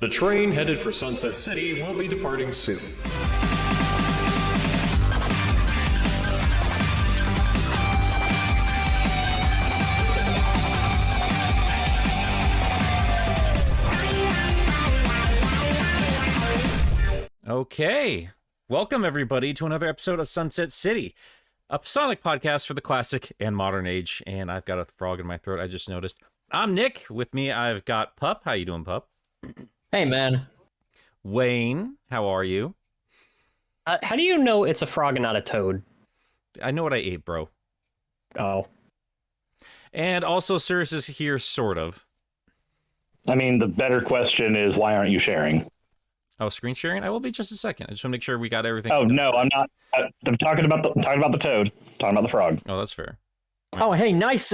The train headed for Sunset City will be departing soon. Okay, welcome everybody to another episode of Sunset City, a Sonic podcast for the classic and modern age. And I've got a frog in my throat, I just noticed. I'm Nick. With me, I've got Pup. How you doing, Pup? Hey, man. Wayne, how are you? How do you know it's a frog and not a toad? I know what I ate, bro. Oh. And also, Cirrus is here, sort of. I mean, the better question is, why aren't you sharing? Oh, screen sharing? I will be just a second. I just want to make sure we got everything. Oh, no, I'm not. I'm talking about the toad. I'm talking about the frog. Oh, that's fair. Oh, hey, nice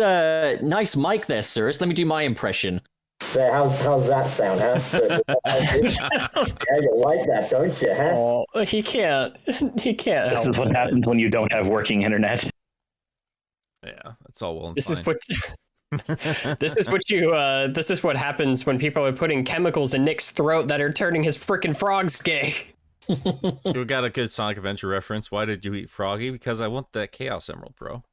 mic there, Cirrus. Let me do my impression. Yeah, how's that sound, huh? Yeah, you like that, don't you, huh? Oh, he can't. He can't. This is what happens when you don't have working internet. Yeah, that's all well and This fine. is what. This is what happens when people are putting chemicals in Nick's throat that are turning his frickin' frogs gay. We got a good Sonic Adventure reference. Why did you eat Froggy? Because I want that Chaos Emerald, bro.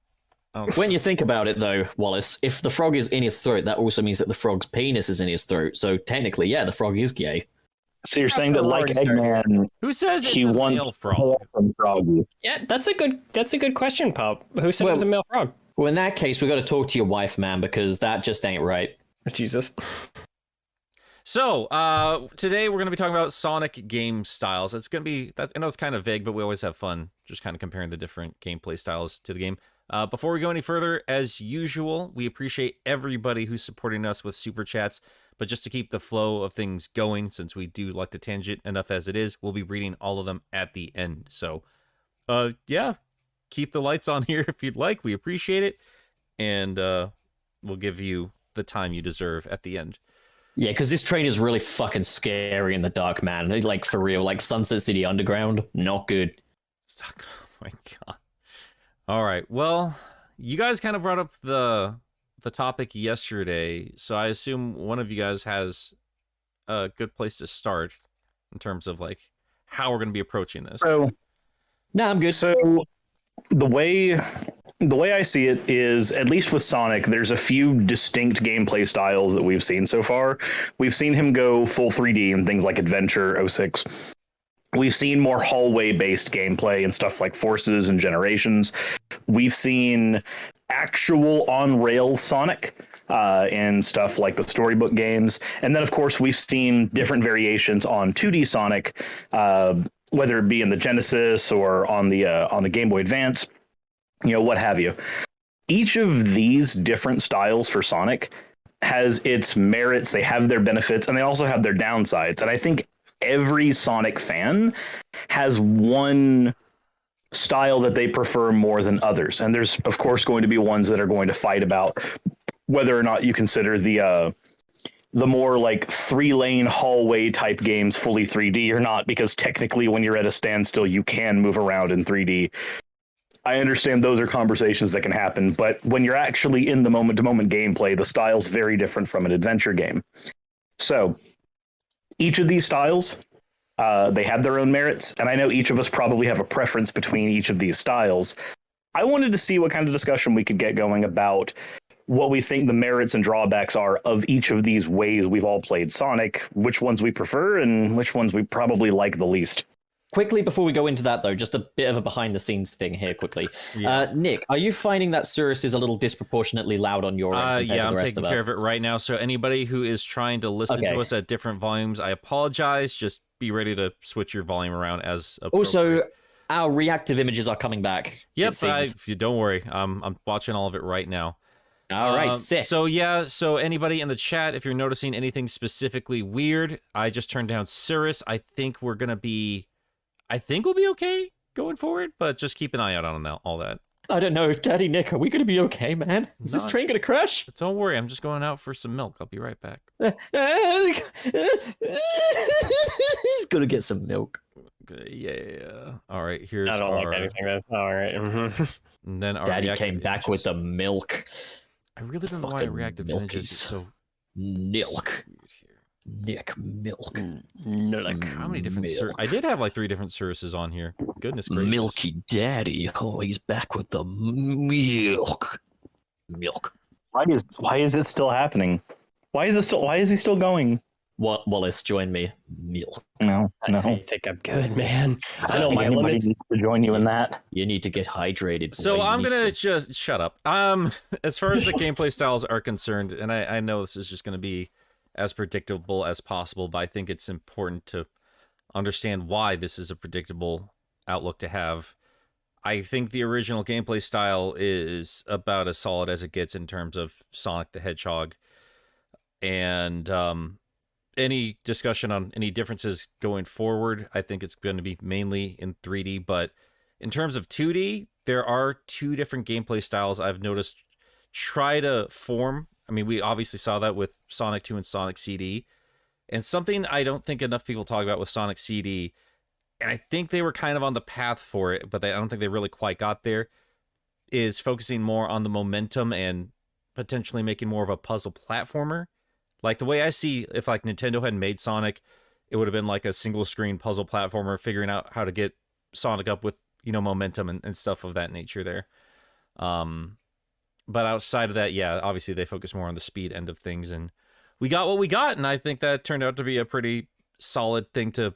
When you think about it, though, Wallace, if the frog is in his throat, that also means that the frog's penis is in his throat. So technically, yeah, the frog is gay. So you're saying that, like Eggman, Who says it's he a wants male frog? from Froggy. Yeah, that's a good question, Pop. Who said it was a male frog? Well, in that case, we got to talk to your wife, man, because that just ain't right. Jesus. So, today we're going to be talking about Sonic game styles. It's going to be, I know it's kind of vague, but we always have fun just kind of comparing the different gameplay styles to the game. Before we go any further, as usual, we appreciate everybody who's supporting us with super chats. But just to keep the flow of things going, since we do like to tangent enough as it is, we'll be reading all of them at the end. So, yeah, keep the lights on here if you'd like. We appreciate it. And we'll give you the time you deserve at the end. Yeah, because this train is really fucking scary in the dark, man. Like, for real. Like, Sunset City Underground, not good. Oh my god. All right. Well, you guys kind of brought up the topic yesterday, so I assume one of you guys has a good place to start in terms of like how we're going to be approaching this. So, Nah, I'm good. So the way I see it is, at least with Sonic, there's a few distinct gameplay styles that we've seen so far. We've seen him go full 3D in things like Adventure 06. We've seen more hallway-based gameplay and stuff like Forces and Generations. We've seen actual on-rails Sonic and stuff like the storybook games. And then, of course, we've seen different variations on 2D Sonic, whether it be in the Genesis or on the Game Boy Advance, what have you. Each of these different styles for Sonic has its merits, they have their benefits, and they also have their downsides. And I think every Sonic fan has one style that they prefer more than others. And there's, of course, going to be ones that are going to fight about whether or not you consider the more like 3-lane hallway type games fully 3D or not, because technically when you're at a standstill, you can move around in 3D. I understand those are conversations that can happen, but when you're actually in the moment-to-moment gameplay, the style's very different from an adventure game. So each of these styles, they have their own merits, and I know each of us probably have a preference between each of these styles. I wanted to see what kind of discussion we could get going about what we think the merits and drawbacks are of each of these ways we've all played Sonic, which ones we prefer, and which ones we probably like the least. Quickly, before we go into that, though, just a bit of a behind-the-scenes thing here, quickly. Yeah. Nick, are you finding that Cirrus is a little disproportionately loud on your end? Yeah, I'm the rest taking care of it right now. So anybody who is trying to listen to us at different volumes, I apologize. Just be ready to switch your volume around as appropriate. Also, our reactive images are coming back. Yep, don't worry. I'm watching all of it right now. All right, sick. So anybody in the chat, if you're noticing anything specifically weird, I just turned down Cirrus. I think we'll be okay going forward, but just keep an eye out on all that. I don't know, Daddy Nick, are we going to be okay, man? Is this train going to crash? Don't worry, I'm just going out for some milk. I'll be right back. He's going to get some milk. Yeah. All right, here's I don't like anything. That's all right. And then our Daddy came back with the milk. I really don't know why reactive images is so milk. weird here. Nick Milk. How many different I did have like 3 different services on here. Goodness gracious. Milky Daddy. Oh, he's back with the milk. Why is it still happening? Why is he still going? What, Wallace, join me. Milk. No. I think I'm good, man. I know my Anybody limits. needs to join you in that. You need to get hydrated. So boy. I'm You gonna need just shut up. As far as the gameplay styles are concerned, and I know this is just gonna be as predictable as possible, but I think it's important to understand why this is a predictable outlook to have. I think the original gameplay style is about as solid as it gets in terms of Sonic the Hedgehog, and any discussion on any differences going forward, I think it's going to be mainly in 3D. But in terms of 2D, there are 2 different gameplay styles I've noticed try to form. I mean, we obviously saw that with Sonic 2 and Sonic CD. And something I don't think enough people talk about with Sonic CD, and I think they were kind of on the path for it, but I don't think they really quite got there, is focusing more on the momentum and potentially making more of a puzzle platformer. Like, the way I see, if like Nintendo had made Sonic, it would have been like a single screen puzzle platformer, figuring out how to get Sonic up with, momentum and stuff of that nature there. But outside of that, yeah, obviously they focus more on the speed end of things, and we got what we got, and I think that turned out to be a pretty solid thing to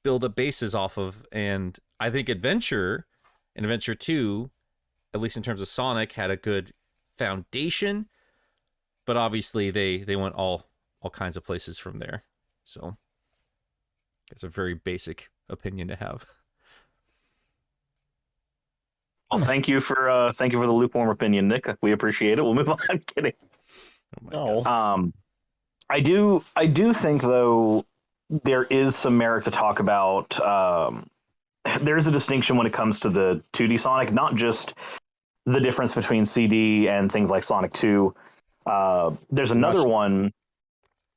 build a basis off of. And I think Adventure and Adventure 2, at least in terms of Sonic, had a good foundation. But obviously, they went all kinds of places from there. So it's a very basic opinion to have. Well, thank you for the lukewarm opinion, Nick. We appreciate it. We'll move on. I'm kidding. Oh my God. I do think, though, there is some merit to talk about. There's a distinction when it comes to the 2D Sonic, not just the difference between CD and things like Sonic 2. There's another one.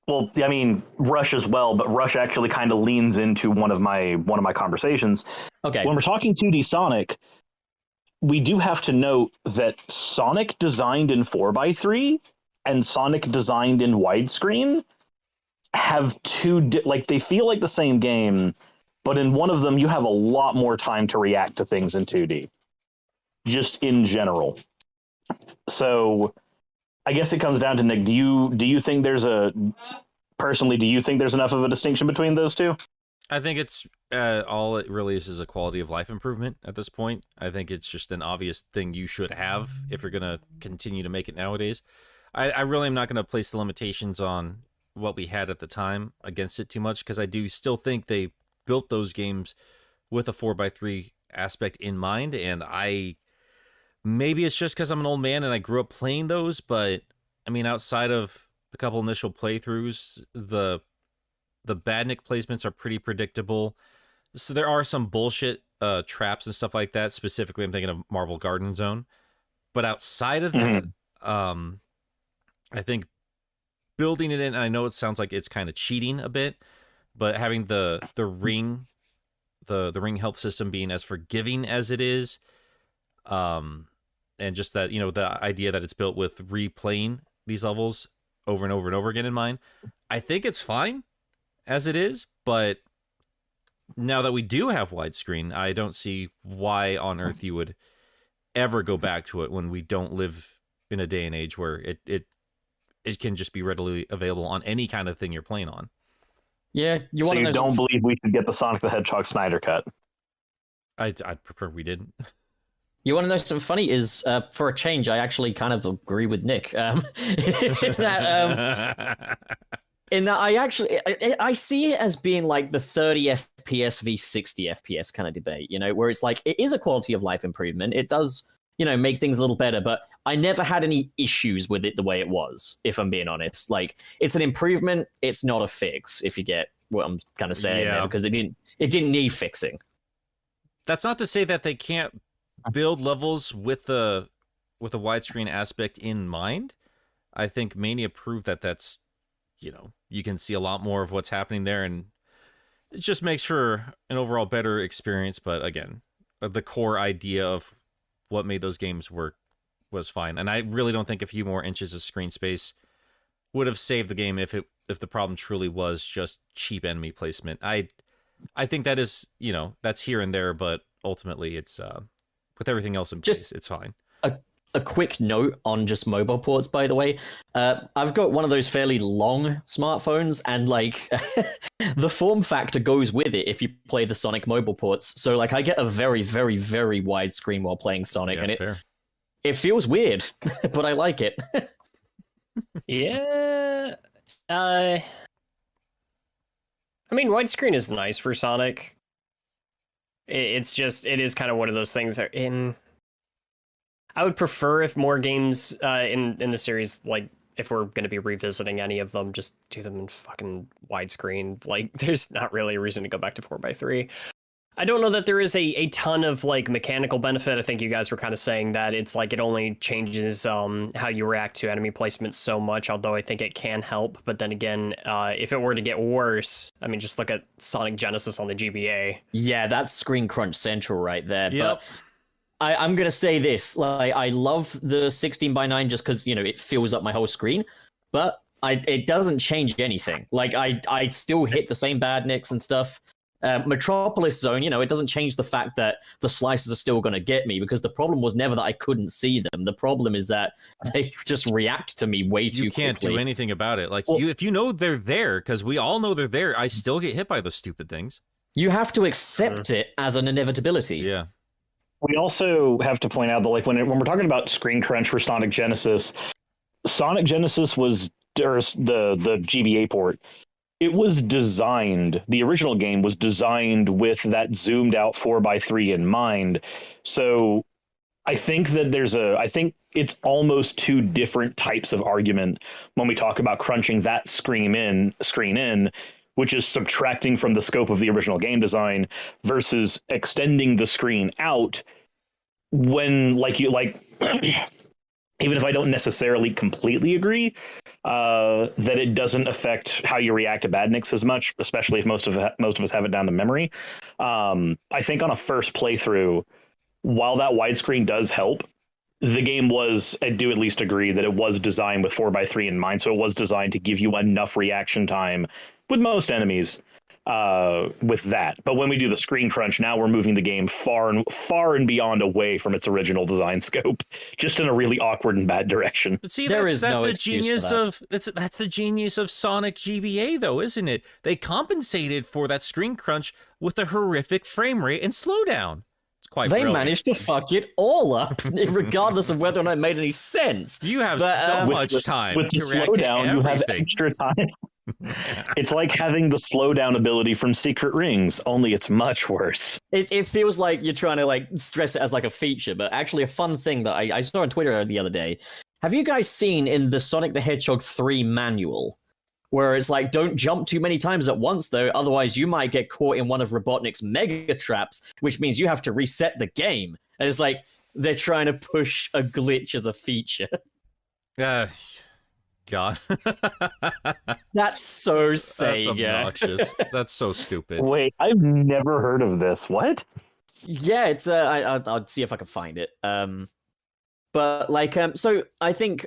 Well, I mean, Rush as well, but Rush actually kind of leans into one of my conversations. Okay. When we're talking 2D Sonic, we do have to note that Sonic designed in 4x3 and Sonic designed in widescreen have they feel like the same game, but in one of them you have a lot more time to react to things in 2D, just in general. So I guess it comes down to, Nick, do you think there's enough of a distinction between those two? I think it's all it really is a quality of life improvement at this point. I think it's just an obvious thing you should have if you're going to continue to make it nowadays. I really am not going to place the limitations on what we had at the time against it too much, because I do still think they built those games with a 4x3 aspect in mind, and maybe it's just because I'm an old man and I grew up playing those, but I mean, outside of a couple initial playthroughs, the badnik placements are pretty predictable. So there are some bullshit traps and stuff like that. Specifically, I'm thinking of Marble Garden Zone. But outside of that, I think building it in, and I know it sounds like it's kind of cheating a bit, but having the ring, the ring health system being as forgiving as it is, and just that, the idea that it's built with replaying these levels over and over and over again in mind, I think it's fine as it is. But now that we do have widescreen, I don't see why on earth you would ever go back to it when we don't live in a day and age where it can just be readily available on any kind of thing you're playing on. Yeah, you want to know? Don't believe we should get the Sonic the Hedgehog Snyder cut? I'd prefer we didn't. You want to know something funny? Is for a change, I actually kind of agree with Nick. In that I see it as being like the 30 FPS v 60 FPS kind of debate, where it's like it is a quality of life improvement. It does, make things a little better, but I never had any issues with it the way it was, if I'm being honest. Like, it's an improvement, it's not a fix, if you get what I'm kind of saying there, because it didn't need fixing. That's not to say that they can't build levels with the widescreen aspect in mind. I think Mania proved that that's, you can see a lot more of what's happening there, and it just makes for an overall better experience. But again, the core idea of what made those games work was fine. And I really don't think a few more inches of screen space would have saved the game if it if the problem truly was just cheap enemy placement. I think that is, that's here and there, but ultimately it's with everything else in place, it's fine. A quick note on just mobile ports, by the way. I've got one of those fairly long smartphones, and like the form factor goes with it if you play the Sonic mobile ports. So like I get a very, very, very wide screen while playing Sonic, and it feels weird, but I like it. Yeah. I mean, widescreen is nice for Sonic. It is kind of one of those things that I would prefer if more games in the series, like if we're going to be revisiting any of them, just do them in fucking widescreen. Like, there's not really a reason to go back to 4x3. I don't know that there is a ton of like mechanical benefit. I think you guys were kind of saying that it's like it only changes how you react to enemy placement so much, although I think it can help. But then again, if it were to get worse, I mean, just look at Sonic Genesis on the GBA. Yeah, that's screen crunch central right there. Yep. But I'm going to say this. Like, I love the 16:9 just because, it fills up my whole screen. But it doesn't change anything. Like, I still hit the same bad nicks and stuff. Metropolis Zone, it doesn't change the fact that the slices are still going to get me, because the problem was never that I couldn't see them. The problem is that they just react to me way too quickly. You can't do anything about it. Like, if you know they're there, because we all know they're there, I still get hit by those stupid things. You have to accept it as an inevitability. Yeah. We also have to point out that, like, when we're talking about screen crunch for Sonic Genesis was, or the GBA port, it was designed, the original game was designed with that zoomed out 4x3 in mind. So I think that I think it's almost two different types of argument when we talk about crunching that screen in, which is subtracting from the scope of the original game design, versus extending the screen out when, even if I don't necessarily completely agree, that it doesn't affect how you react to bad nicks as much, especially if most of us have it down to memory. I think on a first playthrough, while that widescreen does help, the game I do at least agree that it was designed with 4x3 in mind, so it was designed to give you enough reaction time with most enemies with that. But when we do the screen crunch, now we're moving the game far and beyond away from its original design scope, just in a really awkward and bad direction. But see, that's the genius that's the genius of Sonic GBA, though, isn't it? They compensated for that screen crunch with a horrific frame rate and slowdown. It's quite brilliant. Managed to fuck it all up, regardless of whether or not it made any sense. You have so much time with the to react to slowdown. You have everything. extra time. It's like having the slowdown ability from Secret Rings, only it's much worse. It feels like you're trying to stress it as like a feature, but actually a fun thing that I saw on Twitter the other day. Have you guys seen in the Sonic the Hedgehog 3 manual, where it's like, don't jump too many times at once, though, otherwise you might get caught in one of Robotnik's mega traps, which means you have to reset the game. And it's like, they're trying to push a glitch as a feature. God. That's so Sega. That's obnoxious. That's so stupid. Wait, I've never heard of this. What? Yeah, it's I'll see if I can find it. But so I think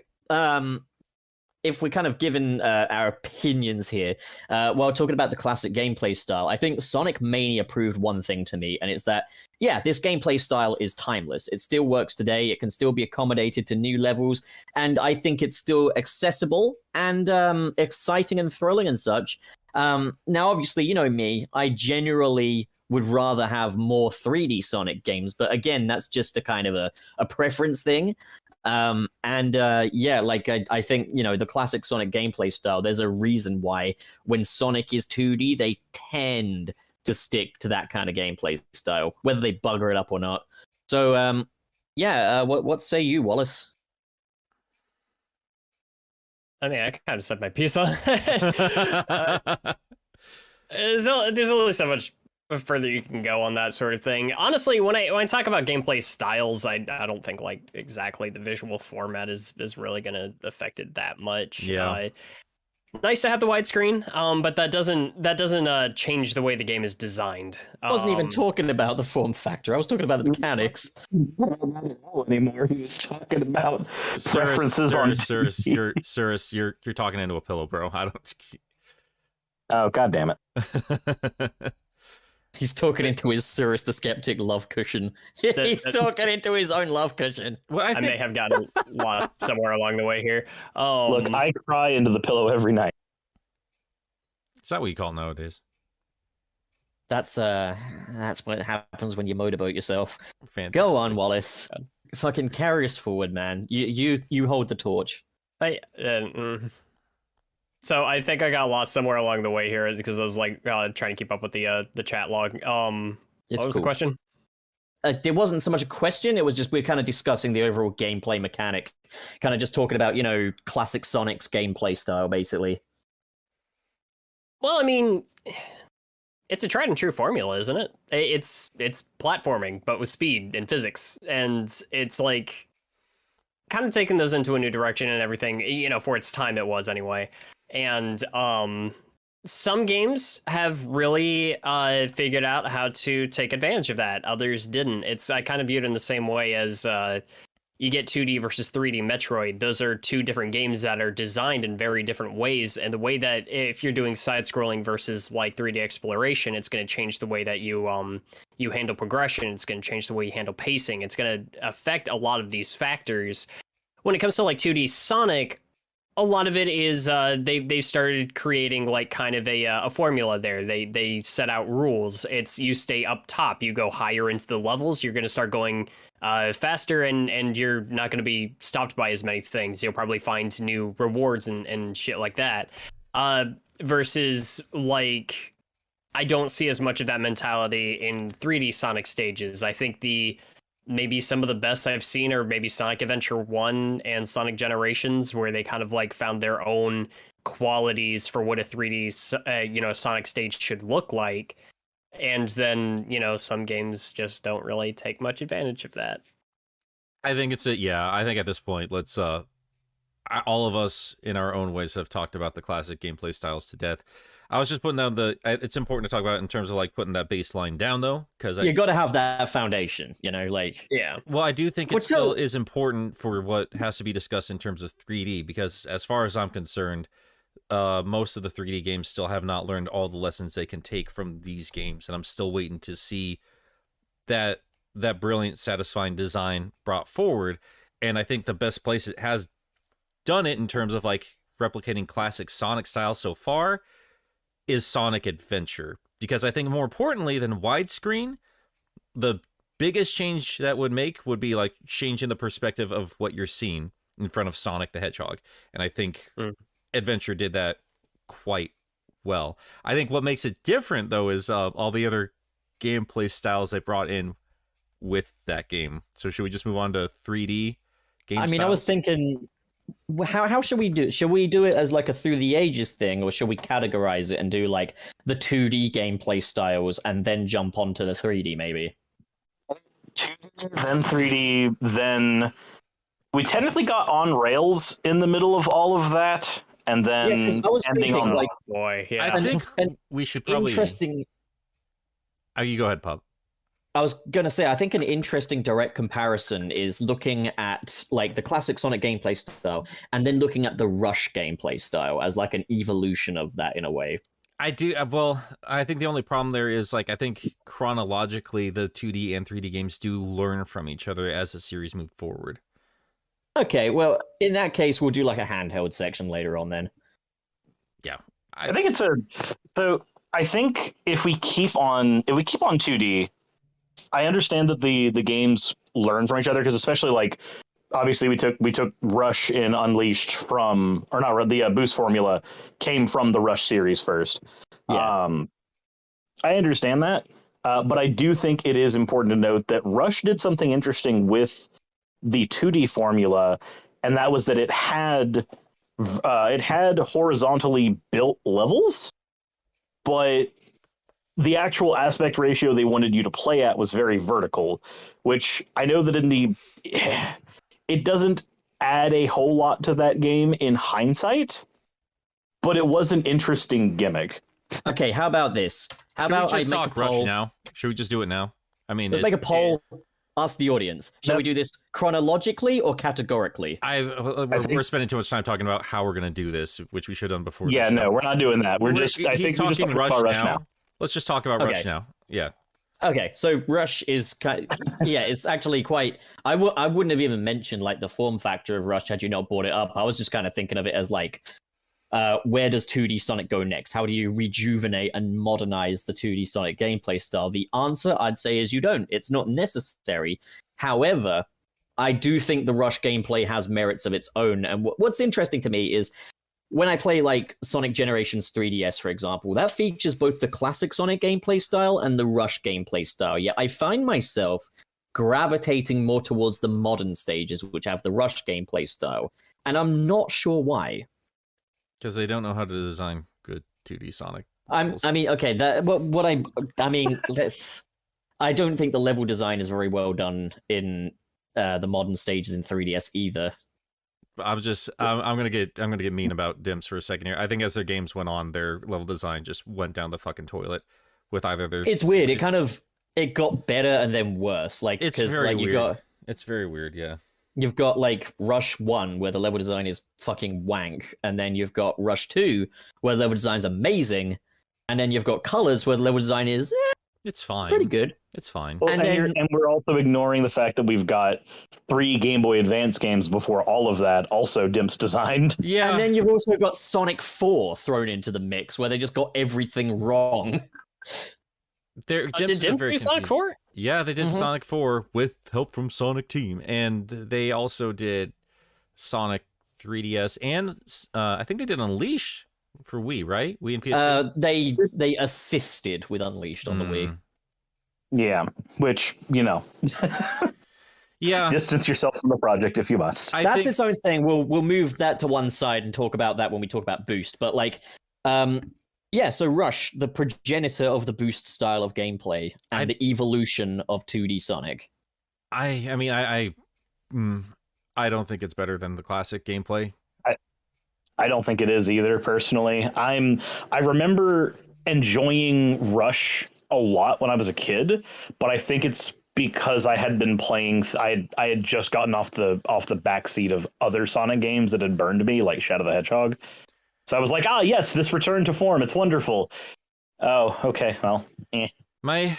if we're kind of given our opinions here, while talking about the classic gameplay style, I think Sonic Mania proved one thing to me, and it's that, yeah, this gameplay style is timeless. It still works today. It can still be accommodated to new levels, and I think it's still accessible and exciting and thrilling and such. Now, obviously, you know me, I generally would rather have more 3D Sonic games, but again, that's just a kind of a preference thing. I think, the classic Sonic gameplay style, there's a reason why when Sonic is 2D, they tend to stick to that kind of gameplay style, whether they bugger it up or not. So, what say you, Wallace? I mean, I kind of said my piece on it. There's only so much further you can go on that sort of thing. Honestly, when I talk about gameplay styles, I don't think exactly the visual format is really going to affect it that much. Yeah. Nice to have the widescreen, but that doesn't change the way the game is designed. I wasn't even talking about the form factor. I was talking about the mechanics. Anymore. He was talking about preferences on. Cirrus, you're talking into a pillow, bro. Oh, god damn it. He's talking into his Cyrus the Skeptic love cushion. He's talking into his own love cushion. Well, I may have gotten lost somewhere along the way here. Look, I cry into the pillow every night. Is that what you call it nowadays? That's what happens when you motorboat yourself. Fantastic. Go on, Wallace. Fucking carry us forward, man. You hold the torch. So I think I got lost somewhere along the way here because I was like trying to keep up with the chat log. What was the question? There wasn't so much a question. It was just we're kind of discussing the overall gameplay mechanic, kind of just talking about classic Sonic's gameplay style, basically. Well, I mean, it's a tried and true formula, isn't it? It's platforming, but with speed and physics, and it's like kind of taking those into a new direction and everything. For its time, it was anyway. And some games have really figured out how to take advantage of that. Others didn't. I kind of view it in the same way as you get 2D versus 3D Metroid. Those are two different games that are designed in very different ways. And the way that if you're doing side-scrolling versus like 3D exploration, it's going to change the way that you handle progression. It's going to change the way you handle pacing. It's going to affect a lot of these factors. When it comes to like 2D Sonic, a lot of it is they started creating like kind of a formula there. They set out rules. It's you stay up top, you go higher into the levels, you're going to start going faster, and you're not going to be stopped by as many things. You'll probably find new rewards and shit like that. Versus like I don't see as much of that mentality in 3D Sonic stages. I think maybe some of the best I've seen are maybe Sonic Adventure 1 and Sonic Generations, where they kind of like found their own qualities for what a 3D, Sonic stage should look like. And then, some games just don't really take much advantage of that. I think I think at this point, let's, all of us in our own ways have talked about the classic gameplay styles to death. I was just putting down it's important to talk about in terms of like putting that baseline down though, because you got to have that foundation, yeah. Well, I do think it still is important for what has to be discussed in terms of 3D, because as far as I'm concerned, most of the 3D games still have not learned all the lessons they can take from these games, and I'm still waiting to see that brilliant, satisfying design brought forward. And I think the best place it has done it in terms of like replicating classic Sonic style so far is Sonic Adventure, because I think more importantly than widescreen, the biggest change that would make would be like changing the perspective of what you're seeing in front of Sonic the Hedgehog. And I think Adventure did that quite well. I think what makes it different though is all the other gameplay styles they brought in with that game. So should we just move on to 3D game styles? I was thinking, how should we do it? Should we do it as like a through the ages thing, or should we categorize it and do like the 2D gameplay styles and then jump onto the 3D maybe? 2D, then 3D, then we technically got on rails in the middle of all of that, and then ending on like, boy, yeah. I think we should probably interesting. Oh, you go ahead, Pub. I was going to say, I think an interesting direct comparison is looking at like the classic Sonic gameplay style and then looking at the Rush gameplay style as like an evolution of that in a way. I do. Well, I think the only problem there is like, I think chronologically the 2D and 3D games do learn from each other as the series moved forward. Okay, well, in that case, we'll do like a handheld section later on then. Yeah. I think so I think if we keep on 2D, I understand that the games learn from each other, because especially like obviously we took Rush in Unleashed from, or not, the boost formula came from the Rush series first. Yeah. I understand that, but I do think it is important to note that Rush did something interesting with the 2D formula, and that was that it had horizontally built levels, but the actual aspect ratio they wanted you to play at was very vertical, which I know that it doesn't add a whole lot to that game in hindsight, but it was an interesting gimmick. Okay, how about this? How Should about we just I make talk a poll Rush now? Should we just do it now? I mean, Let's make a poll. Ask the audience. Shall we do this chronologically or categorically? We're spending too much time talking about how we're going to do this, which we should have done before. Yeah, the show. no, we're not doing that. I think we're just talking about Rush now. Let's just talk about Rush now. Yeah. Okay, so Rush is it's actually quite. I wouldn't have even mentioned like the form factor of Rush had you not brought it up. I was just kind of thinking of it as like, where does 2D Sonic go next? How do you rejuvenate and modernize the 2D Sonic gameplay style? The answer I'd say is you don't. It's not necessary. However, I do think the Rush gameplay has merits of its own. And what's interesting to me is when I play like Sonic Generations 3DS, for example, that features both the classic Sonic gameplay style and the Rush gameplay style. Yet I find myself gravitating more towards the modern stages, which have the Rush gameplay style. And I'm not sure why. Because they don't know how to design good 2D Sonic. I mean, okay, I don't think the level design is very well done in the modern stages in 3DS either. I'm gonna get mean about Dimps for a second here. I think as their games went on, their level design just went down the fucking toilet with either their. It's weird. It got better and then worse. Like it's very weird. It's very weird. Yeah. You've got like Rush 1 where the level design is fucking wank, and then you've got Rush 2 where the level design is amazing, and then you've got Colors where the level design is it's fine, pretty good. It's fine. Well, and we're also ignoring the fact that we've got 3 Game Boy Advance games before all of that also Dimps designed. Yeah, and then you've also got Sonic 4 thrown into the mix where they just got everything wrong. Did Dimps do Sonic 4? Yeah, they did Sonic 4 with help from Sonic Team, and they also did Sonic 3DS, and I think they did Unleash for Wii, right? Wii and PS2. They assisted with Unleashed on the Wii. Yeah, which yeah, distance yourself from the project if you must. That's its own thing. We'll move that to one side and talk about that when we talk about Boost. But like, yeah, so Rush, the progenitor of the Boost style of gameplay and the evolution of 2D Sonic. I mean, I don't think it's better than the classic gameplay. I don't think it is either, personally. I remember enjoying Rush a lot when I was a kid, but I think it's because I had been playing. I had just gotten off the backseat of other Sonic games that had burned me, like Shadow the Hedgehog. So I was like, yes, this return to form. It's wonderful. Oh, okay. Well, My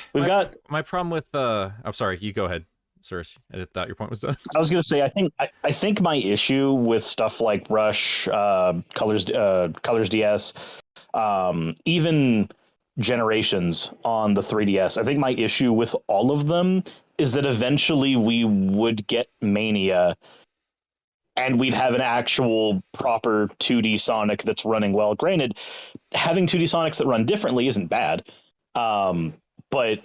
problem with I'm sorry, you go ahead, Cirrus. I thought your point was done. I was gonna say, I think my issue with stuff like Rush, Colors DS, even Generations on the 3DS, I think my issue with all of them is that eventually we would get Mania and we'd have an actual proper 2D Sonic that's running well. Granted, having 2D Sonics that run differently isn't bad, but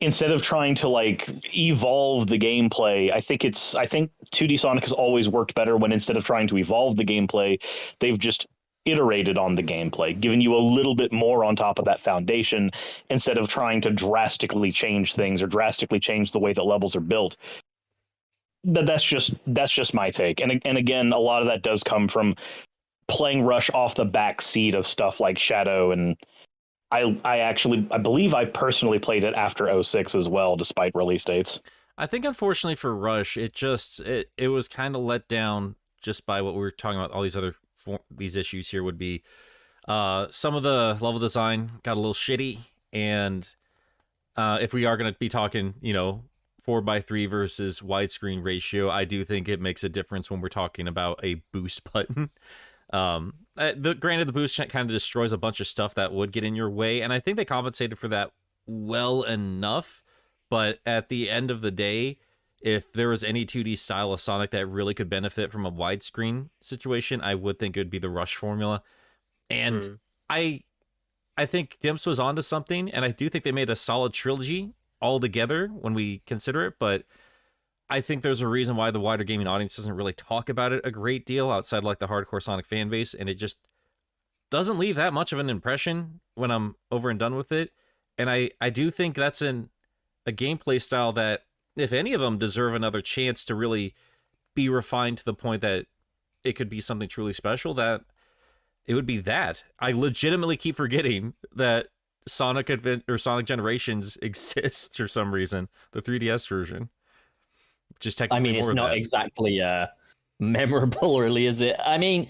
instead of trying to like evolve the gameplay, I think 2D Sonic has always worked better when instead of trying to evolve the gameplay, they've just iterated on the gameplay, giving you a little bit more on top of that foundation instead of trying to drastically change things or drastically change the way that levels are built. That's just my take. And again, a lot of that does come from playing Rush off the back seat of stuff like Shadow, and I believe I personally played it after 06 as well, despite release dates. I think unfortunately for Rush, it was kind of let down just by what we were talking about. All these other these issues here would be some of the level design got a little shitty, and if we are going to be talking, 4:3 versus widescreen ratio, I do think it makes a difference when we're talking about a boost button. Granted, the boost kind of destroys a bunch of stuff that would get in your way, and I think they compensated for that well enough. But at the end of the day, if there was any 2D style of Sonic that really could benefit from a widescreen situation, I would think it would be the Rush formula. And I think Dimps was onto something, and I do think they made a solid trilogy altogether when we consider it, but I think there's a reason why the wider gaming audience doesn't really talk about it a great deal outside like the hardcore Sonic fan base, and it just doesn't leave that much of an impression when I'm over and done with it. And I do think that's a gameplay style that, if any of them deserve another chance to really be refined to the point that it could be something truly special, that it would be that. I legitimately keep forgetting that Sonic or Sonic Generations exists for some reason. The 3DS version, just technically I mean, it's more of not that. exactly memorable, really, is it? I mean,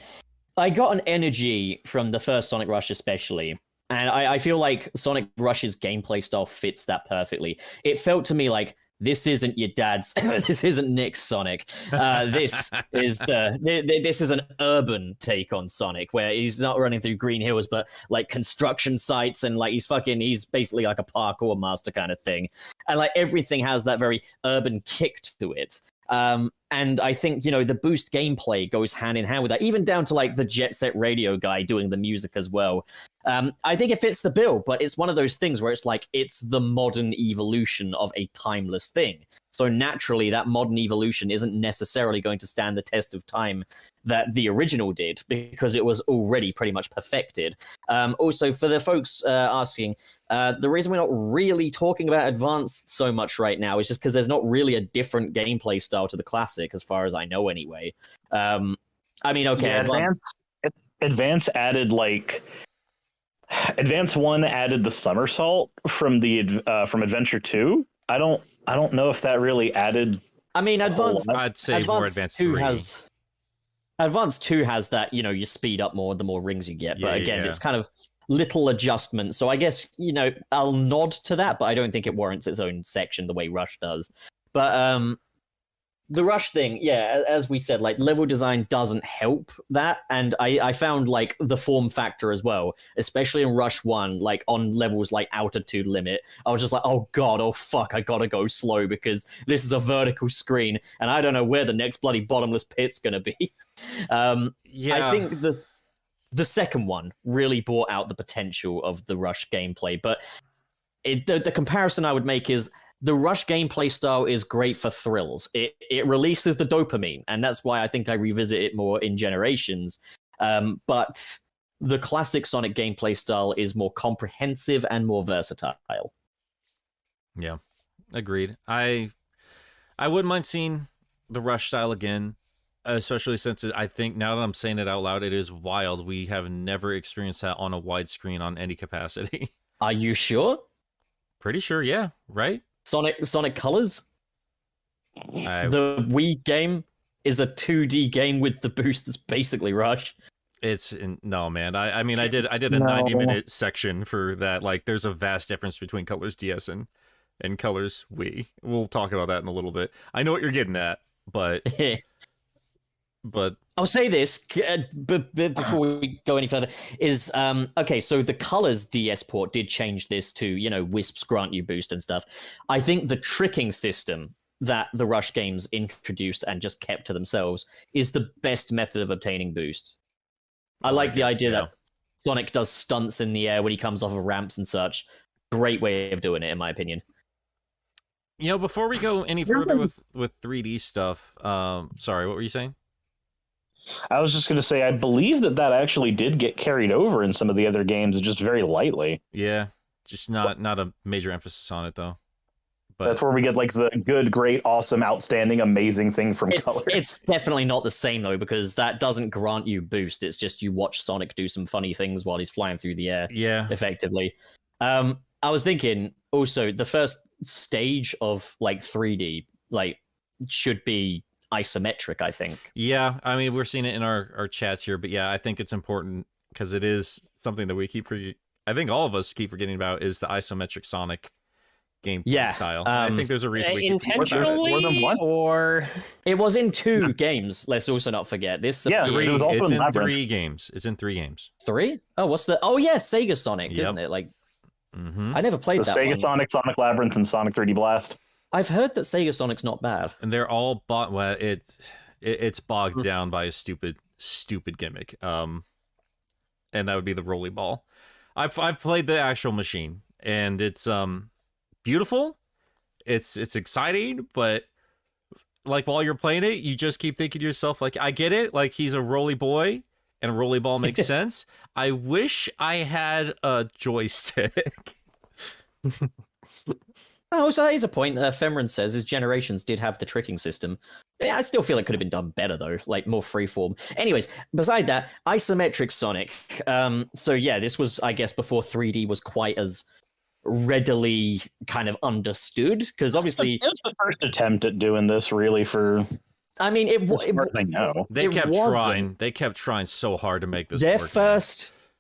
I got an energy from the first Sonic Rush, especially. And I feel like Sonic Rush's gameplay style fits that perfectly. It felt to me like this isn't your dad's, this isn't Nick's Sonic. This is this is an urban take on Sonic, where he's not running through green hills, but like construction sites, and like he's basically like a parkour master kind of thing, and like everything has that very urban kick to it. And I think, the boost gameplay goes hand in hand with that, even down to like the Jet Set Radio guy doing the music as well. I think it fits the bill, but it's one of those things where it's like it's the modern evolution of a timeless thing. So naturally, that modern evolution isn't necessarily going to stand the test of time that the original did, because it was already pretty much perfected. Also, for the folks asking, the reason we're not really talking about Advanced so much right now is just because there's not really a different gameplay style to the classic, as far as I know anyway. I mean, okay, Yeah, Advance added Advance 1 added the somersault from from Adventure 2. I don't know if that really added. I mean, Advanced. I'd say more Advanced 2 3. Advanced 2 has that, you speed up more the more rings you get. But again, it's kind of little adjustments. So I guess, I'll nod to that, but I don't think it warrants its own section the way Rush does. But the Rush thing, yeah, as we said, like level design doesn't help that. And I found like the form factor as well, especially in Rush 1, like on levels like Altitude Limit. I was just like, oh God, oh fuck, I gotta go slow because this is a vertical screen and I don't know where the next bloody bottomless pit's gonna be. Yeah. I think the second one really brought out the potential of the Rush gameplay, but the comparison I would make is the Rush gameplay style is great for thrills. It releases the dopamine, and that's why I think I revisit it more in Generations. But the classic Sonic gameplay style is more comprehensive and more versatile. Yeah, agreed. I wouldn't mind seeing the Rush style again, especially since I think now that I'm saying it out loud, it is wild. We have never experienced that on a widescreen on any capacity. Are you sure? Pretty sure, yeah, right? Sonic Colors? I- The Wii game is a 2D game with the boost that's basically Rush. No, man. I mean, I did a 90-minute section for that. Like, there's a vast difference between Colors DS and Colors Wii. We'll talk about that in a little bit. I know what you're getting at, but I'll say this before we go any further, is okay, so the Colors DS port did change this to, Wisps grant you boost and stuff. I think the tricking system that the Rush games introduced and just kept to themselves is the best method of obtaining boost. I like the idea that Sonic does stunts in the air when he comes off of ramps and such. Great way of doing it, in my opinion. Before we go any further with 3D stuff, sorry, what were you saying? I was just going to say, I believe that actually did get carried over in some of the other games, just very lightly. Yeah, just not a major emphasis on it, though. But that's where we get like the good, great, awesome, outstanding, amazing thing from Color. It's definitely not the same, though, because that doesn't grant you boost. It's just you watch Sonic do some funny things while he's flying through the air, effectively. I was thinking, also, the first stage of, 3D, should be isometric, I think. Yeah, I mean, we're seeing it in our chats here, but yeah, I think it's important because it is something that we I think all of us keep forgetting about is the isometric Sonic gameplay style. I think there's a reason we intentionally or it was in 2 games. Let's also not forget this. Yeah, it's in 3 games. It's in 3 games. 3? Oh, what's the? Oh yeah, Sega Sonic, isn't it? I never played that. Sega Sonic, Sonic Labyrinth, and Sonic 3D Blast. I've heard that Sega Sonic's not bad. And they're all it's bogged down by a stupid gimmick. And that would be the rolly ball. I've played the actual machine, and it's beautiful. It's exciting, but while you're playing it, you just keep thinking to yourself, I get it, he's a rolly boy and a rolly ball makes sense. I wish I had a joystick. Oh, so that is a point that Femrin says is Generations did have the tricking system. Yeah, I still feel it could have been done better though, like more freeform. Anyways, beside that, isometric Sonic. So yeah, this was, I guess, before 3D was quite as readily kind of understood, because obviously it was the first attempt at doing this, really. For I mean, as far as I know, They It kept wasn't. trying. They kept trying so hard to make this their work.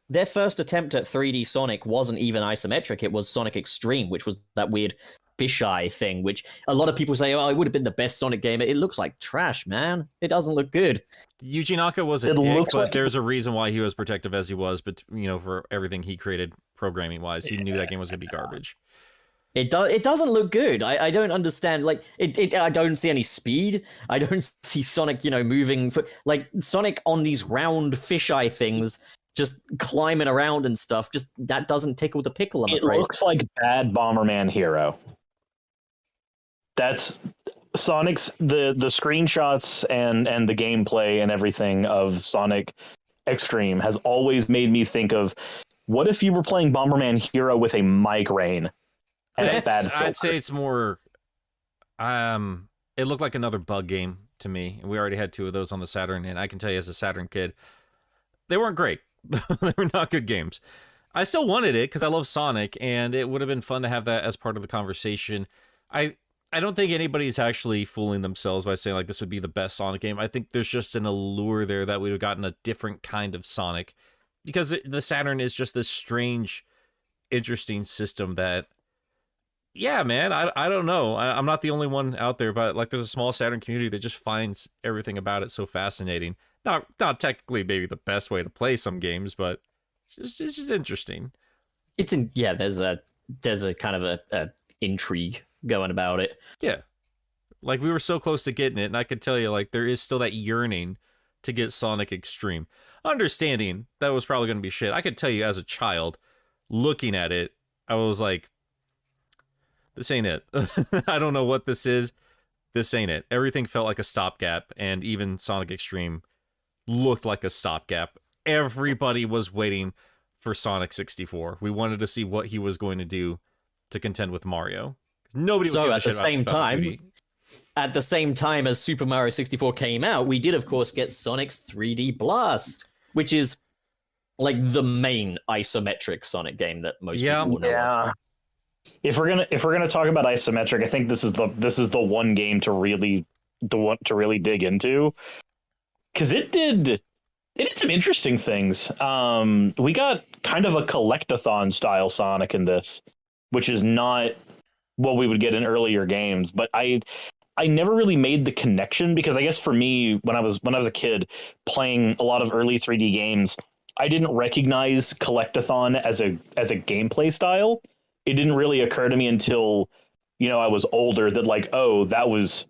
their first attempt at 3D Sonic wasn't even isometric. It was Sonic Extreme, which was that weird fisheye thing, which a lot of people say, oh, it would have been the best Sonic game. It looks like trash, man. It doesn't look good. Yuji Naka was a It dick, looked but like- there's a reason why he was protective as he was. But for everything he created programming wise, he knew that game was gonna be garbage. It doesn't look good. I don't understand. Like I don't see any speed. I don't see Sonic, moving like Sonic on these round fisheye things, just climbing around and stuff. Just that doesn't tickle the pickle, I'm it afraid. looks like bad Bomberman Hero. That's Sonic's the screenshots and the gameplay and everything of Sonic Extreme has always made me think of, what if you were playing Bomberman Hero with a migraine? And a bad filter? I'd say it's more. It looked like another bug game to me, and we already had 2 of those on the Saturn. And I can tell you, as a Saturn kid, they weren't great. They were not good games. I still wanted it because I love Sonic, and it would have been fun to have that as part of the conversation. I don't think anybody's actually fooling themselves by saying like this would be the best Sonic game. I think there's just an allure there that we would have gotten a different kind of Sonic, because the Saturn is just this strange, interesting system that, yeah, man, I don't know. I'm not the only one out there, but like there's a small Saturn community that just finds everything about it so fascinating. Not technically maybe the best way to play some games, but it's just interesting. There's a kind of a intrigue going about it. Yeah. Like we were so close to getting it, and I could tell you like there is still that yearning to get Sonic Extreme. Understanding that was probably going to be shit. I could tell you as a child looking at it, I was like, this ain't it. I don't know what this is. This ain't it. Everything felt like a stopgap, and even Sonic Extreme looked like a stopgap. Everybody was waiting for Sonic 64. We wanted to see what he was going to do to contend with Mario. Nobody was So giving a at the shit about- same about time, 3D. At the same time as Super Mario 64 came out, we did, of course, get Sonic's 3D Blast, which is like the main isometric Sonic game that most people will know. Yeah. If we're gonna talk about isometric, I think this is the one game to really dig into, because it did some interesting things. We got kind of a collectathon style Sonic in this, which is not what we would get in earlier games. But I never really made the connection, because I guess for me, when I was a kid playing a lot of early 3D games, I didn't recognize collectathon as a gameplay style. It didn't really occur to me until, I was older that like, oh, that was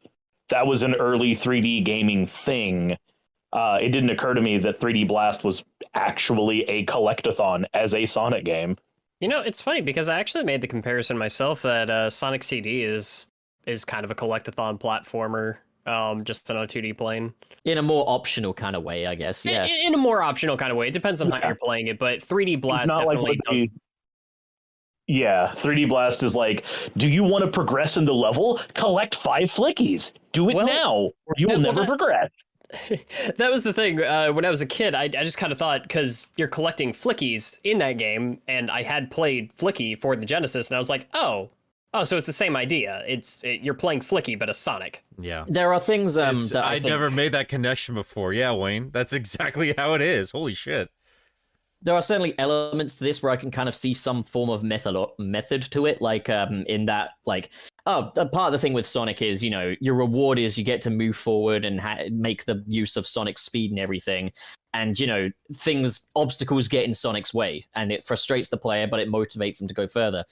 an early 3D gaming thing. It didn't occur to me that 3D Blast was actually a collectathon as a Sonic game. It's funny because I actually made the comparison myself that Sonic CD is kind of a collectathon platformer, just on a 2D plane. In a more optional kind of way, I guess. Yeah. In a more optional kind of way. It depends on how you're playing it, but 3D Blast Not definitely like does. Yeah, 3D Blast is like, do you want to progress in the level? Collect 5 flickies. Do it Well, now, or you will never progress. That was the thing. When I was a kid, I just kind of thought, because you're collecting flickies in that game, and I had played Flicky for the Genesis, and I was like, oh, so it's the same idea. You're playing Flicky, but a Sonic. Yeah. There are things that I I'd think... never made that connection before. Yeah, Wayne. That's exactly how it is. Holy shit. There are certainly elements to this where I can kind of see some form of method to it, like in that, like, part of the thing with Sonic is, your reward is you get to move forward and make the use of Sonic's speed and everything, and obstacles get in Sonic's way, and it frustrates the player, but it motivates them to go further.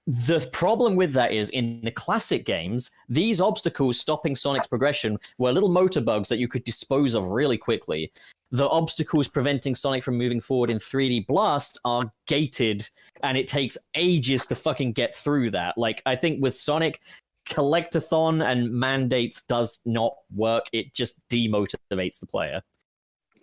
The problem with that is, in the classic games, these obstacles stopping Sonic's progression were little motor bugs that you could dispose of really quickly. The obstacles preventing Sonic from moving forward in 3D Blast are gated, and it takes ages to fucking get through that. Like, I think with Sonic, collectathon and mandates does not work. It just demotivates the player.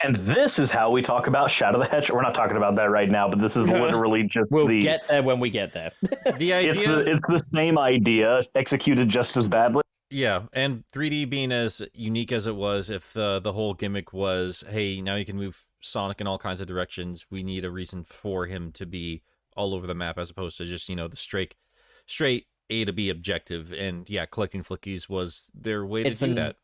And this is how we talk about Shadow the Hedgehog. We're not talking about that right now, but this is literally just We'll get there when we get there. The idea. It's the same idea executed just as badly. Yeah, and 3D being as unique as it was, if the whole gimmick was, hey, now you can move Sonic in all kinds of directions, we need a reason for him to be all over the map as opposed to just, the straight A to B objective. And yeah, collecting flickies was their way to do that.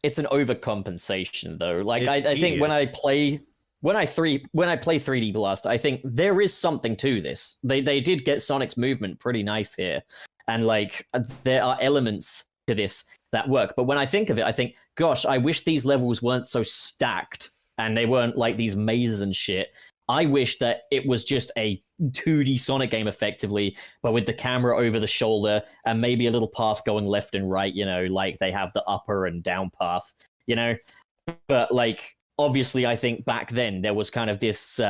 It's an overcompensation though. Like It's I think when I tedious. play 3D Blast, I think there is something to this. They did get Sonic's movement pretty nice here. And like there are elements to this that work. But when I think of it, I think, gosh, I wish these levels weren't so stacked and they weren't like these mazes and shit. I wish that it was just a 2D Sonic game effectively, but with the camera over the shoulder and maybe a little path going left and right, like they have the upper and down path, But like, obviously, I think back then there was kind of this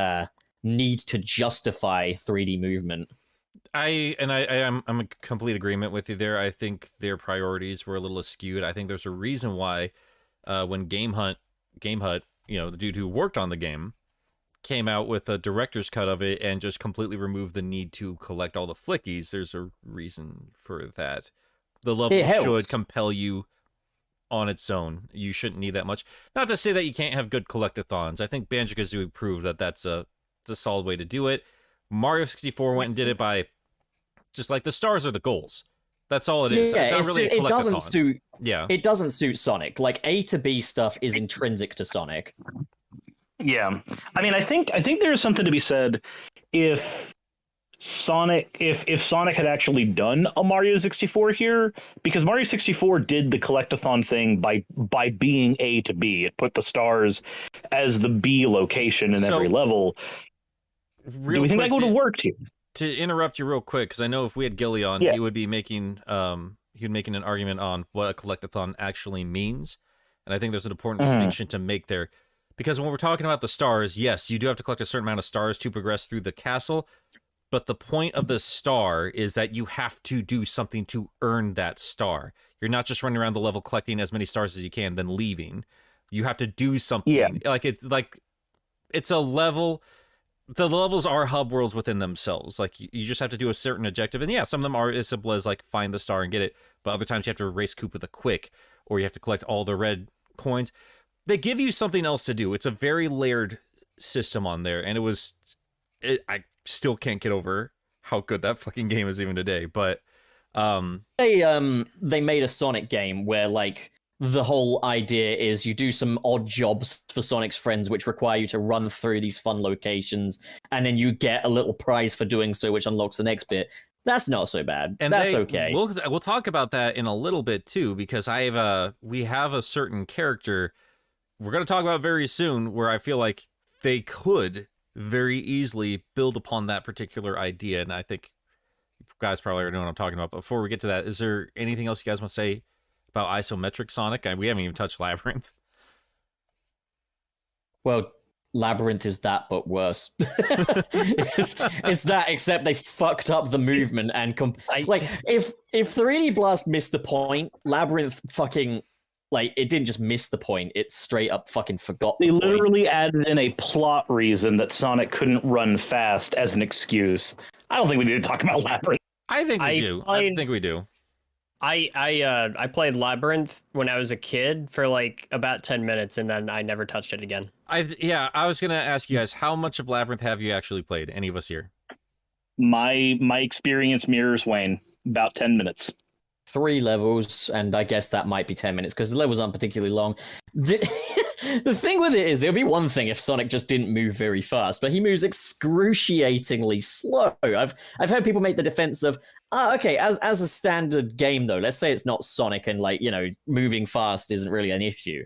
need to justify 3D movement. I'm in complete agreement with you there. I think their priorities were a little skewed. I think there's a reason why when Game Hut, the dude who worked on the game, came out with a director's cut of it and just completely removed the need to collect all the flickies. There's a reason for that. The level should compel you on its own. You shouldn't need that much. Not to say that you can't have good collectathons. I think Banjo-Kazooie proved that that's a solid way to do it. Mario 64 went and did it by just like the stars are the goals. That's all it is. Yeah, it's not really a it doesn't collectathon. suit. Yeah, It doesn't suit Sonic. Like A to B stuff is intrinsic to Sonic. Yeah, I mean, I think there is something to be said if Sonic had actually done a Mario 64 here, because Mario 64 did the collectathon thing by being A to B. It put the stars as the B location in every level. Do we think that would have worked here? To interrupt you real quick, because I know if we had Gilly on, he would be making an argument on what a collectathon actually means, and I think there's an important distinction to make there. Because when we're talking about the stars, yes, you do have to collect a certain amount of stars to progress through the castle, but the point of the star is that you have to do something to earn that star. You're not just running around the level collecting as many stars as you can, then leaving. You have to do something. Yeah. It's a level. The levels are hub worlds within themselves. Like, you just have to do a certain objective. And yeah, some of them are as simple as like find the star and get it. But other times you have to race Coop with a quick, or you have to collect all the red coins. They give you something else to do. It's a very layered system on there, and I still can't get over how good that fucking game is even today. But they made a Sonic game where like the whole idea is you do some odd jobs for Sonic's friends, which require you to run through these fun locations, and then you get a little prize for doing so, which unlocks the next bit. That's not so bad. And that's okay. We'll talk about that in a little bit too, because we have a certain character we're going to talk about very soon where I feel like they could very easily build upon that particular idea. And I think you guys probably already know what I'm talking about. But before we get to that, is there anything else you guys want to say about isometric Sonic? We haven't even touched Labyrinth. Well, Labyrinth is that, but worse. it's that, except they fucked up the movement and like if 3D Blast missed the point, Labyrinth fucking it didn't just miss the point; it straight up fucking forgot. They literally added in a plot reason that Sonic couldn't run fast as an excuse. I don't think we need to talk about Labyrinth. I think we do. I think we do. I played Labyrinth when I was a kid for like about 10 minutes, and then I never touched it again. I was gonna ask you guys, how much of Labyrinth have you actually played? Any of us here? My experience mirrors Wayne. About 10 minutes. 3 levels, and I guess that might be 10 minutes because the levels aren't particularly long. The thing with it is, it would be one thing if Sonic just didn't move very fast, but he moves excruciatingly slow. I've heard people make the defense of, okay, as a standard game though, let's say it's not Sonic and moving fast isn't really an issue.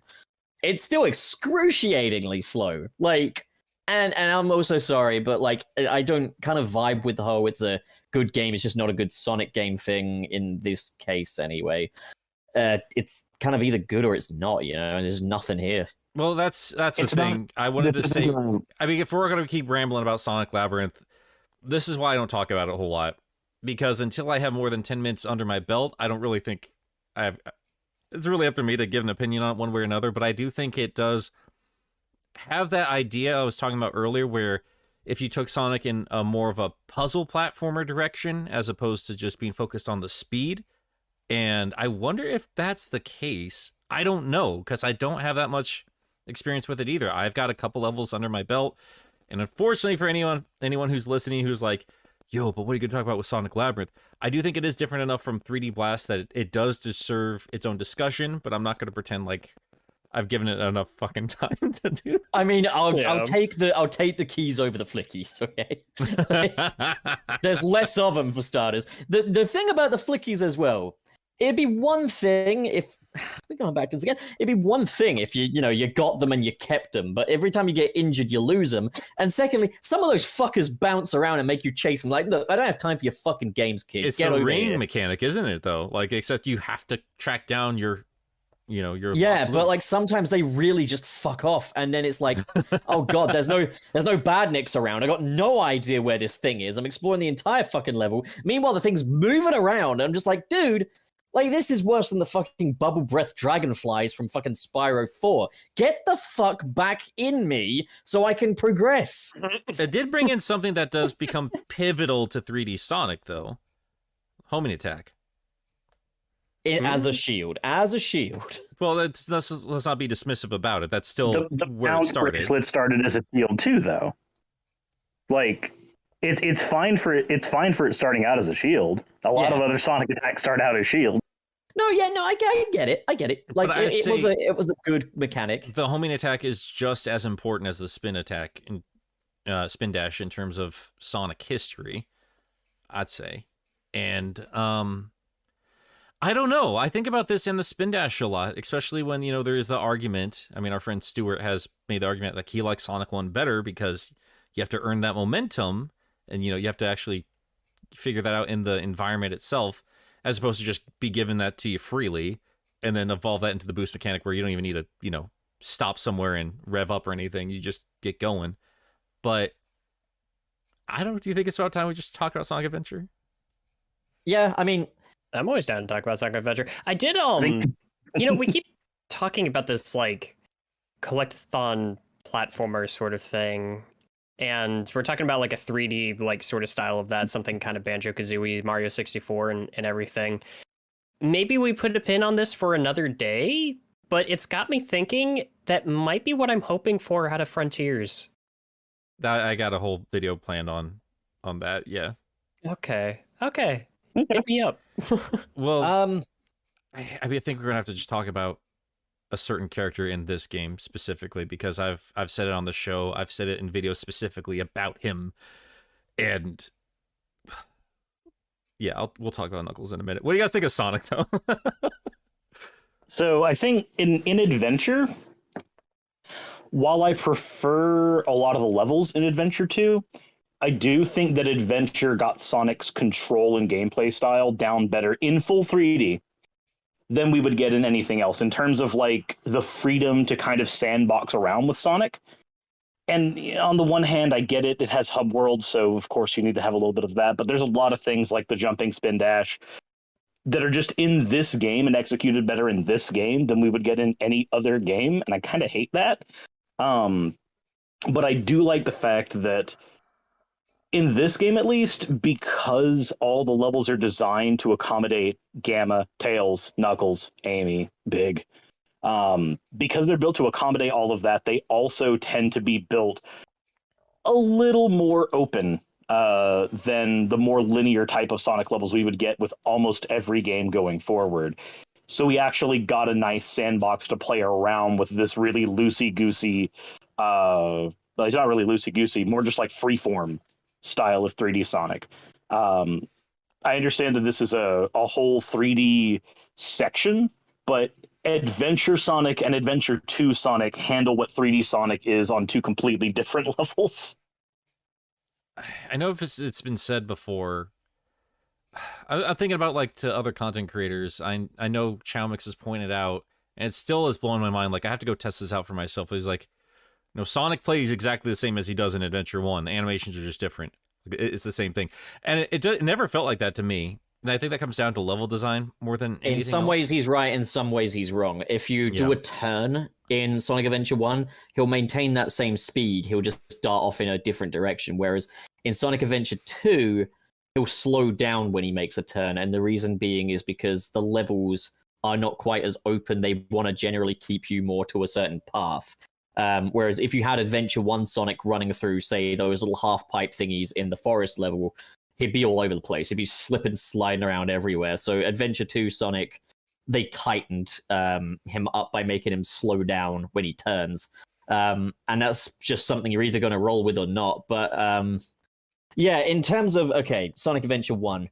It's still excruciatingly slow. And I'm also sorry, but I don't kind of vibe with the whole it's a good game, it's just not a good Sonic game thing in this case anyway. It's kind of either good or it's not, and there's nothing here. Well, that's the thing. I wanted to say, if we're going to keep rambling about Sonic Labyrinth, this is why I don't talk about it a whole lot. Because until I have more than 10 minutes under my belt, I don't really think it's really up to me to give an opinion on it one way or another, but I do think it does have that idea I was talking about earlier, where if you took Sonic in a more of a puzzle platformer direction as opposed to just being focused on the speed, And I wonder if that's the case. I don't know, because I don't have that much experience with it either. I've got a couple levels under my belt. And unfortunately for anyone who's listening who's like, yo, but what are you going to talk about with Sonic Labyrinth? I do think it is different enough from 3D Blast that it does deserve its own discussion, but I'm not going to pretend like I've given it enough fucking time to do. I mean, I'll Yeah. take the keys over the flickies. Okay, there's less of them for starters. The thing about the flickies as well, it'd be one thing if we're going back to this again. It'd be one thing if you got them and you kept them, but every time you get injured, you lose them. And secondly, some of those fuckers bounce around and make you chase them. Like, look, I don't have time for your fucking games, kid. It's Get the over ring here. mechanic, isn't it? Though, like, except you have to track down your Yeah, lost but loot. like sometimes they really just fuck off, and then it's like, oh god, there's no badniks around. I got no idea where this thing is. I'm exploring the entire fucking level. Meanwhile, the thing's moving around. I'm just like, dude, like this is worse than the fucking bubble breath dragonflies from fucking Spyro 4. Get the fuck back in me so I can progress. It did bring in something that does become pivotal to 3D Sonic, though. Homing attack. As a shield. Well, let's not be dismissive about it. That's still The where it bound started. bracelet started as a shield too, though. Like, it's fine for it starting out as a shield. A lot of other Sonic attacks start out as shield. No, I get it. Like But I'd it was a good mechanic. The homing attack is just as important as the spin attack in spin dash in terms of Sonic history, I'd say. And I don't know. I think about this in the spin dash a lot, especially when, there is the argument. I mean, our friend Stuart has made the argument that he likes Sonic 1 better because you have to earn that momentum and, you have to actually figure that out in the environment itself, as opposed to just be given that to you freely and then evolve that into the boost mechanic where you don't even need to, stop somewhere and rev up or anything. You just get going. But do you think it's about time we just talk about Sonic Adventure? Yeah, I mean, I'm always down to talk about Sonic Adventure. I did, we keep talking about this, like, collectathon platformer sort of thing. And we're talking about, like, a 3D, like, sort of style of that, something kind of Banjo-Kazooie, Mario 64, and everything. Maybe we put a pin on this for another day, but it's got me thinking that might be what I'm hoping for out of Frontiers. I got a whole video planned on that, yeah. Okay. Hit me up. Well, I I think we're gonna have to just talk about a certain character in this game specifically because I've said it on the show. I've said it in videos specifically about him, and yeah, we'll talk about Knuckles in a minute. What do you guys think of Sonic though? So I think in Adventure, while I prefer a lot of the levels in Adventure 2, I do think that Adventure got Sonic's control and gameplay style down better in full 3D than we would get in anything else in terms of like the freedom to kind of sandbox around with Sonic. And on the one hand, I get it. It has hub worlds, so of course you need to have a little bit of that. But there's a lot of things like the jumping spin dash that are just in this game and executed better in this game than we would get in any other game. And I kind of hate that. But I do like the fact that in this game, at least, because all the levels are designed to accommodate Gamma, Tails, Knuckles, Amy, Big, because they're built to accommodate all of that, they also tend to be built a little more open than the more linear type of Sonic levels we would get with almost every game going forward. So we actually got a nice sandbox to play around with this really loosey-goosey, well, it's not really loosey-goosey, more just like freeform style of 3D Sonic. I understand that this is a whole 3D section, but Adventure Sonic and Adventure 2 Sonic handle what 3D Sonic is on two completely different levels. I know if it's been said before. I'm thinking about like to other content creators. I know Chowmix has pointed out, and it still has blown my mind. Like I have to go test this out for myself. He's like, Sonic plays exactly the same as he does in Adventure 1. The animations are just different. It's the same thing. And it never felt like that to me. And I think that comes down to level design more than anything in some else. ways he's right, in some ways he's wrong. If you do a turn in Sonic Adventure 1, he'll maintain that same speed. He'll just dart off in a different direction. Whereas in Sonic Adventure 2, he'll slow down when he makes a turn, and the reason being is because the levels are not quite as open. They want to generally keep you more to a certain path. Whereas if you had Adventure 1 Sonic running through, say, those little half-pipe thingies in the forest level, he'd be all over the place. He'd be slipping, sliding around everywhere. So Adventure 2 Sonic, they tightened him up by making him slow down when he turns. And that's just something you're either going to roll with or not. But yeah, in terms of, okay, Sonic Adventure 1,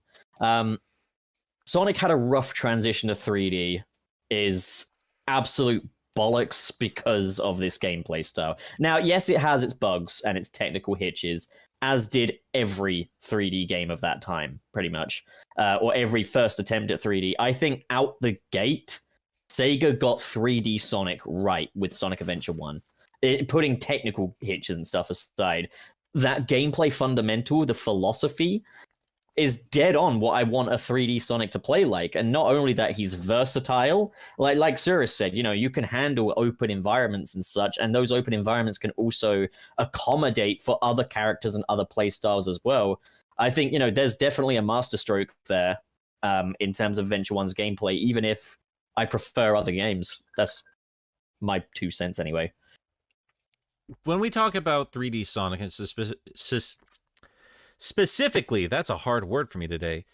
Sonic had a rough transition to 3D, is absolute bollocks because of this gameplay style. Now, yes, it has its bugs and its technical hitches, as did every 3D game of that time, pretty much, or every first attempt at 3D. I think out the gate, Sega got 3D Sonic right with Sonic Adventure 1. Putting technical hitches and stuff aside, that gameplay fundamental, the philosophy, is dead on what I want a 3D Sonic to play like. And not only that, he's versatile. Like Surus said, you can handle open environments and such, and those open environments can also accommodate for other characters and other play styles as well. I think, there's definitely a masterstroke there in terms of Adventure 1's gameplay, even if I prefer other games. That's my 2 cents anyway. When we talk about 3D Sonic, and specifically, that's a hard word for me today,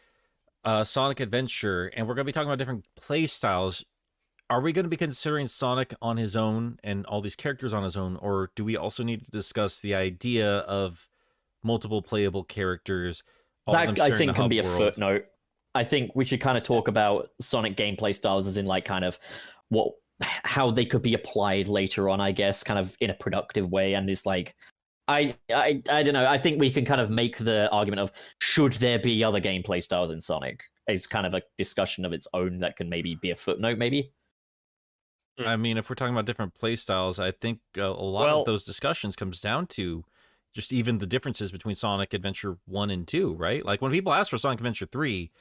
Sonic Adventure, and we're going to be talking about different play styles, are we going to be considering Sonic on his own and all these characters on his own, or do we also need to discuss the idea of multiple playable characters? That, I think, can be a footnote. I think we should kind of talk about Sonic gameplay styles as in, like, kind of how they could be applied later on, I guess, kind of in a productive way, and it's like, I don't know. I think we can kind of make the argument of, should there be other gameplay styles in Sonic? It's kind of a discussion of its own that can maybe be a footnote, maybe. I mean, if we're talking about different play styles, I think a lot of those discussions comes down to just even the differences between Sonic Adventure 1 and 2, right? Like, when people ask for Sonic Adventure 3,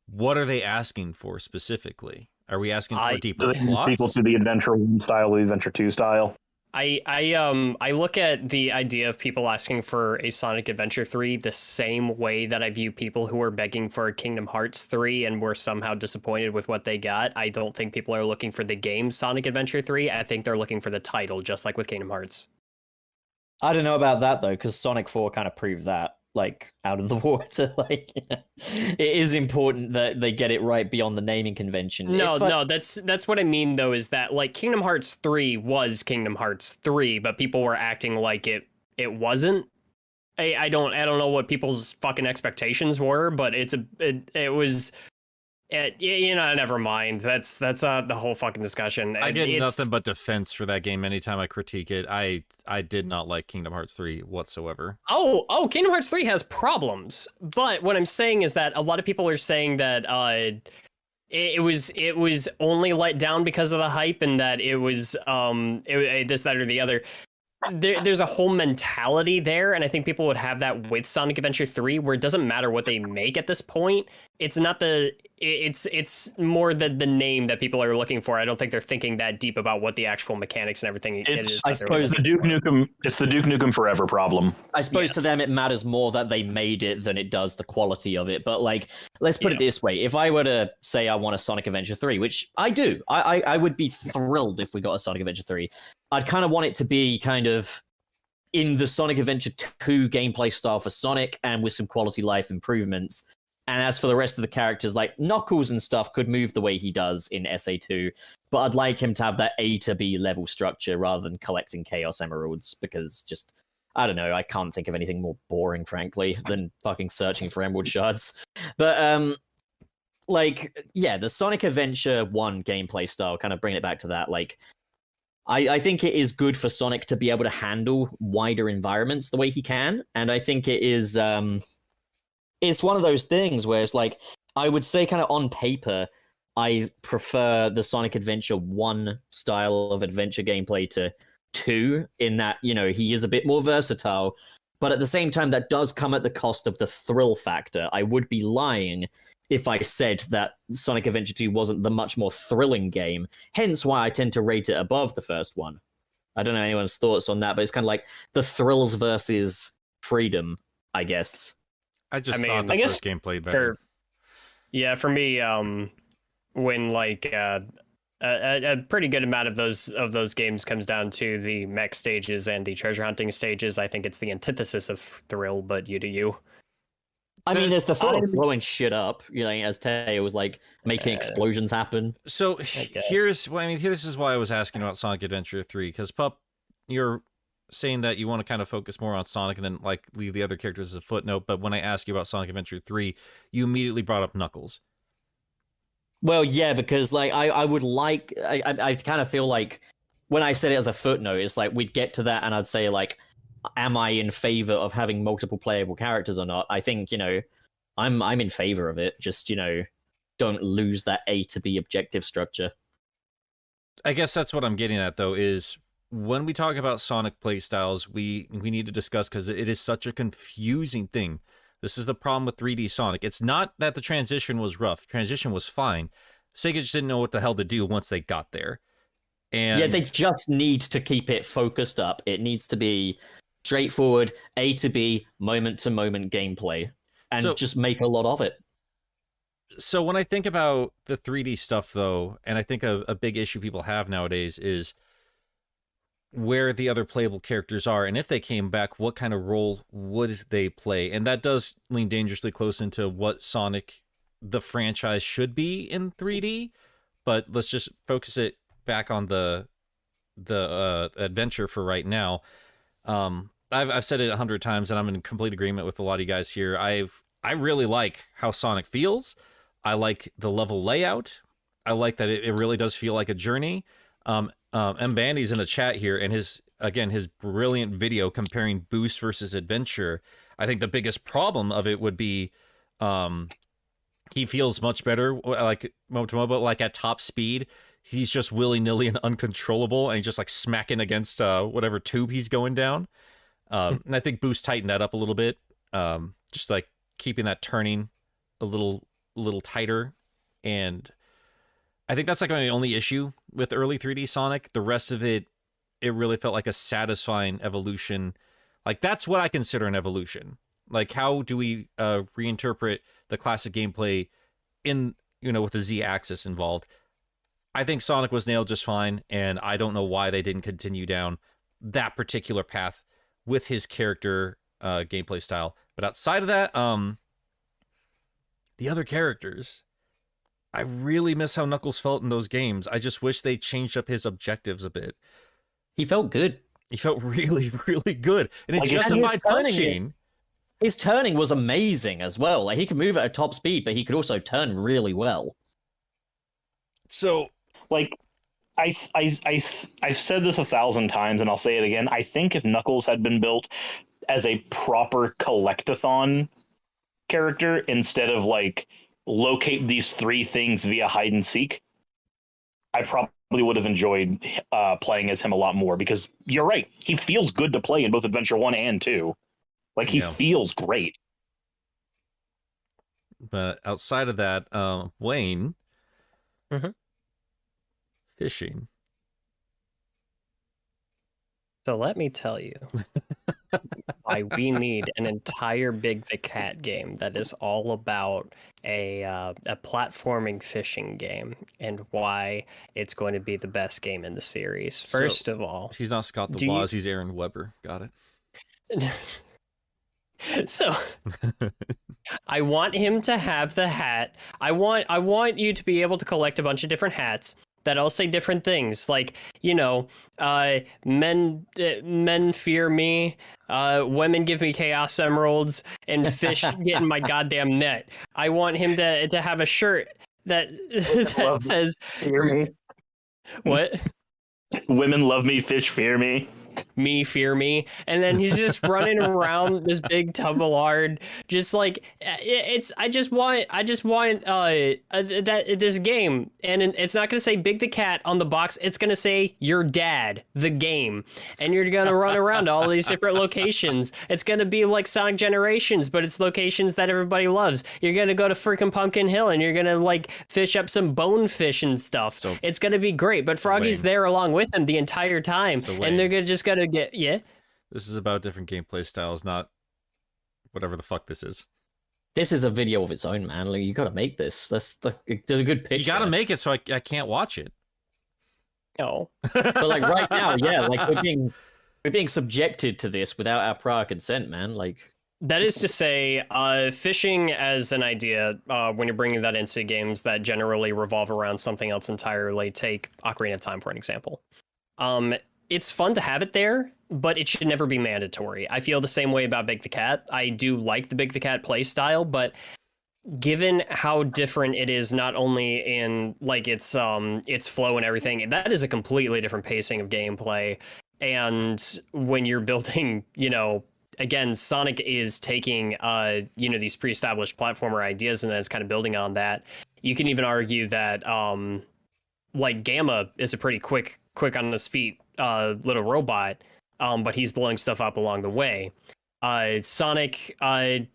what are they asking for specifically? Are we asking for deeper plots? People to the Adventure 1 style, the Adventure 2 style. I look at the idea of people asking for a Sonic Adventure 3 the same way that I view people who are begging for a Kingdom Hearts 3 and were somehow disappointed with what they got. I don't think people are looking for the game Sonic Adventure 3. I think they're looking for the title, just like with Kingdom Hearts. I don't know about that, though, because Sonic 4 kind of proved that, like, out of the water. Like, it is important that they get it right beyond the naming convention. No, that's what I mean, though, is that, like, Kingdom Hearts 3 was Kingdom Hearts 3, but people were acting like it wasn't. I don't know what people's fucking expectations were, but it was. Never mind. That's the whole fucking discussion. I get nothing but defense for that game anytime I critique it. I did not like Kingdom Hearts 3 whatsoever. Oh, Kingdom Hearts 3 has problems. But what I'm saying is that a lot of people are saying that it was only let down because of the hype, and that it was this, that, or the other. There's a whole mentality there, and I think people would have that with Sonic Adventure 3, where it doesn't matter what they make at this point. It's not it's more the name that people are looking for. I don't think they're thinking that deep about what the actual mechanics and everything is. I suppose it's the Duke Nukem Forever problem. I suppose to them it matters more that they made it than it does the quality of it. But, like, let's put it this way: if I were to say I want a Sonic Adventure 3, which I do, I would be thrilled if we got a Sonic Adventure 3. I'd kind of want it to be kind of in the Sonic Adventure 2 gameplay style for Sonic, and with some quality life improvements. And as for the rest of the characters, like Knuckles and stuff could move the way he does in SA2, but I'd like him to have that A to B level structure rather than collecting Chaos Emeralds, because just, I don't know, I can't think of anything more boring, frankly, than fucking searching for Emerald Shards. But, the Sonic Adventure 1 gameplay style, kind of bring it back to that, like, I think it is good for Sonic to be able to handle wider environments the way he can, and I think it is, it's one of those things where it's like, I would say kind of on paper, I prefer the Sonic Adventure 1 style of adventure gameplay to 2, in that, he is a bit more versatile, but at the same time, that does come at the cost of the thrill factor. I would be lying if I said that Sonic Adventure 2 wasn't the much more thrilling game, hence why I tend to rate it above the first one. I don't know anyone's thoughts on that, but it's kind of like the thrills versus freedom, I guess. I just I thought mean, the I guess first game played better. For me, when like a pretty good amount of those games comes down to the mech stages and the treasure hunting stages. I think it's the antithesis of thrill, but you do you. I mean, there's the thought of I'm- blowing shit up, you know, as Teo was like making explosions happen. So guess. here's, well, I mean, this is why I was asking about Sonic Adventure 3, because Pup, you're saying that you want to kind of focus more on Sonic and then like leave the other characters as a footnote. But when I asked you about Sonic Adventure 3, you immediately brought up Knuckles. Well, yeah, because like I would like I kind of feel like when I said it as a footnote, it's like we'd get to that and I'd say like, am I in favor of having multiple playable characters or not? I think, you know, I'm in favor of it. Just, you know, don't lose that A to B objective structure. I guess that's what I'm getting at, though, is when we talk about Sonic playstyles, we need to discuss, because it is such a confusing thing. This is the problem with 3D Sonic. It's not that the transition was rough. Transition was fine. Sega just didn't know what the hell to do once they got there. And Yeah, they just need to keep it focused up. It needs to be straightforward, A to B, moment to moment gameplay, and So- just make a lot of it. So when I think about the 3D stuff, though, and I think a big issue people have nowadays is where the other playable characters are, and if they came back, what kind of role would they play? And that does lean dangerously close into what Sonic, the franchise, should be in 3D. But let's just focus it back on the adventure for right now. I've said it 100 times, and I'm in complete agreement with a lot of you guys here. I really like how Sonic feels. I like the level layout. I like that it really does feel like a journey. M. Bandy's in the chat here, and his brilliant video comparing Boost versus Adventure. I think the biggest problem of it would be he feels much better, like Motomobo, like at top speed. He's just willy-nilly and uncontrollable, and he's just like smacking against whatever tube he's going down. And I think Boost tightened that up a little bit, just like keeping that turning a little tighter. And I think that's like my only issue with early 3D Sonic. The rest of it really felt like a satisfying evolution. Like, that's what I consider an evolution. Like, how do we reinterpret the classic gameplay in, you know, with the Z-axis involved? I think Sonic was nailed just fine, and I don't know why they didn't continue down that particular path with his character gameplay style. But outside of that, the other characters, I really miss how Knuckles felt in those games. I just wish they changed up his objectives a bit. He felt good. He felt really, really good, and it Like, justified and his punching. His turning was amazing as well. Like, he could move at a top speed, but he could also turn really well. So, like I've said this 1,000 times, and I'll say it again. I think if Knuckles had been built as a proper collectathon character instead of like locate these three things via hide and seek, I probably would have enjoyed playing as him a lot more, because you're right, he feels good to play in both Adventure 1 and 2. Like, he Yeah. feels great. but outside of that, Wayne, Mhm. fishing. So let me tell you why we need an entire Big the Cat game that is all about a platforming fishing game, and why it's going to be the best game in the series. So- First of all, He's not Scott Do you- DeWaz, he's Aaron Weber. Got it. so I want him to have the hat. I want you to be able to collect a bunch of different hats that all say different things, like, you know, men fear me, women give me chaos emeralds, and fish get in my goddamn net. I want him to have a shirt that that says Fear me. what? Women love me, fish fear me. Me fear me, and then he's just running around this big tub of lard, just like it's. I just want that this game, and it's not gonna say Big the Cat on the box. It's gonna say Your Dad, the game, and you're gonna run around all these different locations. It's gonna be like Sonic Generations, but it's locations that everybody loves. You're gonna go to freaking Pumpkin Hill, and you're gonna like fish up some bonefish and stuff. So- it's gonna be great. But Froggy's Wayne. there along with him the entire time, So Wayne. and they're gonna get This is about different gameplay styles, not whatever the fuck this is. This is a video of its own, man. Like, you got to make this. There's a good picture. You got to make it so I can't watch it. Oh, But like right now, yeah, like we're being subjected to this without our prior consent, man. Like that is to say, fishing as an idea, when you're bringing that into games that generally revolve around something else entirely, take Ocarina of Time for an example. It's fun to have it there, but it should never be mandatory. I feel the same way about Big the Cat. I do like the Big the Cat play style, but given how different it is, not only in like its flow and everything, that is a completely different pacing of gameplay. And when you're building, again, Sonic is taking these pre-established platformer ideas and then it's kind of building on that. You can even argue that like Gamma is a pretty quick on his feet little robot, but he's blowing stuff up along the way. Sonic,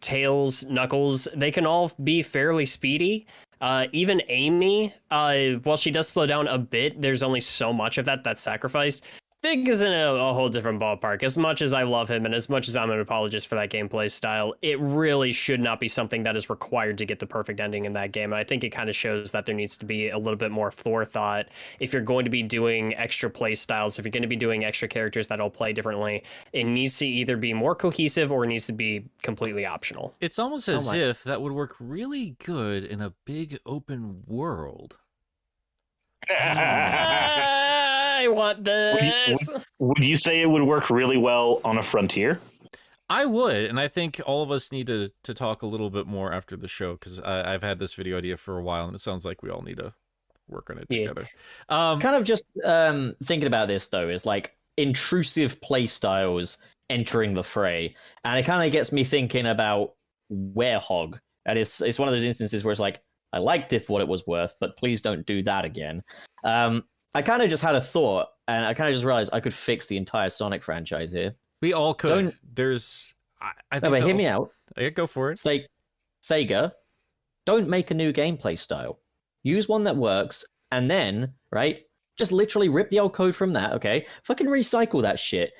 Tails, Knuckles, they can all be fairly speedy. Even Amy, while she does slow down a bit, there's only so much of that's sacrificed. Big is in a whole different ballpark. As much as I love him and as much as I'm an apologist for that gameplay style, it really should not be something that is required to get the perfect ending in that game. And I think it kind of shows that there needs to be a little bit more forethought. If you're going to be doing extra play styles, if you're going to be doing extra characters that'll play differently, it needs to either be more cohesive or it needs to be completely optional. It's almost as if that would work really good in a big open world. I want this. Would you say it would work really well on a frontier? I would, and I think all of us need to talk a little bit more after the show, because I've had this video idea for a while, and it sounds like we all need to work on it together. Kind of just thinking about this, though, is like intrusive play styles entering the fray. And it kind of gets me thinking about Werehog. And it's one of those instances where it's like, I liked it for what it was worth, but please don't do that again. I kind of just had a thought, and I kind of just realized I could fix the entire Sonic franchise here. We all could. I think hear me out. Yeah, go for it. Sega, don't make a new gameplay style. Use one that works, and then, right, just literally rip the old code from that, okay? Fucking recycle that shit.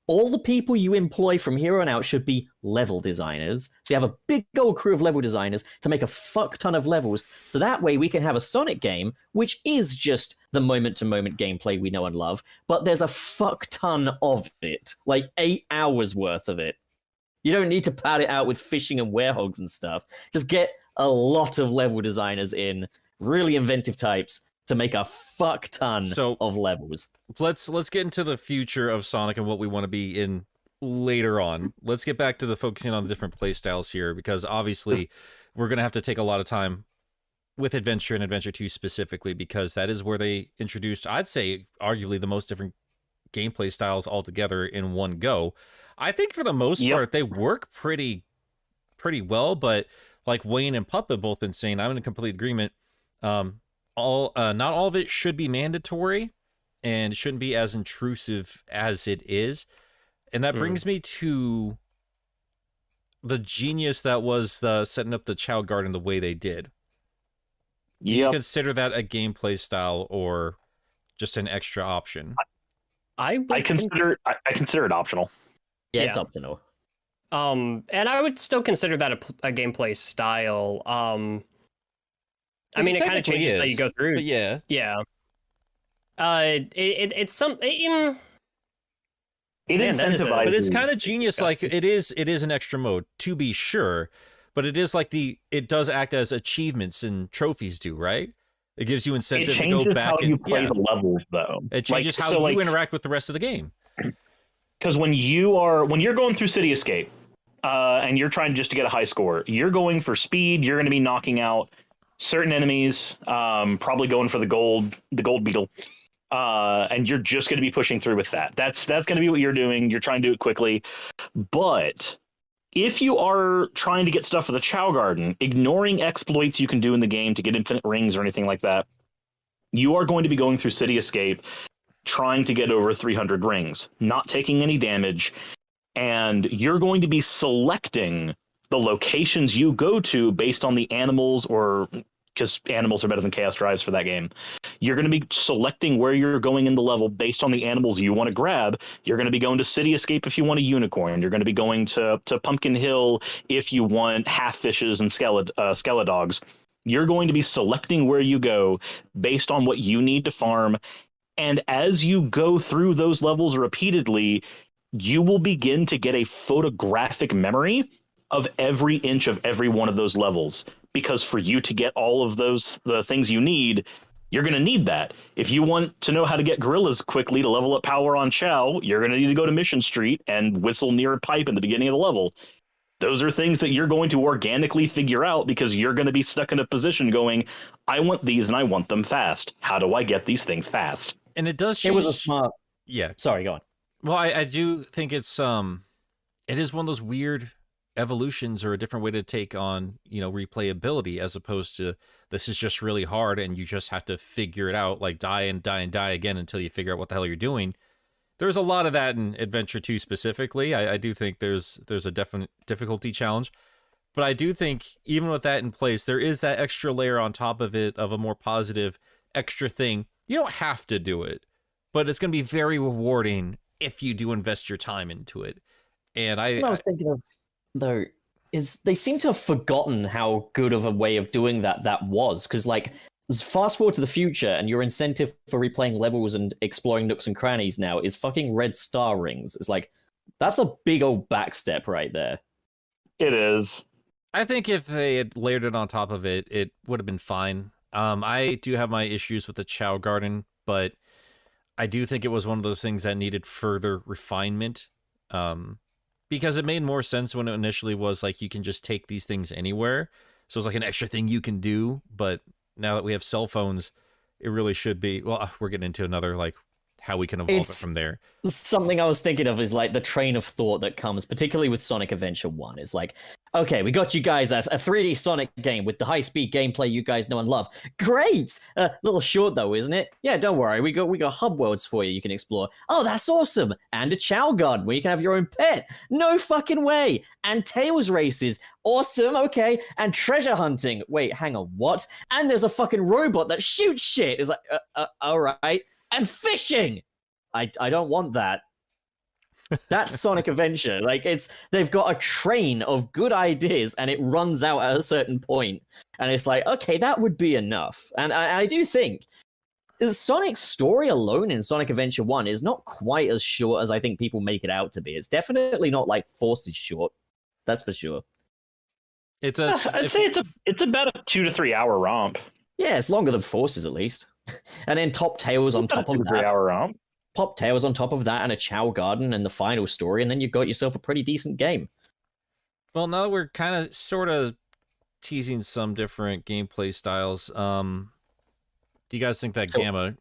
All the people you employ from here on out should be level designers. So you have a big old crew of level designers to make a fuck ton of levels. So that way we can have a Sonic game, which is just the moment-to-moment gameplay we know and love, but there's a fuck ton of it. Like 8 hours worth of it. You don't need to pad it out with fishing and werehogs and stuff. Just get a lot of level designers in, really inventive types, to make a fuck ton of levels. Let's get into the future of Sonic and what we want to be in later on. Let's get back to the focusing on the different play styles here, because obviously we're going to have to take a lot of time with Adventure and Adventure 2 specifically, because that is where they introduced, I'd say, arguably the most different gameplay styles altogether in one go. I think for the most part, they work pretty well, but like Wayne and Pup have both been saying, I'm in complete agreement. Not all of it should be mandatory, and it shouldn't be as intrusive as it is. And that brings me to the genius that was setting up the Child Garden the way they did. Do you consider that a gameplay style or just an extra option? I consider it optional. Yeah, it's optional. And I would still consider that a gameplay style. I mean, it kind of changes how you go through. But yeah. It's some. It incentivizes, but it's kind of genius. Like it is an extra mode, to be sure, but it is like it does act as achievements and trophies do, right? It gives you incentive to go back and you play the levels, though. It changes how you interact with the rest of the game. Because when you're going through City Escape, and you're trying just to get a high score, you're going for speed. You're going to be knocking out certain enemies, probably going for the gold beetle, and you're just going to be pushing through with that. That's going to be what you're doing. You're trying to do it quickly. But if you are trying to get stuff for the Chow Garden, ignoring exploits you can do in the game to get infinite rings or anything like that, you are going to be going through City Escape trying to get over 300 rings, not taking any damage, and you're going to be selecting the locations you go to based on the animals or because animals are better than chaos drives for that game. You're going to be selecting where you're going in the level based on the animals you want to grab. You're going to be going to City Escape if you want a unicorn. You're going to be going to Pumpkin Hill if you want half fishes and skeledogs. You're going to be selecting where you go based on what you need to farm. And as you go through those levels repeatedly, you will begin to get a photographic memory of every inch of every one of those levels. Because for you to get all of the things you need, you're going to need that. If you want to know how to get gorillas quickly to level up power on Chow, you're going to need to go to Mission Street and whistle near a pipe in the beginning of the level. Those are things that you're going to organically figure out because you're going to be stuck in a position going, I want these and I want them fast. How do I get these things fast? And it does change. It was a smart. Yeah. Sorry, go on. Well, I do think it is one of those weird evolutions or a different way to take on, replayability, as opposed to this is just really hard and you just have to figure it out, like die and die and die again until you figure out what the hell you're doing. There's a lot of that in Adventure 2 specifically. I do think there's a definite difficulty challenge, but I do think even with that in place, there is that extra layer on top of it of a more positive extra thing. You don't have to do it, but it's going to be very rewarding if you do invest your time into it. And What I was thinking of, though, is they seem to have forgotten how good of a way of doing that was. Because, like, fast forward to the future, and your incentive for replaying levels and exploring nooks and crannies now is fucking red star rings. It's like, that's a big old backstep right there. It is. I think if they had layered it on top of it, it would have been fine. I do have my issues with the Chow Garden, but I do think it was one of those things that needed further refinement. Because it made more sense when it initially was like you can just take these things anywhere. So it's like an extra thing you can do. But now that we have cell phones, it really should be. Well, we're getting into another, like, how we can evolve it from there. Something I was thinking of is like the train of thought that comes, particularly with Sonic Adventure 1, is like, okay, we got you guys a 3D Sonic game with the high-speed gameplay you guys know and love. Great! A little short though, isn't it? Yeah, don't worry, we got hub worlds for you can explore. Oh, that's awesome! And a Chow Garden where you can have your own pet. No fucking way! And Tails races. Awesome, okay. And treasure hunting. Wait, hang on, what? And there's a fucking robot that shoots shit. It's like, alright. And fishing! I don't want that. That's Sonic Adventure. Like, they've got a train of good ideas and it runs out at a certain point. And it's like, okay, that would be enough. And I do think Sonic's story alone in Sonic Adventure 1 is not quite as short as I think people make it out to be. It's definitely not like Forces short. That's for sure. I'd say it's about a 2 to 3 hour romp. Yeah, it's longer than Forces at least. And then Top Tails on top of that. 3 hour romp. Pop Tails on top of that and a Chow Garden and the final story, and then you've got yourself a pretty decent game. Well, now that we're kind of sort of teasing some different gameplay styles, do you guys think that Gamma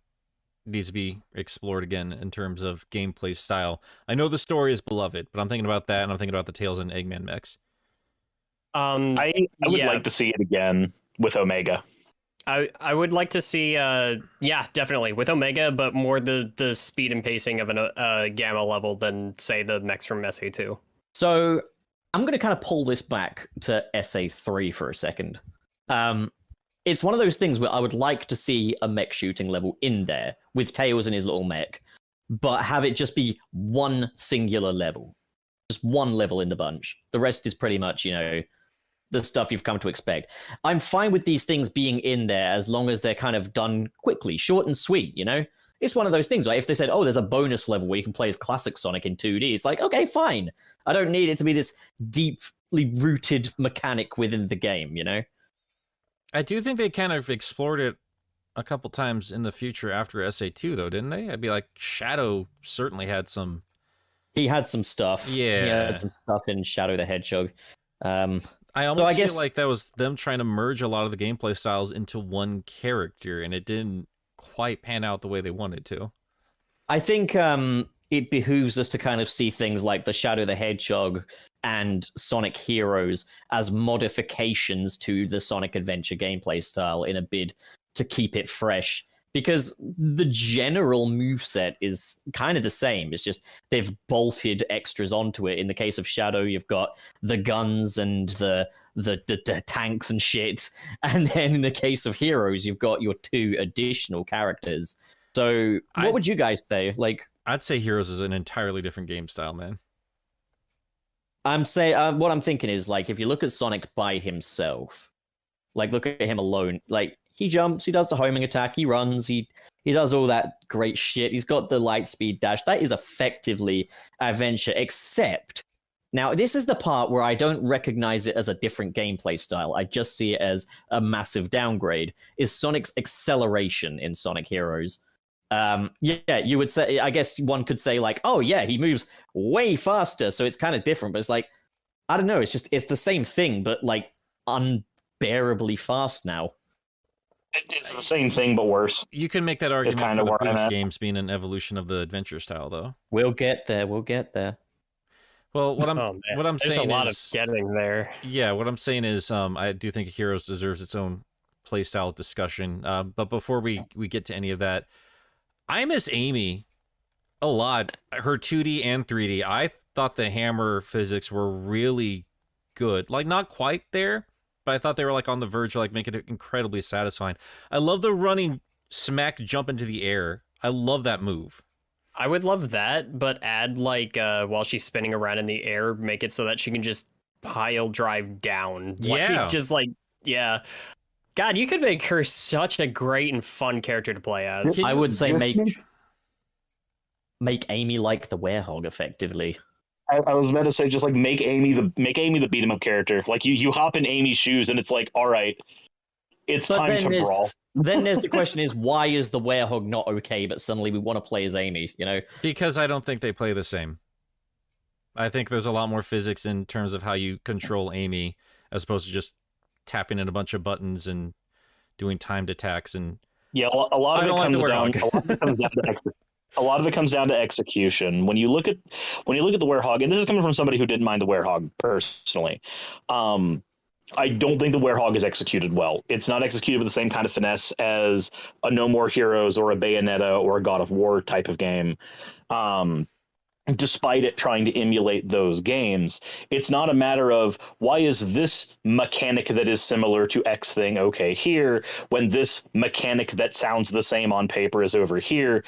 needs to be explored again in terms of gameplay style? I know the story is beloved, but I'm thinking about that, and I'm thinking about the Tails and Eggman mechs. I would like to see it again with Omega. I would like to see, definitely with Omega, but more the speed and pacing of a Gamma level than, say, the mechs from SA2. So I'm going to kind of pull this back to SA3 for a second. It's one of those things where I would like to see a mech shooting level in there with Tails and his little mech, but have it just be one singular level. Just one level in the bunch. The rest is pretty much, the stuff you've come to expect. I'm fine with these things being in there as long as they're kind of done quickly, short and sweet, It's one of those things, like if they said, oh, there's a bonus level where you can play as classic Sonic in 2D, it's like, okay, fine. I don't need it to be this deeply rooted mechanic within the game, I do think they kind of explored it a couple times in the future after SA2, though, didn't they? I'd be like, Shadow certainly had some... He had some stuff. Yeah. He had some stuff in Shadow the Hedgehog. I almost feel like that was them trying to merge a lot of the gameplay styles into one character, and it didn't quite pan out the way they wanted to. I think it behooves us to kind of see things like the Shadow the Hedgehog and Sonic Heroes as modifications to the Sonic Adventure gameplay style in a bid to keep it fresh. because the general moveset is kind of the same. It's just they've bolted extras onto it. In the case of Shadow, you've got the guns and the tanks and shit. And then in the case of Heroes, you've got your 2 additional characters. So what would you guys say? Like, I'd say Heroes is an entirely different game style, man. what I'm thinking is, like, if you look at Sonic by himself, like, look at him alone, like, he jumps, he does the homing attack, he runs, he does all that great shit. He's got the light speed dash. That is effectively adventure, except now this is the part where I don't recognize it as a different gameplay style. I just see it as a massive downgrade. Is Sonic's acceleration in Sonic Heroes. Yeah, you would say, I guess one could say, like, oh yeah, he moves way faster, so it's kind of different, but it's like, I don't know, it's the same thing, but like unbearably fast now. It's the same thing, but worse. You can make that argument kinda for the where I'm Boost at. games being an evolution of the adventure style, though. We'll get there. Well, what I'm Man, saying there's a lot is, of getting there. yeah, what I'm saying is, I do think Heroes deserves its own playstyle discussion. But before we get to any of that, I miss Amy a lot. Her 2D and 3D. I thought the hammer physics were really good. Like, not quite there, but I thought they were like on the verge of like making it incredibly satisfying. I love the running smack jump into the air. I love that move. I would love that, but add like while she's spinning around in the air, make it so that she can just pile drive down. Yeah. Like, just like, yeah. God, you could make her such a great and fun character to play as. I would say make Amy like the werehog effectively. I was about to say, just like make Amy the beat 'em up character. Like you hop in Amy's shoes, and it's like, all right, it's But time to brawl. then there's the question is, why is the werehog not okay, but suddenly we want to play as Amy, you know? Because I don't think they play the same. I think there's a lot more physics in terms of how you control Amy, as opposed to just tapping in a bunch of buttons and doing timed attacks. And Yeah, a lot of it comes down. A lot of it comes down to execution. When you look at the werehog, and this is coming from somebody who didn't mind the werehog personally. I don't think the werehog is executed well. It's not executed with the same kind of finesse as a No More Heroes or a Bayonetta or a God of War type of game. Despite it trying to emulate those games, it's not a matter of why is this mechanic that is similar to X thing okay here when this mechanic that sounds the same on paper is over here.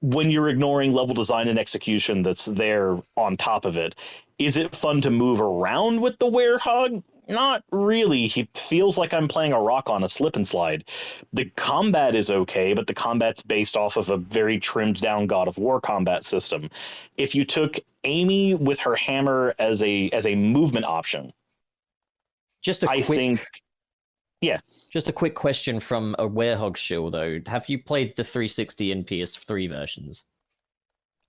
When you're ignoring level design and execution that's there on top of it. Is it fun to move around with the werehog? Not really. He feels like I'm playing a rock on a slip and slide. The combat is okay, but the combat's based off of a very trimmed down God of War combat system. If you took Amy with her hammer as a movement option, Just a quick question from a werehog shill, though. Have you played the 360 and PS3 versions?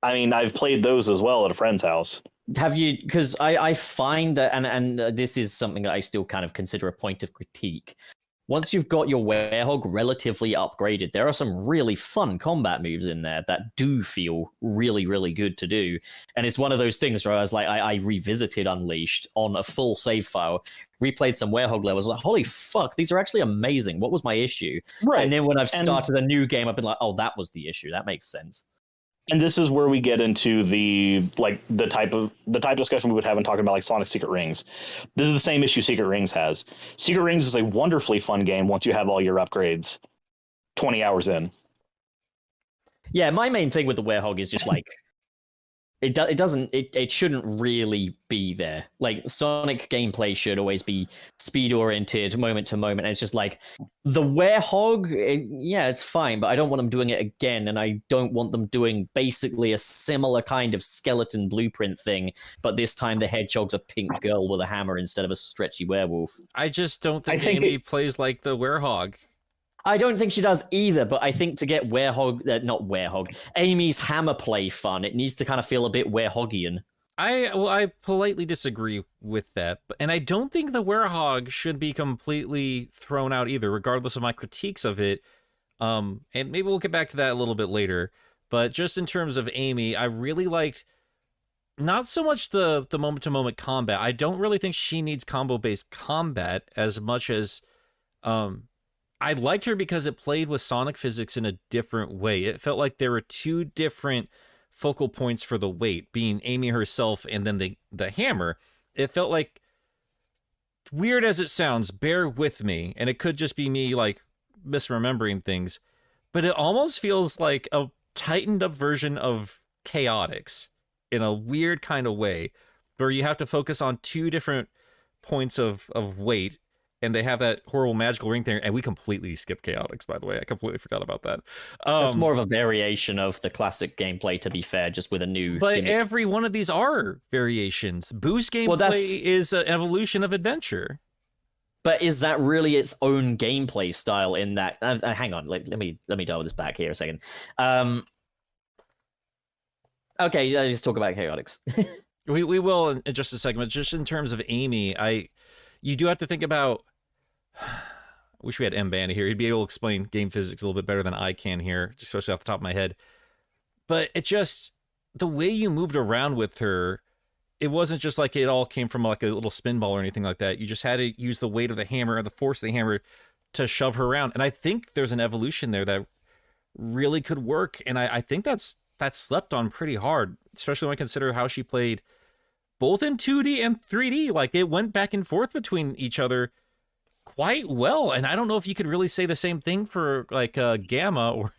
I mean, I've played those as well at a friend's house. Have you? Because I find that, and this is something that I still kind of consider a point of critique. Once you've got your werehog relatively upgraded, there are some really fun combat moves in there that do feel really, really good to do. And it's one of those things where I was like, I revisited Unleashed on a full save file, replayed some werehog levels, like, holy fuck, these are actually amazing. What was my issue? Right. And then when I've started a new game, I've been like, oh, that was the issue. That makes sense. And this is where we get into the type of discussion we would have in talking about like Sonic Secret Rings. This is the same issue Secret Rings has. Secret Rings is a wonderfully fun game once you have all your upgrades 20 hours in. Yeah, my main thing with the werehog is just like it shouldn't really be there. Like Sonic gameplay should always be speed oriented, moment to moment. And it's just like the werehog, yeah, it's fine, but I don't want them doing it again, and I don't want them doing basically a similar kind of skeleton blueprint thing, but this time the hedgehog's a pink girl with a hammer instead of a stretchy werewolf. I just don't think Amy plays like the werehog. I don't think she does either, but I think to get Amy's hammer play fun, it needs to kind of feel a bit werehoggian. I politely disagree with that, and I don't think the werehog should be completely thrown out either, regardless of my critiques of it. And maybe we'll get back to that a little bit later. But just in terms of Amy, I really liked not so much the moment-to-moment combat. I don't really think she needs combo-based combat as much as I liked her because it played with Sonic physics in a different way. It felt like there were two different focal points for the weight, being Amy herself and then the hammer. It felt like, weird as it sounds, bear with me, and it could just be me like misremembering things, but it almost feels like a tightened up version of Chaotix in a weird kind of way, where you have to focus on two different points of weight, and they have that horrible magical ring there, and we completely skipped Chaotix, by the way. I completely forgot about that. That's more of a variation of the classic gameplay, to be fair, just with a new But gimmick. every one of these are variations. Boost gameplay is an evolution of adventure. But is that really its own gameplay style in that? Hang on, let me dial this back here a second. Okay, let's talk about Chaotix. We will in just a second, but just in terms of Amy, you do have to think about. I wish we had M Bandy here. He'd be able to explain game physics a little bit better than I can here, especially off the top of my head. But it just, the way you moved around with her, it wasn't just like it all came from like a little spin ball or anything like that. You just had to use the weight of the hammer or the force of the hammer to shove her around. And I think there's an evolution there that really could work. And I think that's slept on pretty hard, especially when I consider how she played both in 2D and 3D. Like, it went back and forth between each other quite well. And I don't know if you could really say the same thing for like Gamma, or,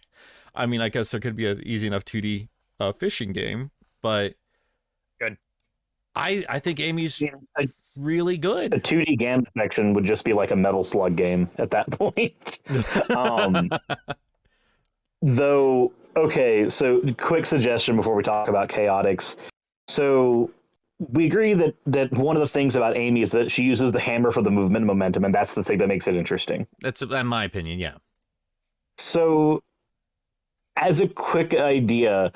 I mean, I guess there could be an easy enough 2D fishing game, but good. I think Amy's really good. The 2D Gamma section would just be like a Metal Slug game at that point. Though, okay, so quick suggestion before we talk about Chaotix. So we agree that one of the things about Amy is that she uses the hammer for the movement and momentum, and that's the thing that makes it interesting. That's in my opinion, yeah. So, as a quick idea,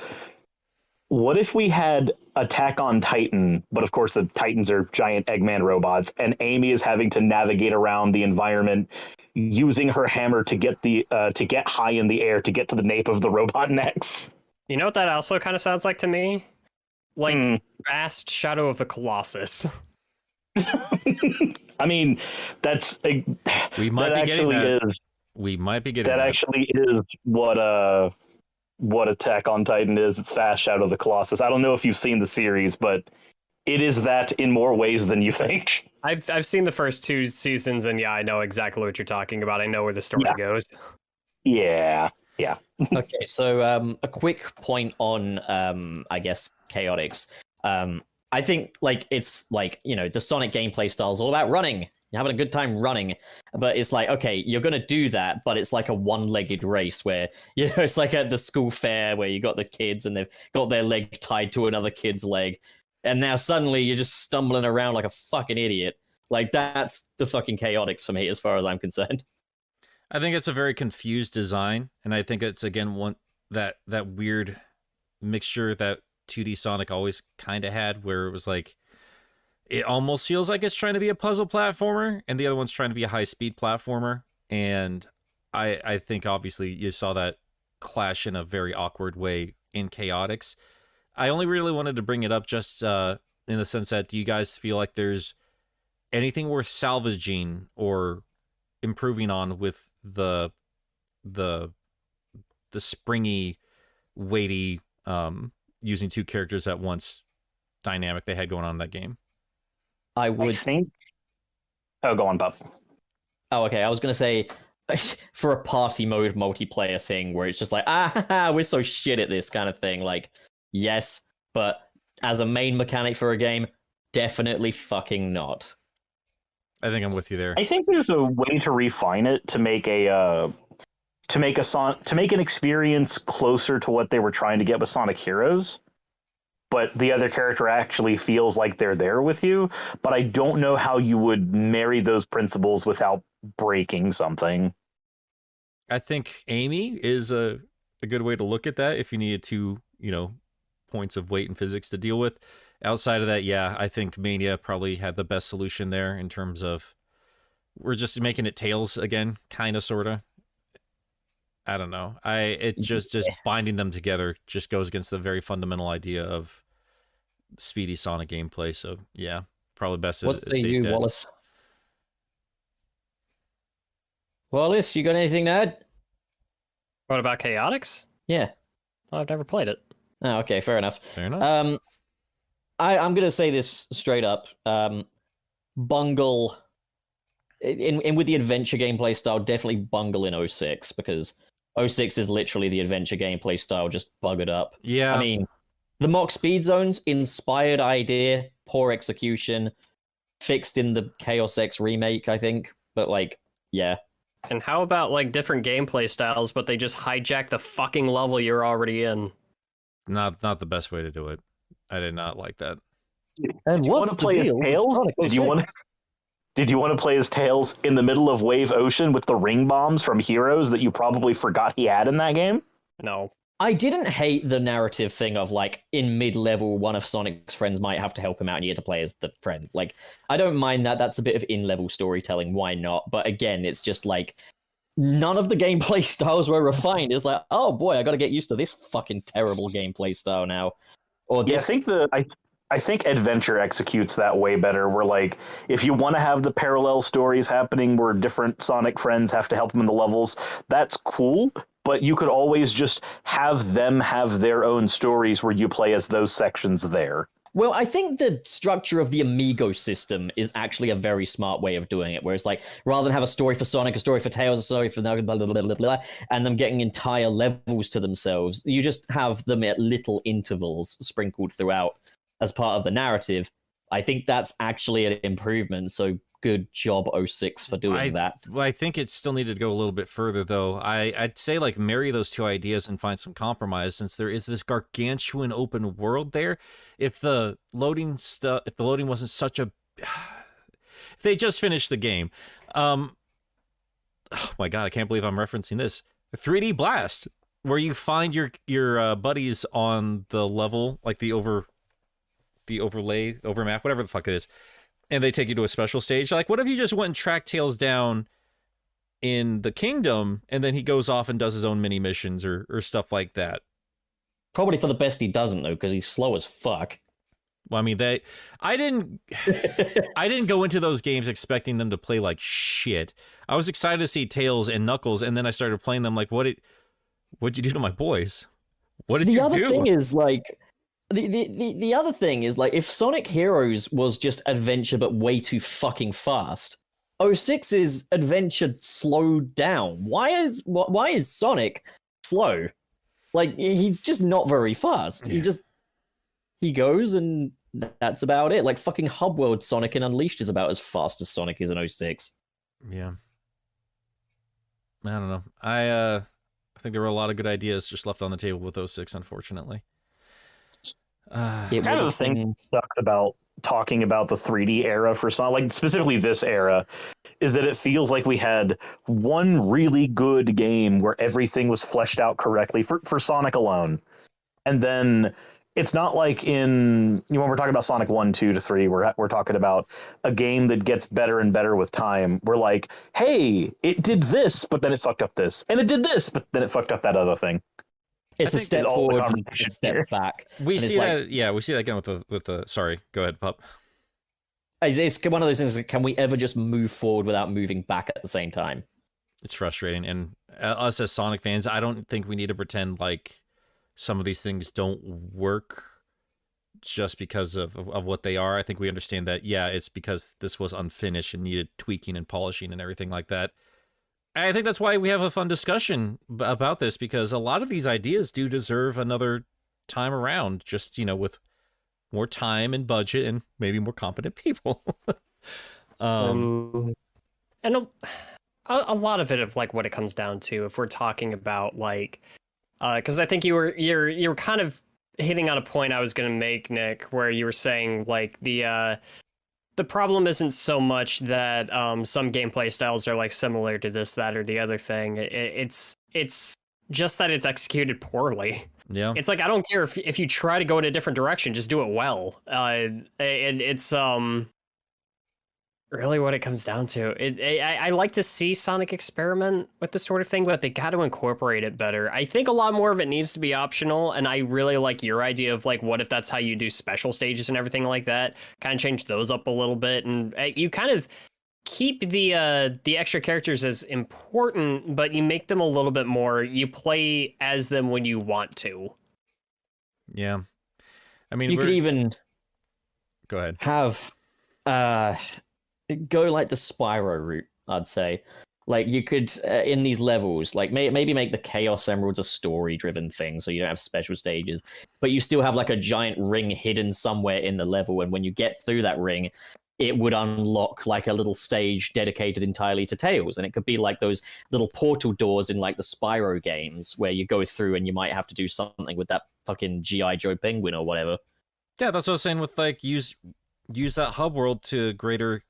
what if we had Attack on Titan, but of course the Titans are giant Eggman robots, and Amy is having to navigate around the environment using her hammer to get high in the air to get to the nape of the robot necks. You know what that also kind of sounds like to me? Like Vast Shadow of the Colossus. I mean, we might be getting that. We might be getting that. That actually is what Attack on Titan is. It's Fast Shadow of the Colossus. I don't know if you've seen the series, but it is that in more ways than you think. I've seen the first 2 seasons, and yeah, I know exactly what you're talking about. I know where the story goes. Yeah. Okay, so a quick point on I guess Chaotix. I think like it's like, you know, the Sonic gameplay style is all about running. You're having a good time running, but it's like, okay, you're gonna do that, but it's like a one-legged race where, you know, it's like at the school fair where you got the kids and they've got their leg tied to another kid's leg, and now suddenly you're just stumbling around like a fucking idiot. Like, that's the fucking Chaotix for me, as far as I'm concerned. I think it's a very confused design, and I think it's again one that weird mixture that 2D Sonic always kind of had, where it was like, it almost feels like it's trying to be a puzzle platformer, and the other one's trying to be a high-speed platformer. And I think obviously you saw that clash in a very awkward way in Chaotix. I only really wanted to bring it up just in the sense that, do you guys feel like there's anything worth salvaging or improving on with the springy, weighty, using 2 characters at once dynamic they had going on in that game? I would think. Oh, go on, Bob. Oh, okay. I was gonna say, for a party mode multiplayer thing where it's just like, we're so shit at this kind of thing. Like, yes, but as a main mechanic for a game, definitely fucking not. I think I'm with you there. I think there's a way to refine it to make an experience closer to what they were trying to get with Sonic Heroes, but the other character actually feels like they're there with you. But I don't know how you would marry those principles without breaking something. I think Amy is a good way to look at that if you needed 2, points of weight and physics to deal with. Outside of that, yeah, I think Mania probably had the best solution there in terms of, we're just making it Tails again, kind of, sort of. I don't know. Just binding them together just goes against the very fundamental idea of speedy Sonic gameplay. So yeah, probably best. What say you, Wallace? Wallace, you got anything to add? What about Chaotix? Yeah. I've never played it. Oh, okay, fair enough. Fair enough. I'm gonna say this straight up. Bungle in with the adventure gameplay style, definitely bungle in 06 because 06 is literally the adventure gameplay style just buggered up. Yeah. I mean, the mock speed zones, inspired idea, poor execution, fixed in the Chaos X remake, I think. But like, yeah. And how about like different gameplay styles, but they just hijack the fucking level you're already in? Not the best way to do it. I did not like that. And you want to play as Tails? Did you want to play as Tails in the middle of Wave Ocean with the ring bombs from Heroes that you probably forgot he had in that game? No. I didn't hate the narrative thing of like in mid-level, one of Sonic's friends might have to help him out and you get to play as the friend. Like, I don't mind that. That's a bit of in-level storytelling. Why not? But again, it's just like none of the gameplay styles were refined. It's like, oh boy, I got to get used to this fucking terrible gameplay style now. Or this... I think Adventure executes that way better. Where like, if you want to have the parallel stories happening where different Sonic friends have to help them in the levels, that's cool. But you could always just have them have their own stories where you play as those sections there. Well, I think the structure of the Amigo system is actually a very smart way of doing it, where it's like, rather than have a story for Sonic, a story for Tails, a story for blah, blah, blah, blah, blah, blah, and them getting entire levels to themselves, you just have them at little intervals sprinkled throughout as part of the narrative. I think that's actually an improvement, so good job 06 for doing that. Well, I think it still needed to go a little bit further, though. I'd say like marry those two ideas and find some compromise, since there is this gargantuan open world there. If the loading wasn't such a, if they just finished the game, oh my god, I can't believe I'm referencing this. 3D Blast, where you find your buddies on the level, like the overlay, overmap, whatever the fuck it is, and they take you to a special stage. Like, what if you just went and tracked Tails down in the kingdom, and then he goes off and does his own mini missions or stuff like that? Probably for the best he doesn't, though, because he's slow as fuck. Well, I mean, I didn't go into those games expecting them to play like shit. I was excited to see Tails and Knuckles, and then I started playing them like, what'd you do to my boys? What did you do? The other thing is, like, the other thing is, like, if Sonic Heroes was just adventure but way too fucking fast, 06 is adventure slowed down. Why is Sonic slow? Like, he's just not very fast. Yeah. He goes and that's about it. Like, fucking Hub World Sonic in Unleashed is about as fast as Sonic is in 06. Yeah. I don't know. I think there were a lot of good ideas just left on the table with 06, unfortunately. Kind of the thing that sucks about talking about the 3D era for Sonic, like specifically this era, is that it feels like we had one really good game where everything was fleshed out correctly for Sonic alone. And then it's not like when we're talking about Sonic 1, 2 to 3, we're talking about a game that gets better and better with time. We're like, hey, it did this, but then it fucked up this. And it did this, but then it fucked up that other thing. It's a step forward and a step back. We see that, yeah, we see that again with the. Sorry, go ahead, Pup. It's one of those things. Can we ever just move forward without moving back at the same time? It's frustrating, and us as Sonic fans, I don't think we need to pretend like some of these things don't work just because of what they are. I think we understand that. Yeah, it's because this was unfinished and needed tweaking and polishing and everything like that. I think that's why we have a fun discussion about this, because a lot of these ideas do deserve another time around, just, with more time and budget and maybe more competent people. And a lot of it of like what it comes down to, if we're talking about like, because I think you're kind of hitting on a point I was going to make, Nick, where you were saying like the problem isn't so much that some gameplay styles are like similar to this, that, or the other thing. It's just that it's executed poorly. Yeah, it's like, I don't care if you try to go in a different direction, just do it well. And it's really what it comes down to. I like to see Sonic experiment with this sort of thing, but they got to incorporate it better. I think a lot more of it needs to be optional, and I really like your idea of like, what if that's how you do special stages and everything like that? Kind of change those up a little bit, and you kind of keep the extra characters as important, but you make them a little bit more. You play as them when you want to. Yeah. I mean, You could even go ahead. have go like the Spyro route, I'd say. Like you could in these levels, like maybe make the Chaos Emeralds a story-driven thing, so you don't have special stages, but you still have like a giant ring hidden somewhere in the level, and when you get through that ring, it would unlock like a little stage dedicated entirely to Tails, and it could be like those little portal doors in like the Spyro games where you go through and you might have to do something with that fucking G.I. Joe penguin or whatever. Yeah, that's what I was saying with like use that hub world to greater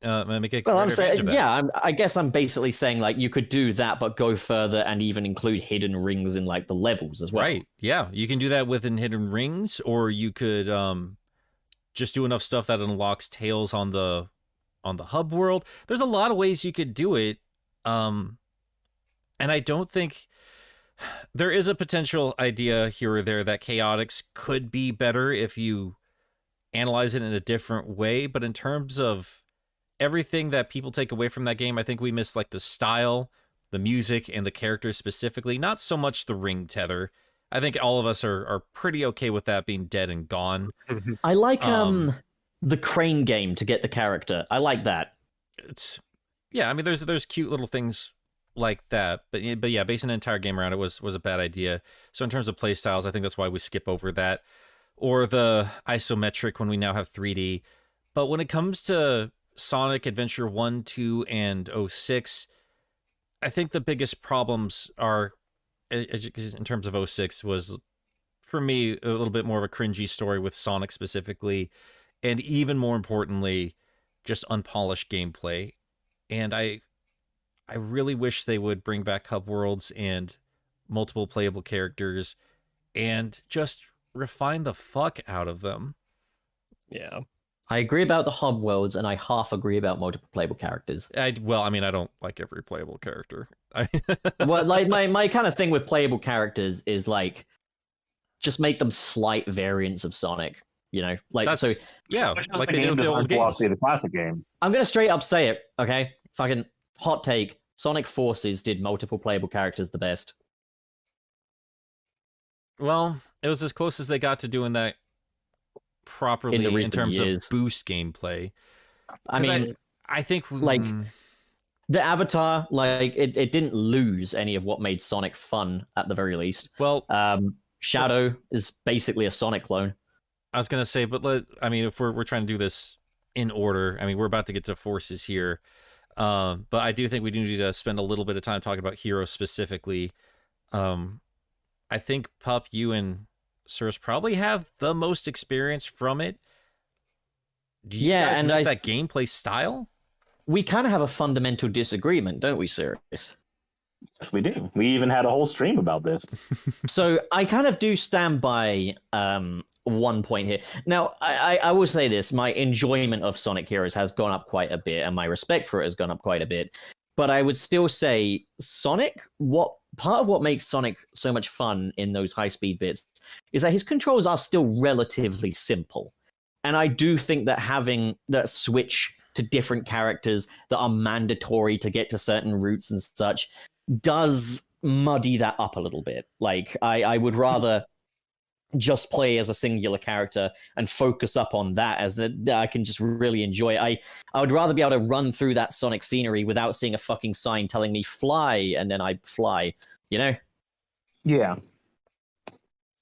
make it. Well, I'm saying, yeah, I guess I'm basically saying like you could do that, but go further and even include hidden rings in like the levels as well. Right? Yeah, you can do that within hidden rings, or you could just do enough stuff that unlocks Tails on the hub world. There's a lot of ways you could do it, and I don't think there is a potential idea here or there that Chaotix could be better if you analyze it in a different way. But in terms of everything that people take away from that game, I think we miss like the style, the music, and the characters specifically. Not so much the ring tether. I think all of us are pretty okay with that being dead and gone. I like the crane game to get the character. I like that. I mean, there's cute little things like that, but yeah, basing an entire game around it was a bad idea. So in terms of play styles, I think that's why we skip over that, or the isometric when we now have 3D. But when it comes to Sonic Adventure 1, 2, and 06, I think the biggest problems are, in terms of 06, was, for me, a little bit more of a cringy story with Sonic specifically, and even more importantly, just unpolished gameplay. And I really wish they would bring back hub worlds and multiple playable characters and just refine the fuck out of them. Yeah. I agree about the hub worlds, and I half agree about multiple playable characters. I don't like every playable character. Well, like my kind of thing with playable characters is like, just make them slight variants of Sonic. You know, like like they did with the old games. The classic games. I'm gonna straight up say it. Okay, fucking hot take. Sonic Forces did multiple playable characters the best. Well, it was as close as they got to doing that properly in terms of boost gameplay. I mean, I think like the Avatar, like it didn't lose any of what made Sonic fun at the very least. Well, Shadow is basically a Sonic clone. I was gonna say, but if we're trying to do this in order, I mean, we're about to get to Forces here, but I do think we do need to spend a little bit of time talking about Heroes specifically. I think Pup, you and Sirs probably have the most experience from it. Do you guys miss that gameplay style? We kind of have a fundamental disagreement, don't we, Sirius? Yes, we do. We even had a whole stream about this. So I kind of do stand by one point here. Now, I will say this. My enjoyment of Sonic Heroes has gone up quite a bit, and my respect for it has gone up quite a bit. But I would still say Sonic, part of what makes Sonic so much fun in those high-speed bits is that his controls are still relatively simple. And I do think that having that switch to different characters that are mandatory to get to certain routes and such does muddy that up a little bit. Like, I would rather just play as a singular character and focus up on that as that I can just really enjoy it. I would rather be able to run through that Sonic scenery without seeing a fucking sign telling me fly, and then I fly, you know? Yeah.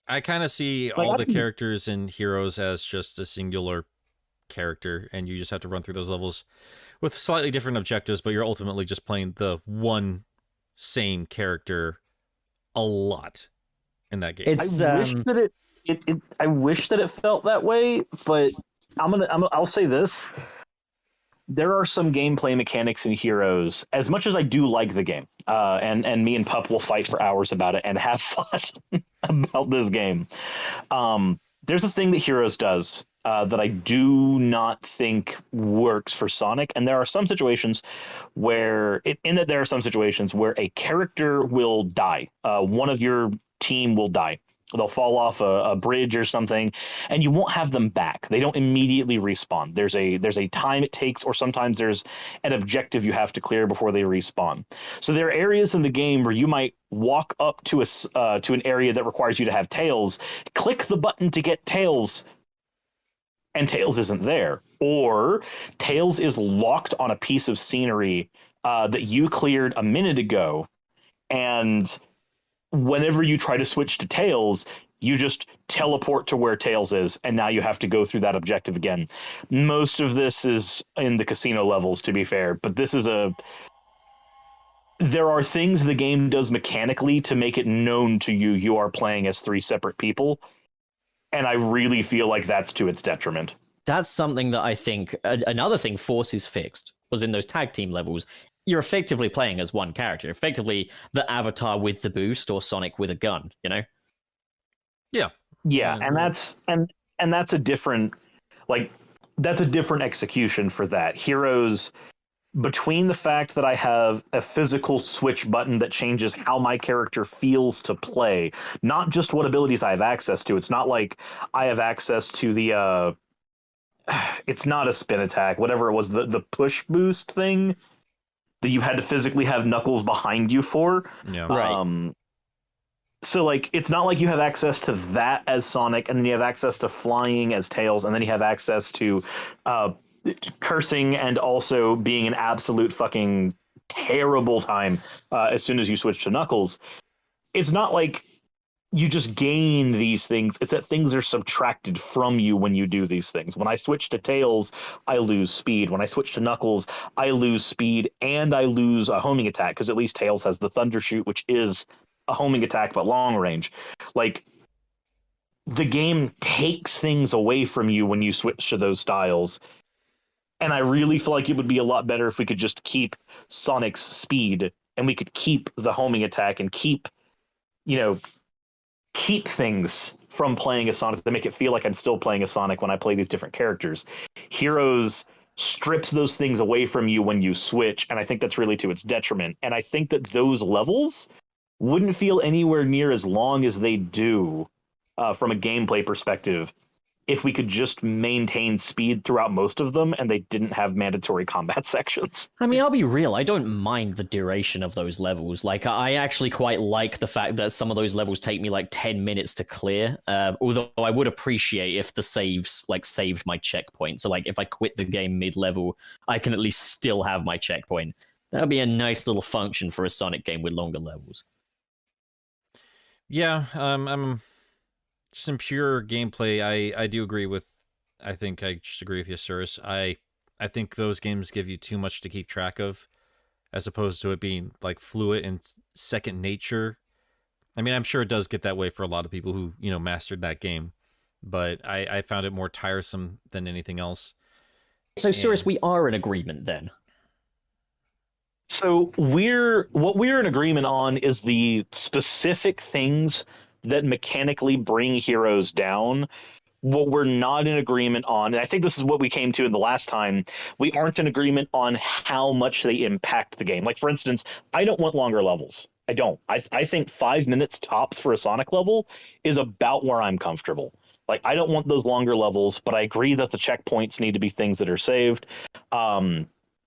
I kind of see all the characters in Heroes as just a singular character, and you just have to run through those levels with slightly different objectives, but you're ultimately just playing the one same character a lot in that game. I wish that it felt that way, but I'll say this. There are some gameplay mechanics in Heroes, as much as I do like the game, and me and Pup will fight for hours about it and have fun about this game. There's a thing that Heroes does that I do not think works for Sonic, and there are some situations where there are some situations where a character will die. One of your team will die. They'll fall off a bridge or something, and you won't have them back. They don't immediately respawn. There's a time it takes, or sometimes there's an objective you have to clear before they respawn. So there are areas in the game where you might walk up to to an area that requires you to have tails, click the button to get tails, and tails isn't there, or tails is locked on a piece of scenery that you cleared a minute ago, and whenever you try to switch to tails, you just teleport to where tails is, and now you have to go through that objective again. Most of this is in the casino levels, to be fair, but there are things the game does mechanically to make it known to you you are playing as three separate people, and I really feel like that's to its detriment. That's something that I think another thing Forces fixed was in those tag team levels. You're effectively playing as one character, effectively the avatar with the boost or Sonic with a gun, you know? Yeah. Yeah, and that's a different execution for that. Heroes, between the fact that I have a physical switch button that changes how my character feels to play, not just what abilities I have access to. It's not like I have access to the it's not a spin attack, whatever it was, the push boost thing that you had to physically have Knuckles behind you for. Yeah. Right. So, like, it's not like you have access to that as Sonic, and then you have access to flying as Tails, and then you have access to cursing and also being an absolute fucking terrible time as soon as you switch to Knuckles. It's not like you just gain these things. It's that things are subtracted from you when you do these things. When I switch to Tails, I lose speed. When I switch to Knuckles, I lose speed and I lose a homing attack, because at least Tails has the Thunder Shoot, which is a homing attack but long range. Like, the game takes things away from you when you switch to those styles. And I really feel like it would be a lot better if we could just keep Sonic's speed, and we could keep the homing attack and keep things from playing as Sonic to make it feel like I'm still playing as Sonic when I play these different characters. Heroes strips those things away from you when you switch, and I think that's really to its detriment. And I think that those levels wouldn't feel anywhere near as long as they do from a gameplay perspective if we could just maintain speed throughout most of them and they didn't have mandatory combat sections. I mean, I'll be real. I don't mind the duration of those levels. Like, I actually quite like the fact that some of those levels take me like 10 minutes to clear. Although I would appreciate if the saves saved my checkpoint. So, like, if I quit the game mid-level, I can at least still have my checkpoint. That would be a nice little function for a Sonic game with longer levels. Yeah, I'm just in pure gameplay. I do agree with. I think I just agree with you, Cirrus. I think those games give you too much to keep track of, as opposed to it being like fluid and second nature. I mean, I'm sure it does get that way for a lot of people who mastered that game, but I found it more tiresome than anything else. So, Cirrus, we are in agreement then. So what we're in agreement on is the specific things that mechanically bring heroes down. What we're not in agreement on, and I think this is what we came to in the last time, we aren't in agreement on how much they impact the game. Like, for instance, I don't want longer levels. I don't. I think 5 minutes tops for a Sonic level is about where I'm comfortable. Like, I don't want those longer levels, but I agree that the checkpoints need to be things that are saved.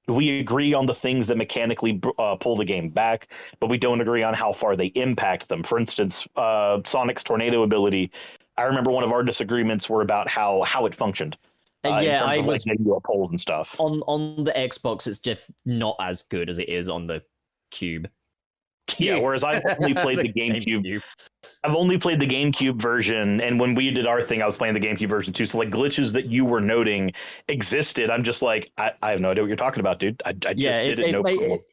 We agree on the things that mechanically pull the game back, but we don't agree on how far they impact them. For instance, Sonic's tornado ability, I remember one of our disagreements were about how it functioned. Yeah, I was getting you a pole and stuff. On the Xbox. It's just not as good as it is on the Cube. Yeah, whereas I've only played the GameCube. I've only played the GameCube version, and when we did our thing, I was playing the GameCube version too. So, like, glitches that you were noting existed. I'm just like, I have no idea what you're talking about, dude. I just didn't know.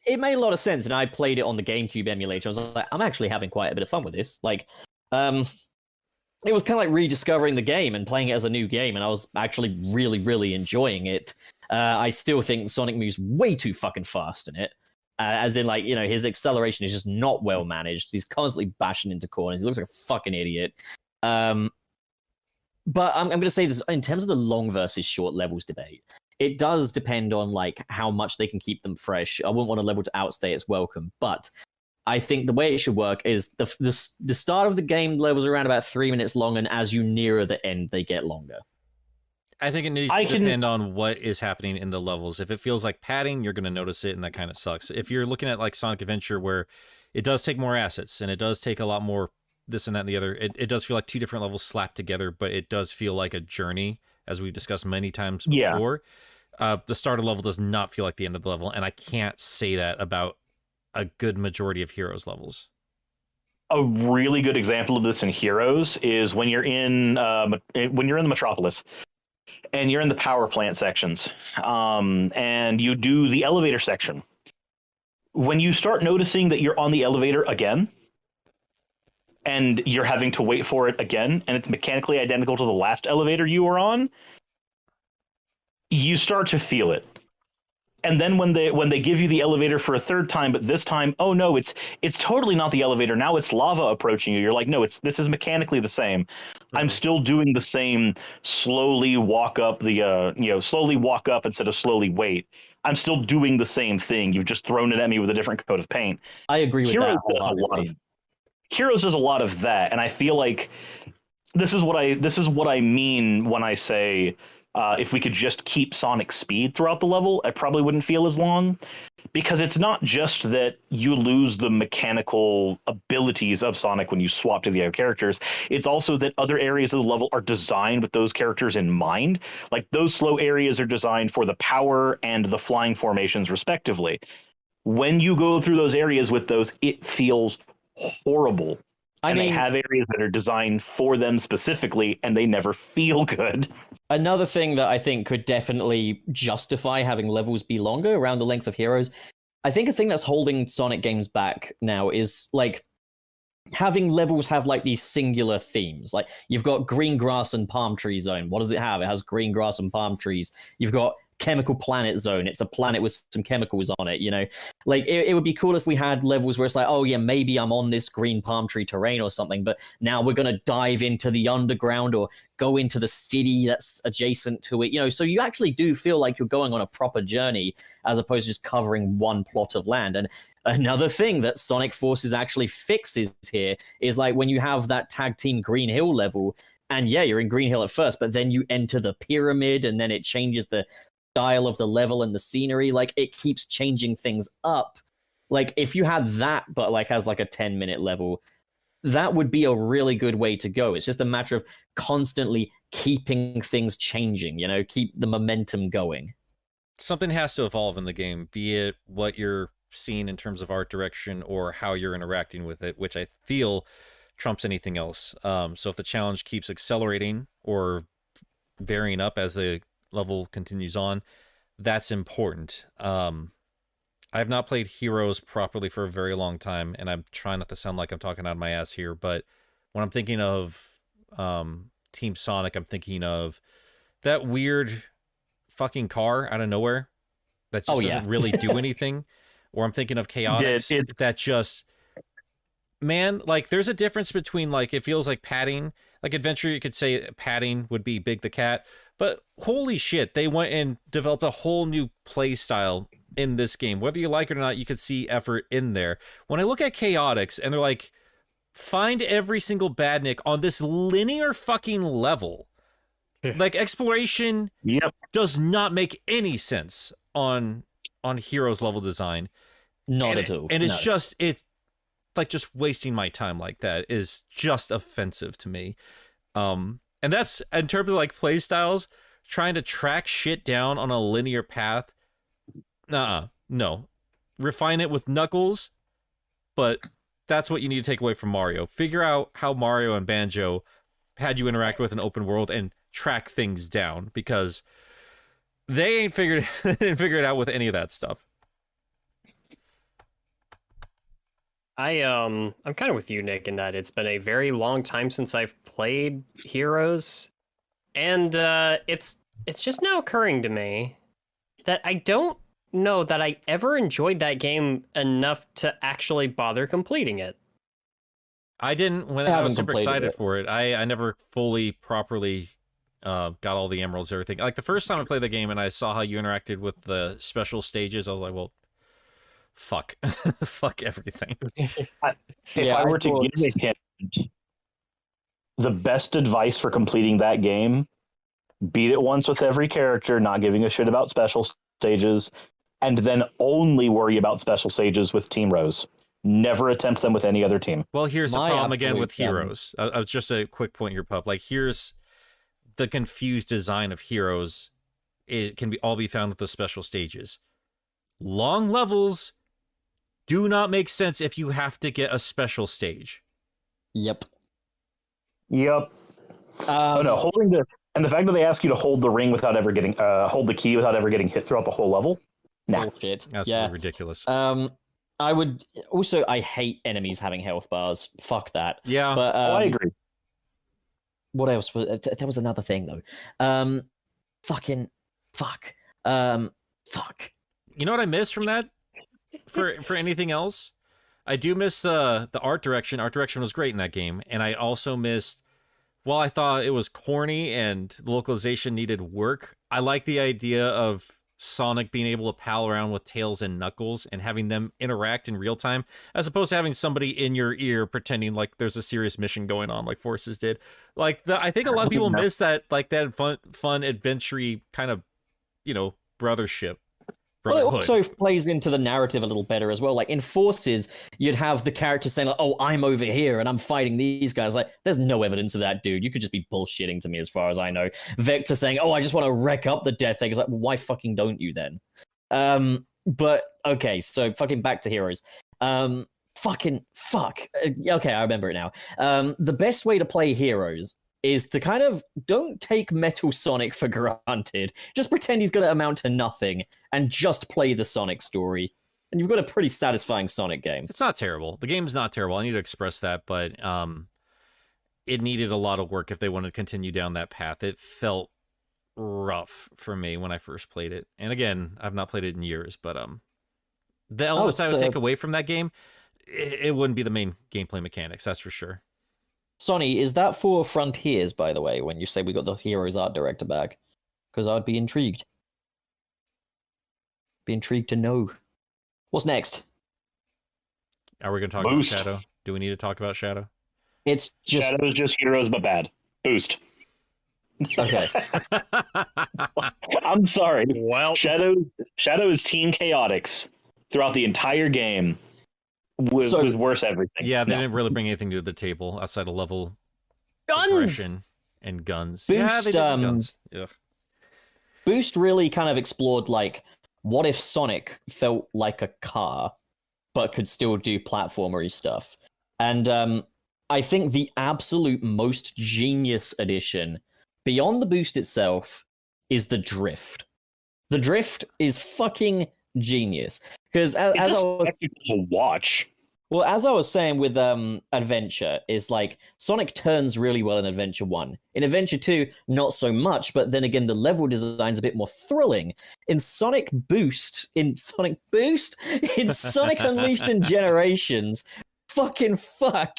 It made a lot of sense, and I played it on the GameCube emulator. I was like, I'm actually having quite a bit of fun with this. Like, it was kind of like rediscovering the game and playing it as a new game, and I was actually really, really enjoying it. I still think Sonic moves way too fucking fast in it. As in, like, his acceleration is just not well managed. He's constantly bashing into corners. He looks like a fucking idiot. But I'm going to say this, in terms of the long versus short levels debate, it does depend on, like, how much they can keep them fresh. I wouldn't want a level to outstay its welcome, but I think the way it should work is the start of the game levels around about 3 minutes long, and as you nearer the end, they get longer. I think it needs to depend on what is happening in the levels. If it feels like padding, you're going to notice it, and that kind of sucks. If you're looking at like Sonic Adventure, where it does take more assets, and it does take a lot more this and that and the other, it does feel like two different levels slapped together, but it does feel like a journey, as we've discussed many times before. The start of the level does not feel like the end of the level, and I can't say that about a good majority of Heroes levels. A really good example of this in Heroes is when you're in the Metropolis, and you're in the power plant sections, and you do the elevator section. When you start noticing that you're on the elevator again, and you're having to wait for it again, and it's mechanically identical to the last elevator you were on, you start to feel it. And then when they give you the elevator for a third time, but this time, oh no, it's totally not the elevator. Now it's lava approaching you. You're like, no, this is mechanically the same. Mm-hmm. I'm still doing the same slowly walk up slowly walk up instead of slowly wait. I'm still doing the same thing. You've just thrown it at me with a different coat of paint. I agree with that. Heroes does a lot of that, and I feel like this is what I mean when I say if we could just keep Sonic's speed throughout the level, I probably wouldn't feel as long, because it's not just that you lose the mechanical abilities of Sonic when you swap to the other characters. It's also that other areas of the level are designed with those characters in mind. Like, those slow areas are designed for the power and the flying formations, respectively. When you go through those areas with those, it feels horrible. They have areas that are designed for them specifically, and they never feel good. Another thing that I think could definitely justify having levels be longer around the length of Heroes, I think a thing that's holding Sonic games back now is like having levels have like these singular themes. Like, you've got green grass and palm tree zone. What does it have? It has green grass and palm trees. You've got chemical planet zone. It's a planet with some chemicals on it, you know? Like, it would be cool if we had levels where it's like, oh yeah, maybe I'm on this green palm tree terrain or something, but now we're going to dive into the underground or go into the city that's adjacent to it, you know? So you actually do feel like you're going on a proper journey as opposed to just covering one plot of land. And another thing that Sonic Forces actually fixes here is like when you have that tag team Green Hill level, and yeah, you're in Green Hill at first, but then you enter the pyramid, and then it changes the style of the level and the scenery. Like, it keeps changing things up. Like, if you had that but like as like a 10-minute level, that would be a really good way to go. It's just a matter of constantly keeping things changing, you know, keep the momentum going. Something has to evolve in the game, be it what you're seeing in terms of art direction or how you're interacting with it, which I feel trumps anything else. So if the challenge keeps accelerating or varying up as the level continues on, that's important. I have not played Heroes properly for a very long time, and I'm trying not to sound like I'm talking out of my ass here, but when I'm thinking of Team Sonic, I'm thinking of that weird fucking car out of nowhere that just doesn't really do anything. Or I'm thinking of Chaotix that just, man, like, there's a difference between, like, it feels like padding. Like Adventure, you could say padding would be Big the Cat, but holy shit, they went and developed a whole new play style in this game. Whether you like it or not, you could see effort in there. When I look at Chaotix and they're like, find every single badnik on this linear fucking level. Like, exploration does not make any sense on Heroes level design. Not at all. And it's just wasting my time like that is just offensive to me. And that's, in terms of like play styles, trying to track shit down on a linear path. No. Refine it with Knuckles, but that's what you need to take away from Mario. Figure out how Mario and Banjo had you interact with an open world and track things down, because they ain't figured it out with any of that stuff. I'm kind of with you, Nick, in that it's been a very long time since I've played Heroes, and it's just now occurring to me that I don't know that I ever enjoyed that game enough to actually bother completing it. I didn't when I was super excited for it. I never fully, properly got all the emeralds, everything. Like, the first time I played the game and I saw how you interacted with the special stages, I was like, well, fuck, fuck everything. If Yeah, I I were to thought- give a hint, the best advice for completing that game: beat it once with every character, not giving a shit about special stages, and then only worry about special stages with Team Rose. Never attempt them with any other team. Well, here's the My problem again with absolute, heroes. Just a quick point here, pup. Like, here's the confused design of heroes. It can all be found with the special stages. Long levels do not make sense if you have to get a special stage. Yep. Yep. Oh no, holding the fact that they ask you to hold the ring without ever getting hold the key without ever getting hit throughout the whole level. Nah. Bullshit. Absolutely Yeah. ridiculous. I would also. I hate enemies having health bars. Fuck that. Yeah. But I agree. what else? There was another thing though. Fucking fuck. Fuck. You know what I miss from that? For anything else, I do miss the art direction. Art direction was great in that game, and I also missed. While I thought it was corny and the localization needed work, I like the idea of Sonic being able to pal around with Tails and Knuckles and having them interact in real time, as opposed to having somebody in your ear pretending like there's a serious mission going on, like Forces did. Like I think a lot of people miss that, like that fun adventure kind of, brothership. Well, it Brotherhood. also plays into the narrative a little better as well. Like in Forces, you'd have the character saying, like, "Oh, I'm over here and I'm fighting these guys." Like, there's no evidence of that, dude. You could just be bullshitting to me, as far as I know. Vector saying, "Oh, I just want to wreck up the Death Egg." It's like, well, why fucking don't you then? But okay, so fucking back to Heroes. Fucking fuck. Okay, I remember it now. The best way to play Heroes is to kind of don't take Metal Sonic for granted. Just pretend he's going to amount to nothing and just play the Sonic story. And you've got a pretty satisfying Sonic game. It's not terrible. The game's not terrible. I need to express that, but it needed a lot of work if they wanted to continue down that path. It felt rough for me when I first played it. And again, I've not played it in years, but the elements I would take away from that game, it wouldn't be the main gameplay mechanics, that's for sure. Sonny, is that for Frontiers, by the way, when you say we got the Heroes art director back? Because I'd be intrigued. Be intrigued to know. What's next? Are we going to talk Boost. about Shadow? Do we need to talk about Shadow? It's just Shadow's just heroes, but bad. Boost. okay. I'm sorry. Well, Shadow is Team Chaotix throughout the entire game. With worse everything. Yeah, they No. didn't really bring anything to the table outside of level Guns. progression and guns. Boost, Yeah, they did guns. Yeah. Boost really kind of explored like, what if Sonic felt like a car, but could still do platformery stuff? And I think the absolute most genius addition, beyond the boost itself, is the drift. The drift is fucking genius. Because as I It's just was, spectacle to watch. well, as I was saying with Adventure, is like Sonic turns really well in Adventure 1. In Adventure 2, not so much, but then again, the level design's a bit more thrilling. In Sonic Sonic Unleashed and Generations, fucking fuck.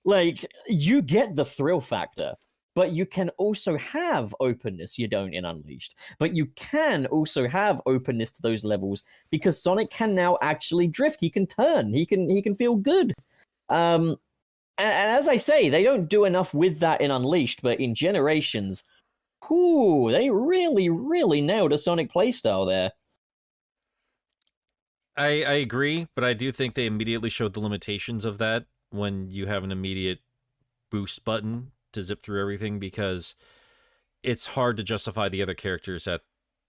Like, you get the thrill factor. But you can also have openness you don't in Unleashed. But you can also have openness to those levels because Sonic can now actually drift. He can turn. He can feel good. And as I say, they don't do enough with that in Unleashed, but in Generations, they really, really nailed a Sonic playstyle there. I agree, but I do think they immediately showed the limitations of that when you have an immediate boost button to zip through everything, because it's hard to justify the other characters at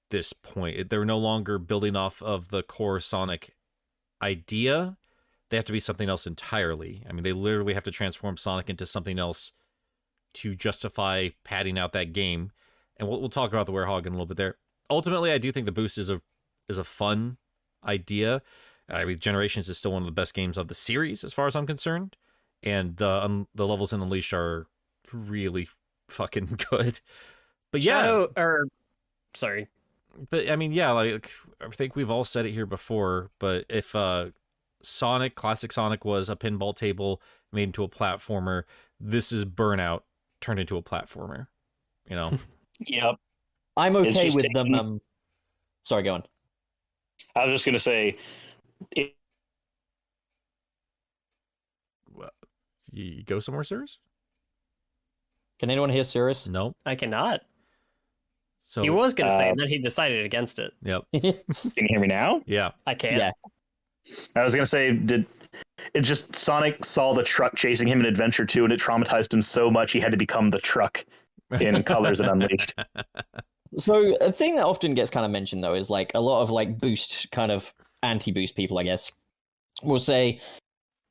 this point. They're no longer building off of the core Sonic idea. They have to be something else entirely. I mean, they literally have to transform Sonic into something else to justify padding out that game. And we'll talk about the Werehog in a little bit there. Ultimately, I do think the boost is a fun idea. I mean, Generations is still one of the best games of the series, as far as I'm concerned. And the levels in Unleashed are really fucking good. But yeah, sorry. But I mean, yeah, like I think we've all said it here before, but if classic Sonic was a pinball table made into a platformer, this is Burnout turned into a platformer, Yep. I'm okay just with taking- them. Sorry, go on. I was just gonna say, it, You go somewhere, sirs? Can anyone hear Cirrus? No. I cannot. So He was going to say, and then he decided against it. Yep. can you hear me now? Yeah. I can't. Yeah. I was gonna say, did it just Sonic saw the truck chasing him in Adventure 2, and it traumatized him so much he had to become the truck in Colors and Unleashed. So a thing that often gets kind of mentioned though is like a lot of like boost kind of anti-boost people, I guess, will say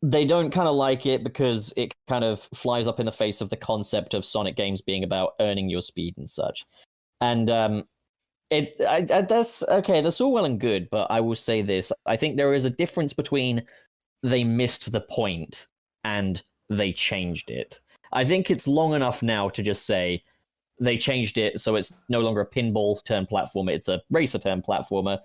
they don't kind of like it because it kind of flies up in the face of the concept of Sonic games being about earning your speed and such. And that's okay. That's all well and good, but I will say this: I think there is a difference between they missed the point and they changed it. I think it's long enough now to just say they changed it so it's no longer a pinball turn platformer; it's a racer turn platformer.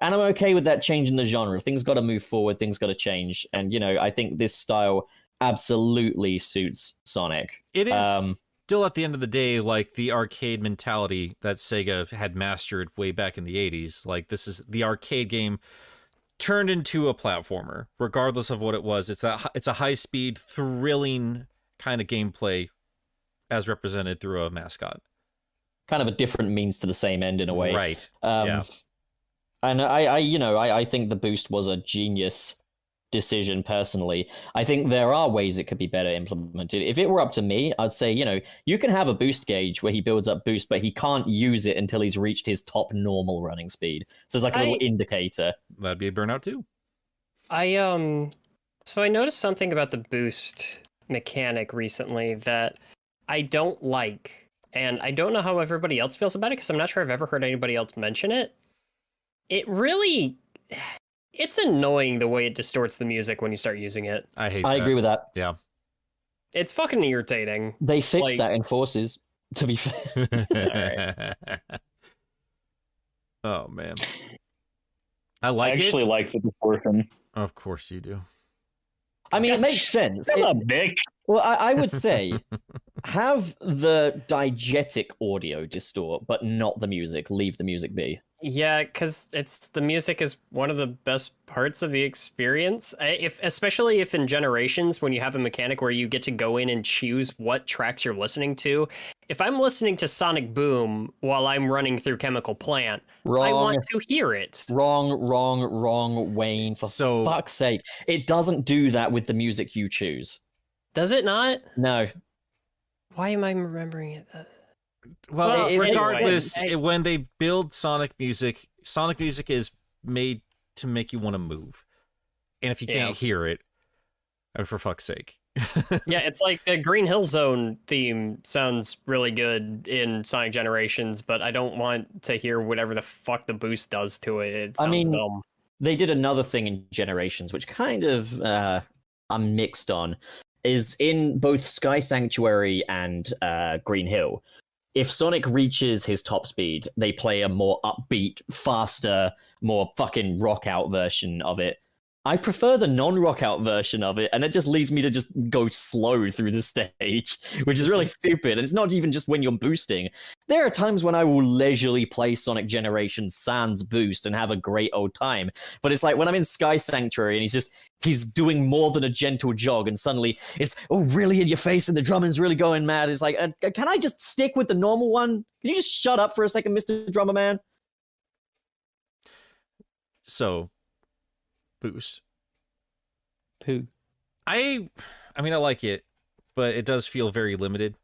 And I'm okay with that change in the genre. Things got to move forward. Things got to change. And, you know, I think this style absolutely suits Sonic. It is still, at the end of the day, like the arcade mentality that Sega had mastered way back in the 80s. Like, this is the arcade game turned into a platformer, regardless of what it was. It's a high-speed, thrilling kind of gameplay as represented through a mascot. Kind of a different means to the same end in a way. Right. Yeah. And I think the boost was a genius decision personally. I think there are ways it could be better implemented. If it were up to me, I'd say, you know, you can have a boost gauge where he builds up boost, but he can't use it until he's reached his top normal running speed. So it's like a little indicator. That'd be a Burnout too. So I noticed something about the boost mechanic recently that I don't like. And I don't know how everybody else feels about it because I'm not sure I've ever heard anybody else mention it. It's annoying the way it distorts the music when you start using it. I agree with that. Yeah. It's fucking irritating. They fixed that in Forces, to be fair. Oh, man. I like I actually like the distortion. Of course you do. I mean, it makes sense. Shut up, Nick. Well, I would say have the diegetic audio distort, but not the music. Leave the music be. Yeah, because the music is one of the best parts of the experience. Especially if in Generations, when you have a mechanic where you get to go in and choose what tracks you're listening to. If I'm listening to Sonic Boom while I'm running through Chemical Plant, Wrong. I want to hear it. Wrong, Wayne. For fuck's sake. It doesn't do that with the music you choose. Does it not? No. Why am I remembering it? Well, regardless, anyway. when they build Sonic music is made to make you want to move. And if you can't hear it, for fuck's sake. Yeah, it's like the Green Hill Zone theme sounds really good in Sonic Generations, but I don't want to hear whatever the fuck the boost does to it. It sounds dumb. They did another thing in Generations, which kind of I'm mixed on, is in both Sky Sanctuary and Green Hill. If Sonic reaches his top speed, they play a more upbeat, faster, more fucking rock-out version of it. I prefer the non-rock-out version of it, and it just leads me to just go slow through the stage, which is really stupid. And it's not even just when you're boosting. There are times when I will leisurely play Sonic Generations sans boost and have a great old time. But it's like when I'm in Sky Sanctuary and he's doing more than a gentle jog, and suddenly it's really in your face and the drumming's really going mad. It's like, can I just stick with the normal one? Can you just shut up for a second, Mr. Drummer Man? So, boost. Poo. I mean, I like it, but it does feel very limited.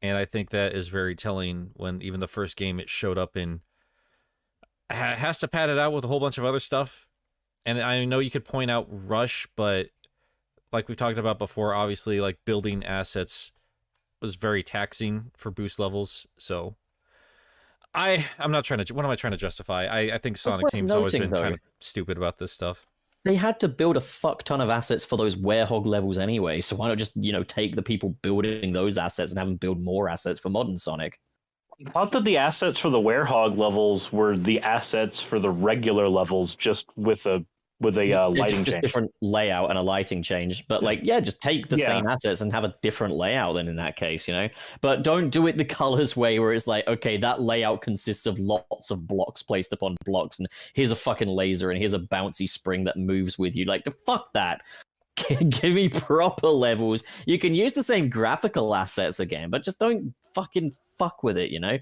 And I think that is very telling when even the first game it showed up in has to pad it out with a whole bunch of other stuff. And I know you could point out Rush, but like we've talked about before, obviously, like building assets was very taxing for boost levels. So I'm not trying to. What am I trying to justify? I think Sonic Team's always been kind of stupid about this stuff. They had to build a fuck ton of assets for those werehog levels anyway. So why not just take the people building those assets and have them build more assets for modern Sonic? I thought that the assets for the werehog levels were the assets for the regular levels, just with a with a lighting just change. different layout and a lighting change. But like, yeah, just take the same assets and have a different layout then in that case, you know? But don't do it the colors way where it's like, okay, that layout consists of lots of blocks placed upon blocks, and here's a fucking laser and here's a bouncy spring that moves with you. Like, fuck that. Give me proper levels. You can use the same graphical assets again, but just don't fucking fuck with it, you know?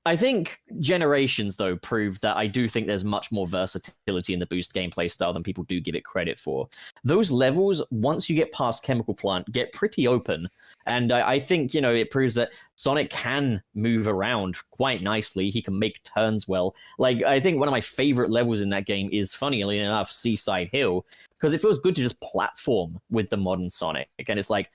I think Generations, though, proved that I do think there's much more versatility in the boost gameplay style than people do give it credit for. Those levels, once you get past Chemical Plant, get pretty open. And I think, you know, it proves that Sonic can move around quite nicely. He can make turns well. Like, I think one of my favorite levels in that game is, funnily enough, Seaside Hill, because it feels good to just platform with the modern Sonic. And it's like,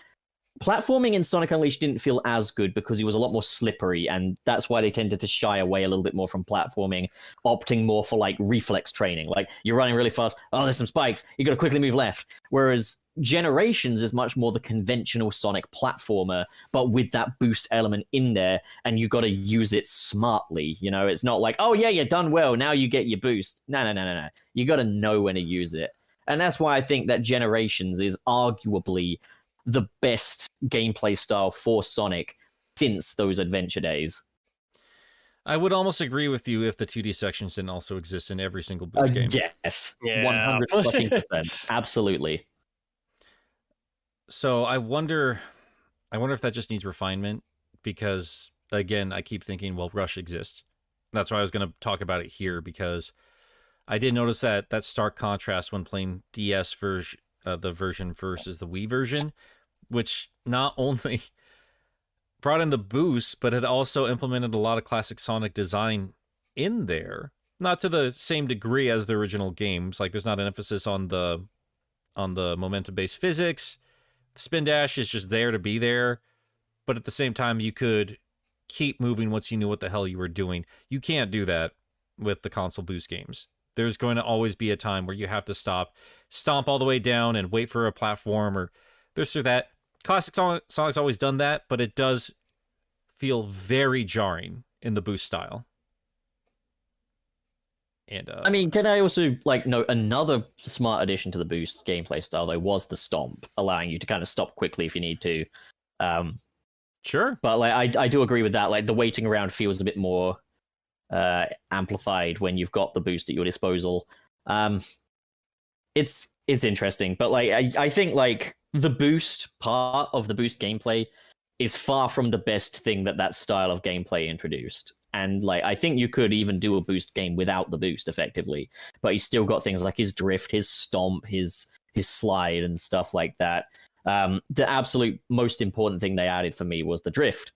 platforming in Sonic Unleashed didn't feel as good because he was a lot more slippery, and that's why they tended to shy away a little bit more from platforming, opting more for like reflex training. Like, you're running really fast, oh, there's some spikes, you gotta quickly move left. Whereas Generations is much more the conventional Sonic platformer, but with that boost element in there, and you gotta use it smartly. You know, it's not like, oh yeah, you're done well, now you get your boost. No. You gotta know when to use it. And that's why I think that Generations is arguably the best gameplay style for Sonic since those adventure days. I would almost agree with you if the 2D sections didn't also exist in every single boost game. Yes, Yeah. 100%, absolutely. So I wonder if that just needs refinement, because again, I keep thinking, well, Rush exists. That's why I was going to talk about it here, because I did notice that stark contrast when playing DS version, the version versus the Wii version, which not only brought in the boost, but it also implemented a lot of classic Sonic design in there. Not to the same degree as the original games. Like, there's not an emphasis on the momentum-based physics. The spin dash is just there to be there, but at the same time, you could keep moving once you knew what the hell you were doing. You can't do that with the console boost games. There's going to always be a time where you have to stop, stomp all the way down, and wait for a platform or this or that. Classic Sonic's always done that, but it does feel very jarring in the boost style. And I mean, can I also note another smart addition to the boost gameplay style though was the stomp, allowing you to kind of stop quickly if you need to. Sure, but I do agree with that. Like, the waiting around feels a bit more amplified when you've got the boost at your disposal. It's interesting, but I think the boost part of the boost gameplay is far from the best thing that style of gameplay introduced. And I think you could even do a boost game without the boost effectively, but he's still got things like his drift, his stomp, his slide, and stuff like that. The absolute most important thing they added for me was the drift.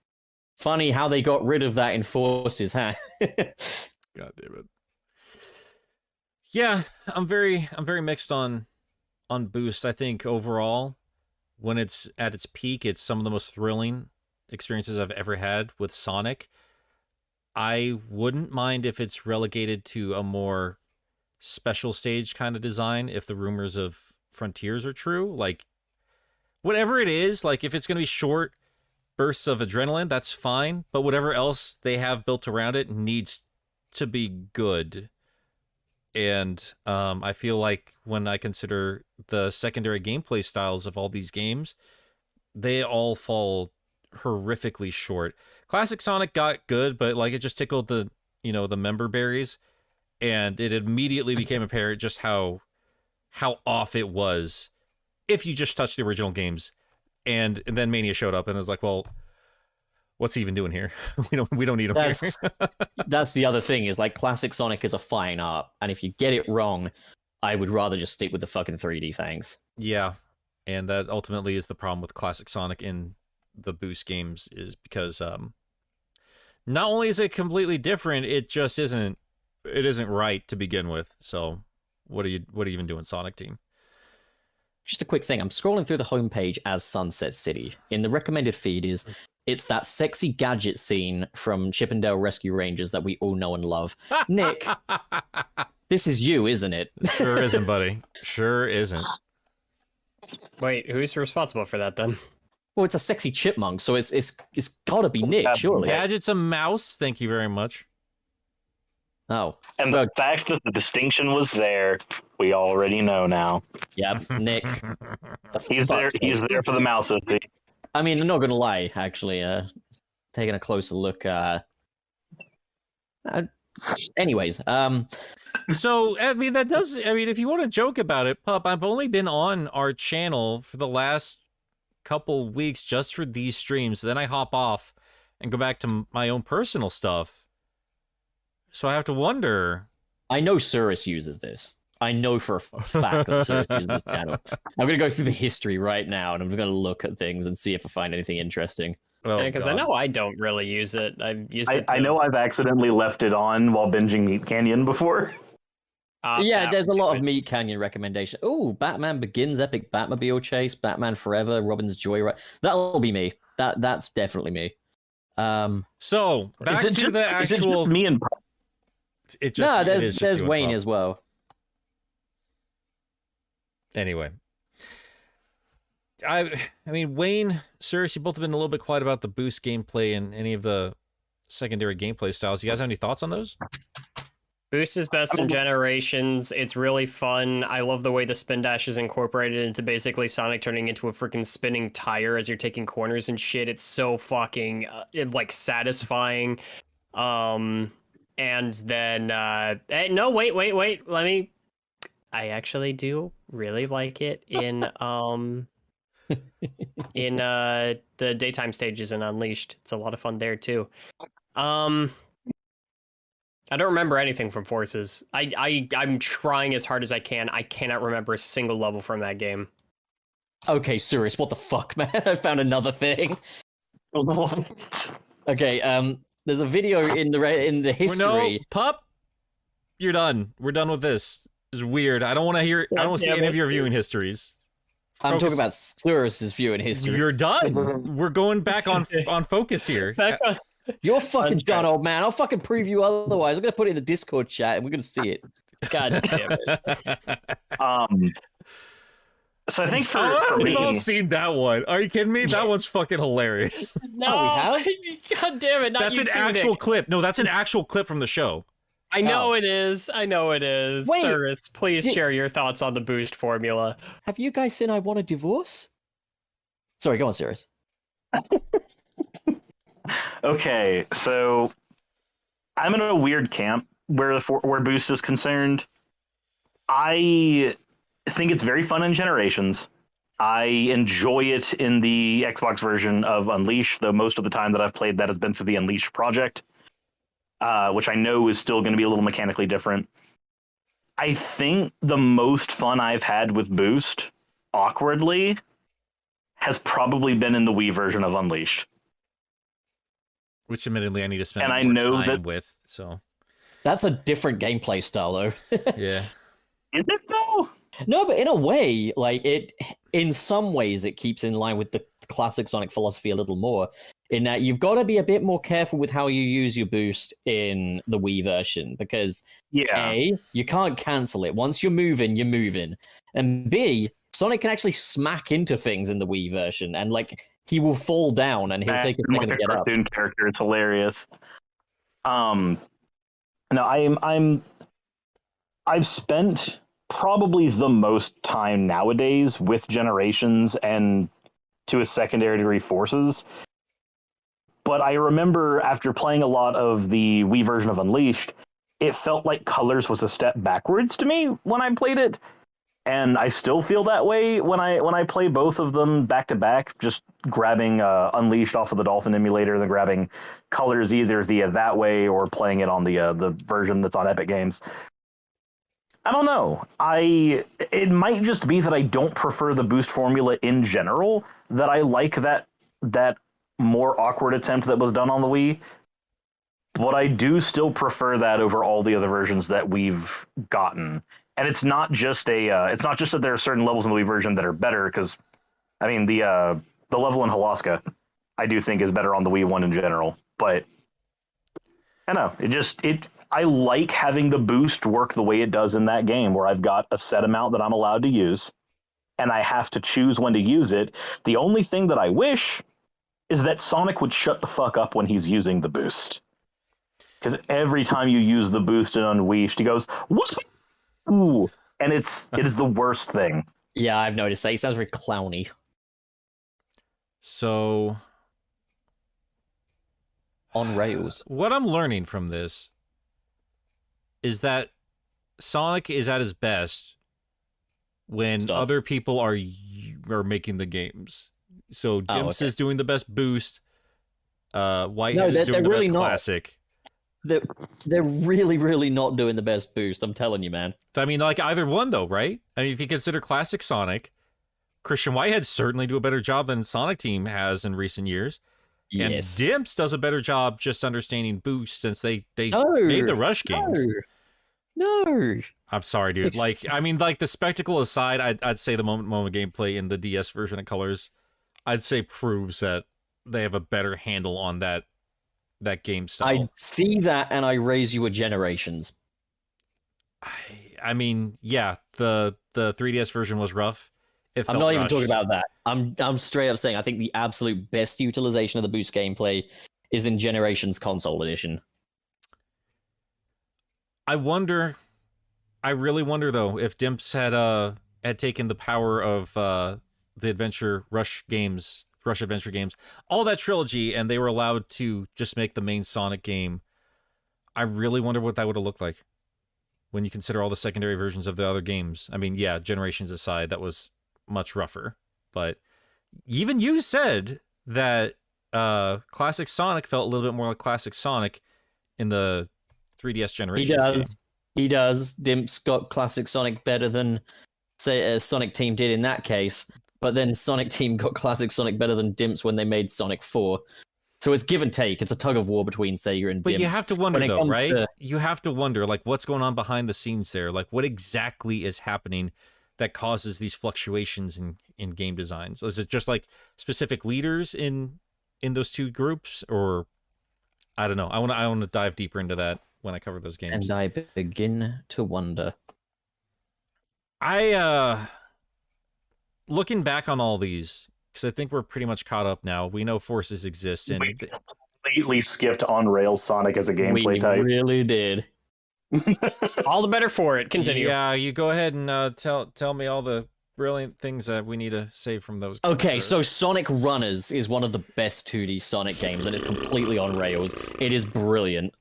Funny how they got rid of that in Forces, huh? God damn it. Yeah, I'm very mixed on boost. I think overall, when it's at its peak, it's some of the most thrilling experiences I've ever had with Sonic. I wouldn't mind if it's relegated to a more special stage kind of design if the rumors of Frontiers are true. Like, whatever it is, if it's going to be short bursts of adrenaline, that's fine. But whatever else they have built around it needs to be good. And I feel like when I consider the secondary gameplay styles of all these games, they all fall horrifically short. Classic Sonic got good, but it just tickled the member berries, and it immediately became apparent just how off it was if you just touched the original games. And then Mania showed up, and it was like, well, what's he even doing here? we don't need him here. That's the other thing is classic Sonic is a fine art, and if you get it wrong, I would rather just stick with the fucking 3D things. Yeah, and that ultimately is the problem with classic Sonic in the boost games, is because not only is it completely different, it just isn't right to begin with. So what are you even doing, Sonic Team? Just a quick thing. I'm scrolling through the homepage as Sunset City. In the recommended feed it's that sexy gadget scene from Chippendale Rescue Rangers that we all know and love. Nick, this is you, isn't it? Sure isn't, buddy. Sure isn't. Wait, who's responsible for that then? Well, it's a sexy chipmunk, so it's got to be Nick, surely. Gadget's a mouse. Thank you very much. Oh, And the fact that the distinction was there, we already know now. yeah, Nick. He's there. He's there for the mouse. I mean, I'm not gonna lie. Actually, taking a closer look. Anyways, So, I mean, that does. I mean, if you want to joke about it, Pup, I've only been on our channel for the last couple weeks just for these streams. Then I hop off and go back to my own personal stuff. So I have to wonder. I know Cirrus uses this. I know for a fact that Cirrus uses this channel. I'm gonna go through the history right now, and I'm gonna look at things and see if I find anything interesting. Because I know I don't really use it. I've used it. I know I've accidentally left it on while binging Meat Canyon before. Yeah, there's a lot of Meat Canyon recommendation. Oh, Batman Begins, epic Batmobile chase, Batman Forever, Robin's Joyride. That'll be me. That's definitely me. So back to the actual. Is it just me and It just, there's Wayne as well. Anyway, I mean, Wayne, Cirrus, you both have been a little bit quiet about the boost gameplay and any of the secondary gameplay styles. You guys have any thoughts on those? Boost is best in Generations. It's really fun. I love the way the spin dash is incorporated into basically Sonic turning into a freaking spinning tire as you're taking corners and shit. It's so fucking like satisfying. And then no, wait. Let me. I actually do really like it in the daytime stages in Unleashed. It's a lot of fun there too. I don't remember anything from Forces. I'm trying as hard as I can. I cannot remember a single level from that game. Okay, Cirrus, what the fuck, man? I found another thing. Okay, there's a video in the history. No, Pup, you're done. We're done with this. It's weird. I don't want to hear. I don't want to see any of your viewing histories. I'm talking about Cirrus's viewing history. You're done. We're going back on focus here. You're fucking done, old man. I'll fucking prove you otherwise. I'm gonna put it in the Discord chat and we're gonna see it. God damn it. So I think for we've me, all seen that one. Are you kidding me? That one's fucking hilarious. No, God damn it! Not That's you an too, actual Nick. clip. No, that's an actual clip from the show. I know it is. I know it is. Wait, Cirrus, please share your thoughts on the boost formula. Have you guys seen I Want a Divorce? Sorry, go on, Cirrus. okay, so I'm in a weird camp where Boost is concerned. I think it's very fun in Generations. I enjoy it in the Xbox version of Unleash, though most of the time that I've played that has been through the Unleash project, which I know is still going to be a little mechanically different. I think the most fun I've had with Boost, awkwardly, has probably been in the Wii version of Unleashed. Which, admittedly, I need to spend and more I know time that with. So that's a different gameplay style, though. Yeah. Is it though? No, but in a way, like in some ways, it keeps in line with the classic Sonic philosophy a little more. In that you've got to be a bit more careful with how you use your boost in the Wii version, because A, you can't cancel it. Once you're moving, and B, Sonic can actually smack into things in the Wii version, and like he will fall down and he'll take a second to get up. Cartoon character, it's hilarious. No, I've spent probably the most time nowadays with Generations and to a secondary degree Forces. But I remember after playing a lot of the Wii version of Unleashed, it felt like Colors was a step backwards to me when I played it. And I still feel that way when I play both of them back to back, just grabbing Unleashed off of the Dolphin emulator, then grabbing Colors either via that way or playing it on the version that's on Epic Games. I don't know. It might just be that I don't prefer the boost formula in general, that I like that more awkward attempt that was done on the Wii. But I do still prefer that over all the other versions that we've gotten. And it's not just that there are certain levels in the Wii version that are better, because I mean the level in Halaska I do think is better on the Wii one in general. But I don't know, I like having the boost work the way it does in that game, where I've got a set amount that I'm allowed to use, and I have to choose when to use it. The only thing that I wish is that Sonic would shut the fuck up when he's using the boost. Because every time you use the boost in Unleashed, he goes, "Ooh," and it is the worst thing. Yeah, I've noticed that. He sounds very clowny. So On rails. what I'm learning from this is that Sonic is at his best when Stop. other people are making the games. So Dimps is doing the best boost. Whitehead is doing the really best not. classic. They're really, really not doing the best boost. I'm telling you, man. I mean, like either one though, right? I mean, if you consider classic Sonic, Christian Whitehead certainly do a better job than Sonic Team has in recent years. And Yes. Dimps does a better job just understanding boost since they No, made the Rush games. No. I'm sorry, dude. It's- Like, I mean, like the spectacle aside, I'd say the moment gameplay in the DS version of Colors, I'd say proves that they have a better handle on that game style. I see that, and I raise you a Generations. I mean, yeah, the 3DS version was rough. I'm not even talking about that. I'm straight up saying I think the absolute best utilization of the boost gameplay is in Generations Console Edition. I really wonder though if Dimps had taken the power of the Rush Adventure games, all that trilogy, and they were allowed to just make the main Sonic game. I really wonder what that would have looked like when you consider all the secondary versions of the other games. I mean, yeah, Generations aside, that was much rougher, but even you said that classic Sonic felt a little bit more like classic Sonic in the 3DS generation. He does. Dimps got classic Sonic better than, say, Sonic Team did in that case. But then Sonic Team got classic Sonic better than Dimps when they made Sonic 4. So it's give and take. It's a tug of war between Sega and Dimps. But you have to wonder, When it though, comes right? to- You have to wonder, like, what's going on behind the scenes there? Like, what exactly is happening that causes these fluctuations in game designs? Is it just, like, specific leaders in those two groups? Or, I don't know. I want to dive deeper into that when I cover those games. And I begin to wonder. Looking back on all these, because I think we're pretty much caught up now. We know forces exist, and We completely skipped on rails Sonic as a gameplay We type. really did. All the better for it. Continue. yeah, you go ahead and tell me all the brilliant things that we need to save from those games. Okay, so Sonic Runners is one of the best 2D Sonic games, and it's completely on rails. It is brilliant.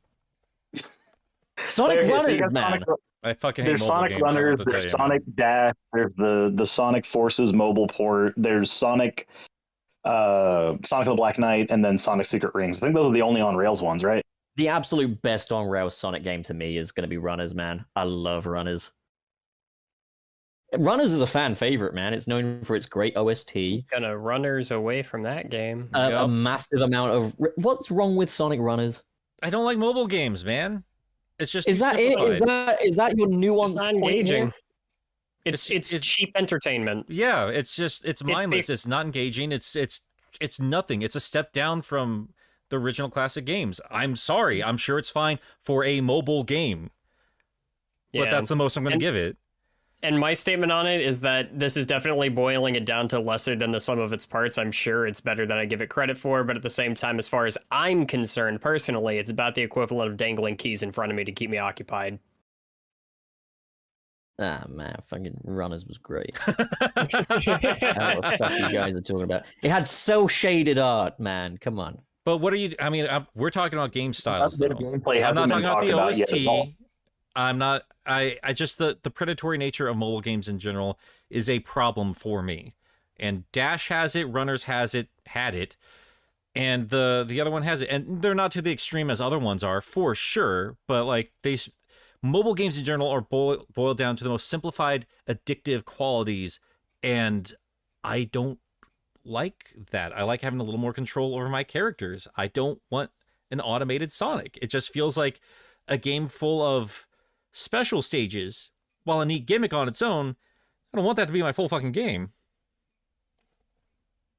Sonic Okay, so you Runners, got man. I fucking hate There's mobile Sonic games, I don't know Runners, what to there's tell you, man. Sonic Dash, there's the Sonic Forces mobile port, there's Sonic the Black Knight, and then Sonic Secret Rings. I think those are the only on rails ones, right? The absolute best on rails Sonic game to me is going to be Runners, man. I love Runners. Runners is a fan favorite, man. It's known for its great OST, Gonna runners away from that game. a Yep. massive amount of. What's wrong with Sonic Runners? I don't like mobile games, man. It's just Is too that it? simplified. Is that your nuanced It's not point here? engaging. It's It's- cheap entertainment. Yeah, it's mindless. the- It's not engaging. It's nothing. It's a step down from the original classic games. I'm sorry. I'm sure it's fine for a mobile game, but Yeah. that's the most I'm going to And- give it. And my statement on it is that this is definitely boiling it down to lesser than the sum of its parts. I'm sure it's better than I give it credit for, but at the same time, as far as I'm concerned personally, it's about the equivalent of dangling keys in front of me to keep me occupied. Ah man, fucking Runners was great. I don't know what the fuck you guys are talking about. It had so shaded art, man. Come on. But what are you? I mean, we're talking about game styles. Bit Though. of gameplay I'm not hasn't talking been about the talked about yet at all. OST. I'm not. I just the predatory nature of mobile games in general is a problem for me. And Dash has it, Runners had it, and the other one has it, and they're not to the extreme as other ones are for sure. But like mobile games in general are boiled down to the most simplified, addictive qualities, and I don't like that. I like having a little more control over my characters. I don't want an automated Sonic. It just feels like a game full of special stages. While a neat gimmick on its own, I don't want that to be my full fucking game.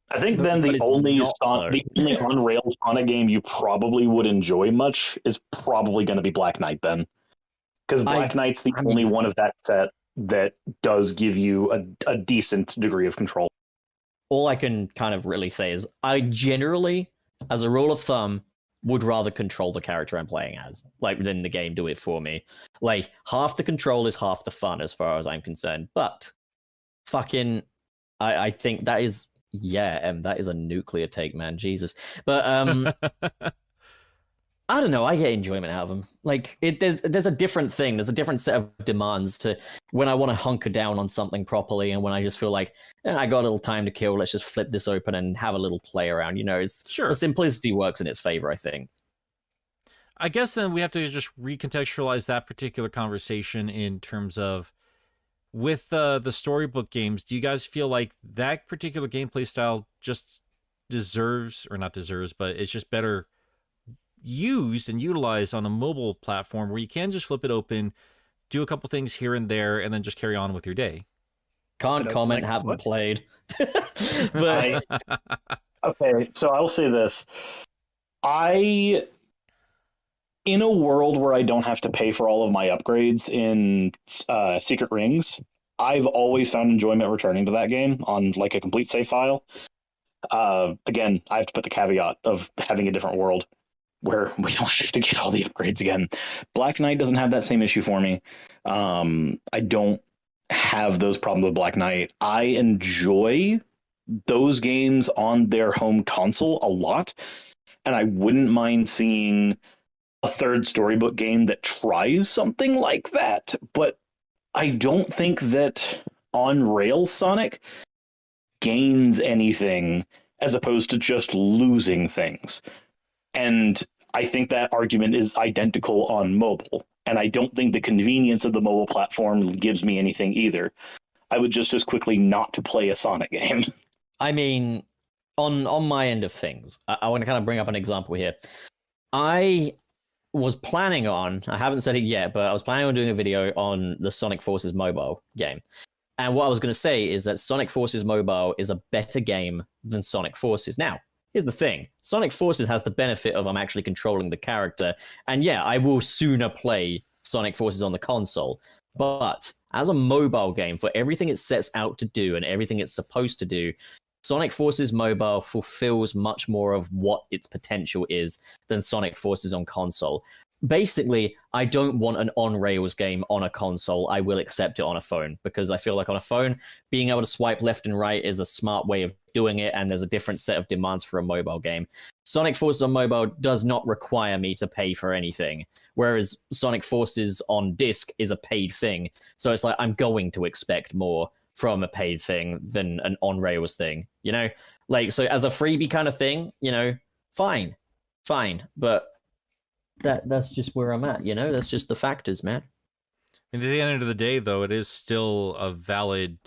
I think But- then but the it's only not, the only on rails Sonic game you probably would enjoy much is probably going to be Black Knight then, because Black Knight's the only one of that set that does give you a decent degree of control. All I can kind of really say is I generally, as a rule of thumb, would rather control the character I'm playing as, like, than the game do it for me. Like, half the control is half the fun, as far as I'm concerned. But fucking, I think that is, that is a nuclear take, man. Jesus. But I don't know. I get enjoyment out of them. Like, there's a different thing. There's a different set of demands to when I want to hunker down on something properly, and when I just feel like I got a little time to kill. Let's just flip this open and have a little play around. You know, it's Sure. The simplicity works in its favor, I think. I guess then we have to just recontextualize that particular conversation in terms of with the storybook games. Do you guys feel like that particular gameplay style just deserves, or not deserves, but it's just better used and utilized on a mobile platform where you can just flip it open, do a couple things here and there, and then just carry on with your day? Can't comment, like, haven't what? played. But Okay, so I'll say this. In a world where I don't have to pay for all of my upgrades in Secret Rings, I've always found enjoyment returning to that game on like a complete save file. Again, I have to put the caveat of having a different world where we don't have to get all the upgrades again. Black Knight doesn't have that same issue for me. I don't have those problems with Black Knight. I enjoy those games on their home console a lot, and I wouldn't mind seeing a third storybook game that tries something like that, but I don't think that on rail Sonic gains anything as opposed to just losing things. And I think that argument is identical on mobile. And I don't think the convenience of the mobile platform gives me anything either. I would just as quickly not to play a Sonic game. I mean, on my end of things, I want to kind of bring up an example here. I was planning on, I haven't said it yet, but I was planning on doing a video on the Sonic Forces mobile game. And what I was going to say is that Sonic Forces Mobile is a better game than Sonic Forces. Now, here's the thing. Sonic Forces has the benefit of I'm actually controlling the character. And yeah, I will sooner play Sonic Forces on the console. But as a mobile game, for everything it sets out to do and everything it's supposed to do, Sonic Forces Mobile fulfills much more of what its potential is than Sonic Forces on console. Basically, I don't want an on-rails game on a console. I will accept it on a phone, because I feel like on a phone, being able to swipe left and right is a smart way of doing it, and there's a different set of demands for a mobile game. Sonic Forces on mobile does not require me to pay for anything, whereas Sonic Forces on disc is a paid thing. So it's like I'm going to expect more from a paid thing than an on-rails thing, you know? Like, so as a freebie kind of thing, you know, fine. But that's just where I'm at, you know? That's just the factors, man. And at the end of the day, though, it is still a valid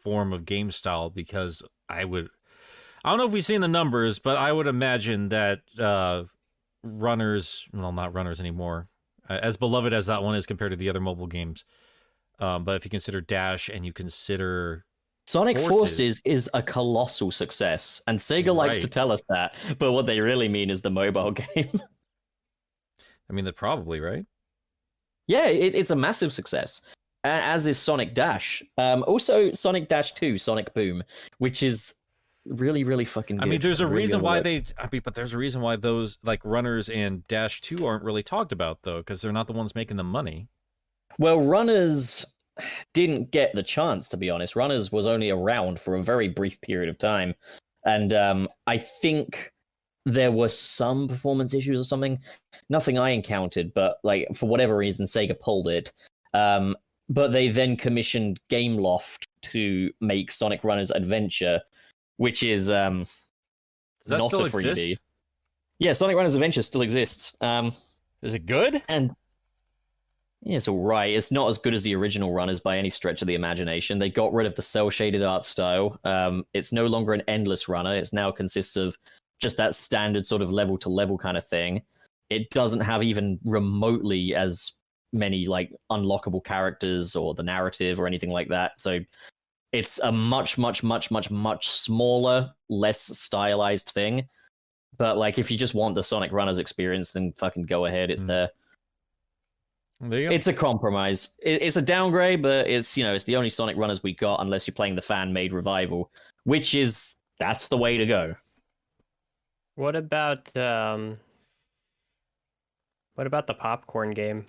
form of game style, because I don't know if we've seen the numbers, but I would imagine that runners, well, not runners anymore, as beloved as that one is compared to the other mobile games, but if you consider Dash and you consider Sonic Forces is a colossal success, and Sega likes to tell us that, but what they really mean is the mobile game. I mean, they're probably right. Yeah, it's a massive success, as is Sonic Dash. Also, Sonic Dash 2, Sonic Boom, which is really, really fucking good. I mean, there's a really reason why but there's a reason why those, like, Runners and Dash 2 aren't really talked about, though, because they're not the ones making the money. Well, Runners didn't get the chance, to be honest. Runners was only around for a very brief period of time, and I think there were some performance issues or something. Nothing I encountered, but like for whatever reason, Sega pulled it. But they then commissioned Gameloft to make Sonic Runners Adventure, which is Does that not still a 3D. exist? Yeah, Sonic Runners Adventure still exists. Is it good? And yeah, it's all right. It's not as good as the original Runners by any stretch of the imagination. They got rid of the cel-shaded art style. It's no longer an endless runner. It now consists of just that standard sort of level-to-level kind of thing. It doesn't have even remotely as many like unlockable characters or the narrative or anything like that. So it's a much, much, much, much, much smaller, less stylized thing. But like, if you just want the Sonic Runners experience, then fucking go ahead. It's there. There you go. It's a compromise. It's a downgrade, but it's, you know, it's the only Sonic Runners we got, unless you're playing the fan-made revival, which is, that's the way to go. What about What about the popcorn game?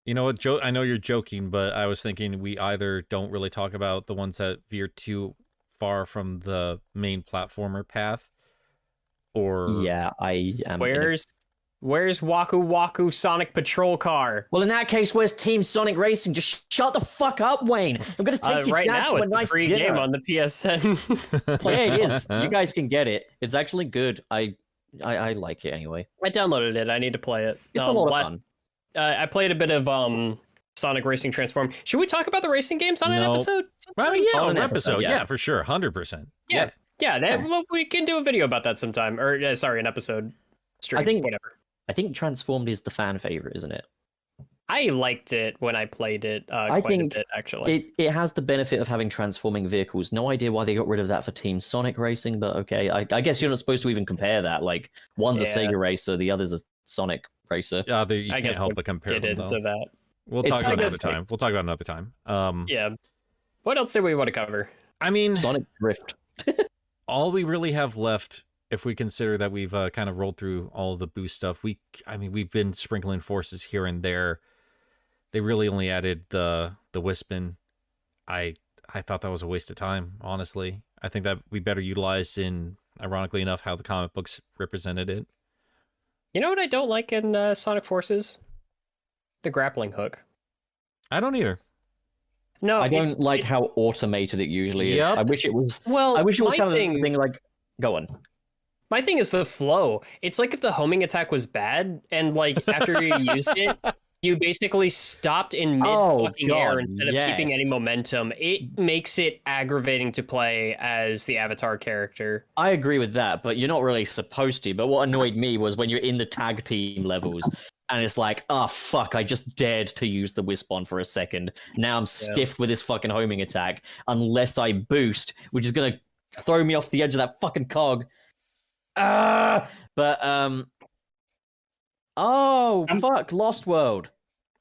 You know what, Joe? I know you're joking, but I was thinking we either don't really talk about the ones that veer too far from the main platformer path, or Yeah, I am. Where's Waku Waku Sonic Patrol Car? Well, in that case, where's Team Sonic Racing? Just shut the fuck up, Wayne. I'm gonna take you right down now, to a it's nice a free dinner. game on the PSN. Yeah, it is. You guys can get it. It's actually good. I like it anyway. I downloaded it. I need to play it. It's a lot of fun. I played a bit of Sonic Racing Transform. Should we talk about the racing games on an No. episode? I mean, yeah, On on an an episode, episode, yeah, yeah. for sure, 100%. Yeah. Well, we can do a video about that sometime. Or sorry, an episode stream. I think- whatever. I think Transformed is the fan favorite, isn't it? I liked it when I played it. I quite think a bit, actually. It has the benefit of having transforming vehicles. No idea why they got rid of that for Team Sonic Racing, but okay. I guess you're not supposed to even compare that. Like, one's a Yeah. Sega racer, the other's a Sonic racer. You I can't guess help we'll but compare Get them, into though. that. We'll It's- talk I about another guess, time. We'll talk about another time. Yeah. What else do we want to cover? I mean, Sonic Drift. all we really have left, if we consider that we've kind of rolled through all of the boost stuff, we've been sprinkling forces here and there. They really only added the Wispin. I thought that was a waste of time, honestly. I think that we better utilize in, ironically enough, how the comic books represented it. You know what I don't like in Sonic Forces? The grappling hook. I don't either. No, I don't like how automated it usually is. Yep. I wish it was. Well, I wish it was my kind of thing- the thing like. Go on. My thing is the flow. It's like if the homing attack was bad, and like after you used it, you basically stopped in mid fucking air God, instead of keeping any yes. momentum. It makes it aggravating to play as the Avatar character. I agree with that, but you're not really supposed to. But what annoyed me was when you're in the tag team levels, and it's like, oh fuck, I just dared to use the Wisp on for a second. Now I'm stiffed with this fucking homing attack, unless I boost, which is gonna throw me off the edge of that fucking cog. But oh fuck, Lost World.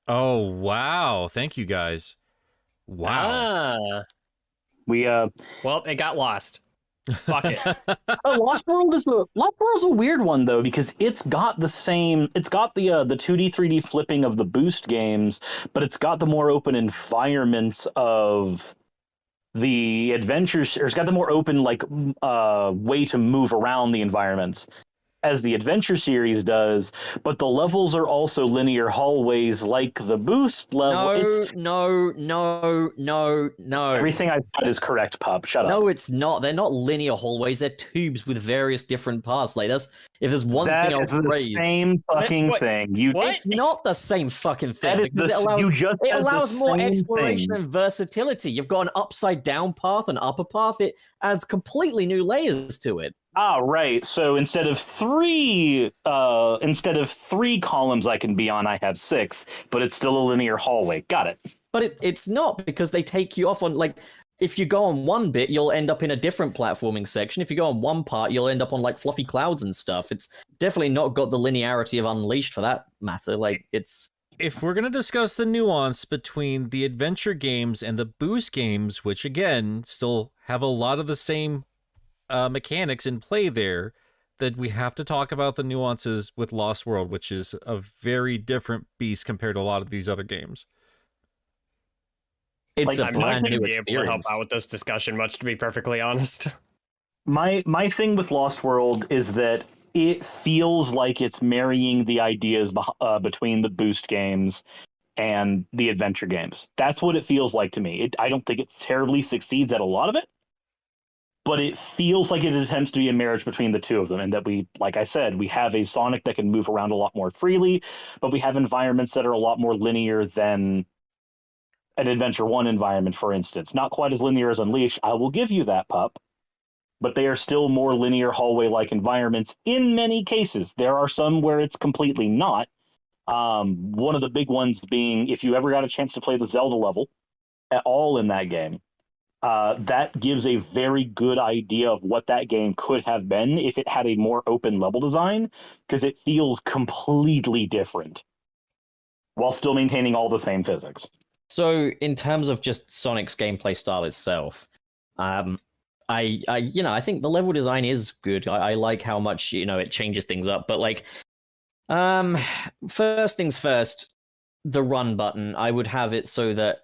Oh, wow. Thank you, guys. Wow. Ah. We Well, it got lost. Fuck it. Lost World's a weird one though, because it's got the 2D 3D flipping of the boost games, but it's got the more open environments of the adventures, or it's got the more open way to move around the environments as the adventure series does, but the levels are also linear hallways like the boost level. No. Everything I said is correct, Pup. Shut up. No, it's not. They're not linear hallways. They're tubes with various different paths. Like if there's one That thing is I'll the praise, same fucking What? thing. it's not the same fucking thing. That is because the, you just it said the allows more same exploration thing. and versatility. You've got an upside down path, an upper path. It adds completely new layers to it. Ah, right. So instead of three columns I can be on, I have 6, but it's still a linear hallway. Got it. But it's not, because they take you off on, like, if you go on one bit, you'll end up in a different platforming section. If you go on one part, you'll end up on, like, fluffy clouds and stuff. It's definitely not got the linearity of Unleashed for that matter. Like, it's... If we're going to discuss the nuance between the adventure games and the boost games, which, again, still have a lot of the same mechanics in play there, that we have to talk about the nuances with Lost World, which is a very different beast compared to a lot of these other games. It's a I'm not brand going to new be able to help experience. out with this discussion much, to be perfectly honest. My thing with Lost World is that it feels like it's marrying the ideas between the boost games and the adventure games. That's what it feels like to me. I don't think it terribly succeeds at a lot of it, but it feels like it attempts to be a marriage between the two of them, and that we, like I said, we have a Sonic that can move around a lot more freely, but we have environments that are a lot more linear than an Adventure 1 environment, for instance. Not quite as linear as Unleashed, I will give you that, Pup, but they are still more linear hallway-like environments in many cases. There are some where it's completely not. One of the big ones being, if you ever got a chance to play the Zelda level at all in that game, that gives a very good idea of what that game could have been if it had a more open level design, because it feels completely different while still maintaining all the same physics. So, in terms of just Sonic's gameplay style itself, I think the level design is good. I like how much, it changes things up, but like, Um, First things first, the run button. I would have it so that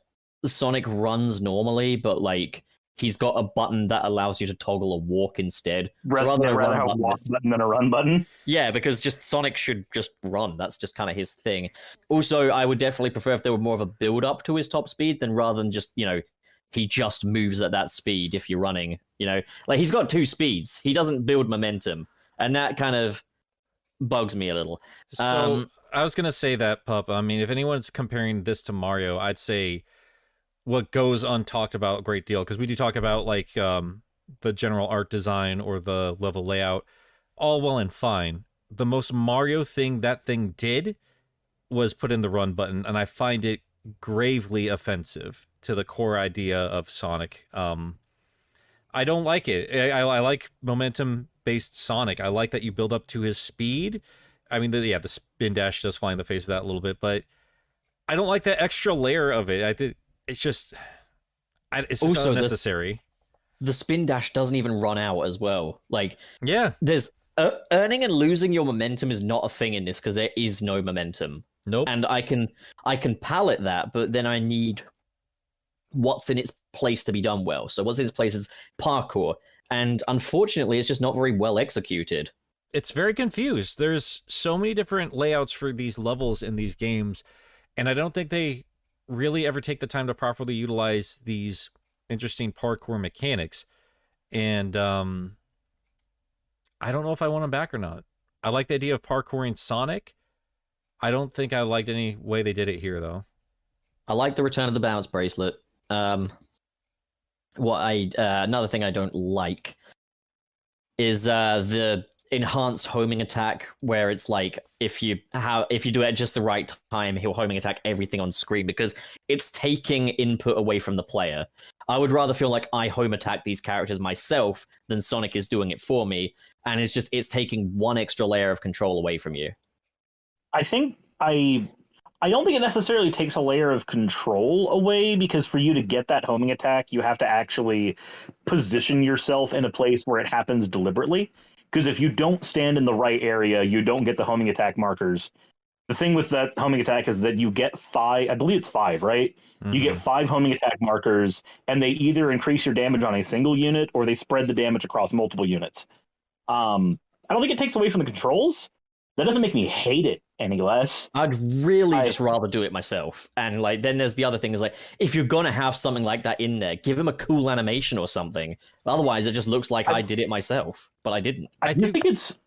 Sonic runs normally, but like he's got a button that allows you to toggle a walk instead. So rather than a rather run have a button, walk button than a run button. yeah, because just Sonic should just run. That's just kind of his thing. Also, I would definitely prefer if there were more of a build up to his top speed than rather than just, he just moves at that speed if you're running, Like he's got two speeds. He doesn't build momentum. And that kind of bugs me a little. So I was gonna say that, Pup. I mean, if anyone's comparing this to Mario, I'd say what goes untalked about a great deal, because we do talk about like the general art design or the level layout, all well and fine. The most Mario thing that thing did was put in the run button, and I find it gravely offensive to the core idea of Sonic. I don't like it. I like momentum-based Sonic. I like that you build up to his speed. I mean, the spin dash does fly in the face of that a little bit, but I don't like that extra layer of it. I think it's just Also, unnecessary. The spin dash doesn't even run out as well. Like, Yeah. there's earning and losing your momentum is not a thing in this because there is no momentum. Nope. And I can palette that, but then I need what's in its place to be done well. So what's in its place is parkour, and unfortunately, it's just not very well executed. It's very confused. There's so many different layouts for these levels in these games, and I don't think they really ever take the time to properly utilize these interesting parkour mechanics. And I don't know if I want them back or not. I like the idea of parkouring Sonic. I don't think I liked any way they did it here, though. I like the return of the bounce bracelet. Another thing I don't like is the enhanced homing attack, where it's like if you do it at just the right time, he'll homing attack everything on screen because it's taking input away from the player. I would rather feel like I home attack these characters myself than Sonic is doing it for me, and it's taking one extra layer of control away from you. I think I don't think it necessarily takes a layer of control away, because for you to get that homing attack, you have to actually position yourself in a place where it happens deliberately. Because if you don't stand in the right area, you don't get the homing attack markers. The thing with that homing attack is that you get 5, I believe it's 5, right? Mm-hmm. You get 5 homing attack markers, and they either increase your damage on a single unit or they spread the damage across multiple units. I don't think it takes away from the controls. That doesn't make me hate it any less. I'd really just rather do it myself. And like, then there's the other thing is like, if you're gonna have something like that in there, give him a cool animation or something. Otherwise, it just looks like I did it myself, but I didn't. I do think it's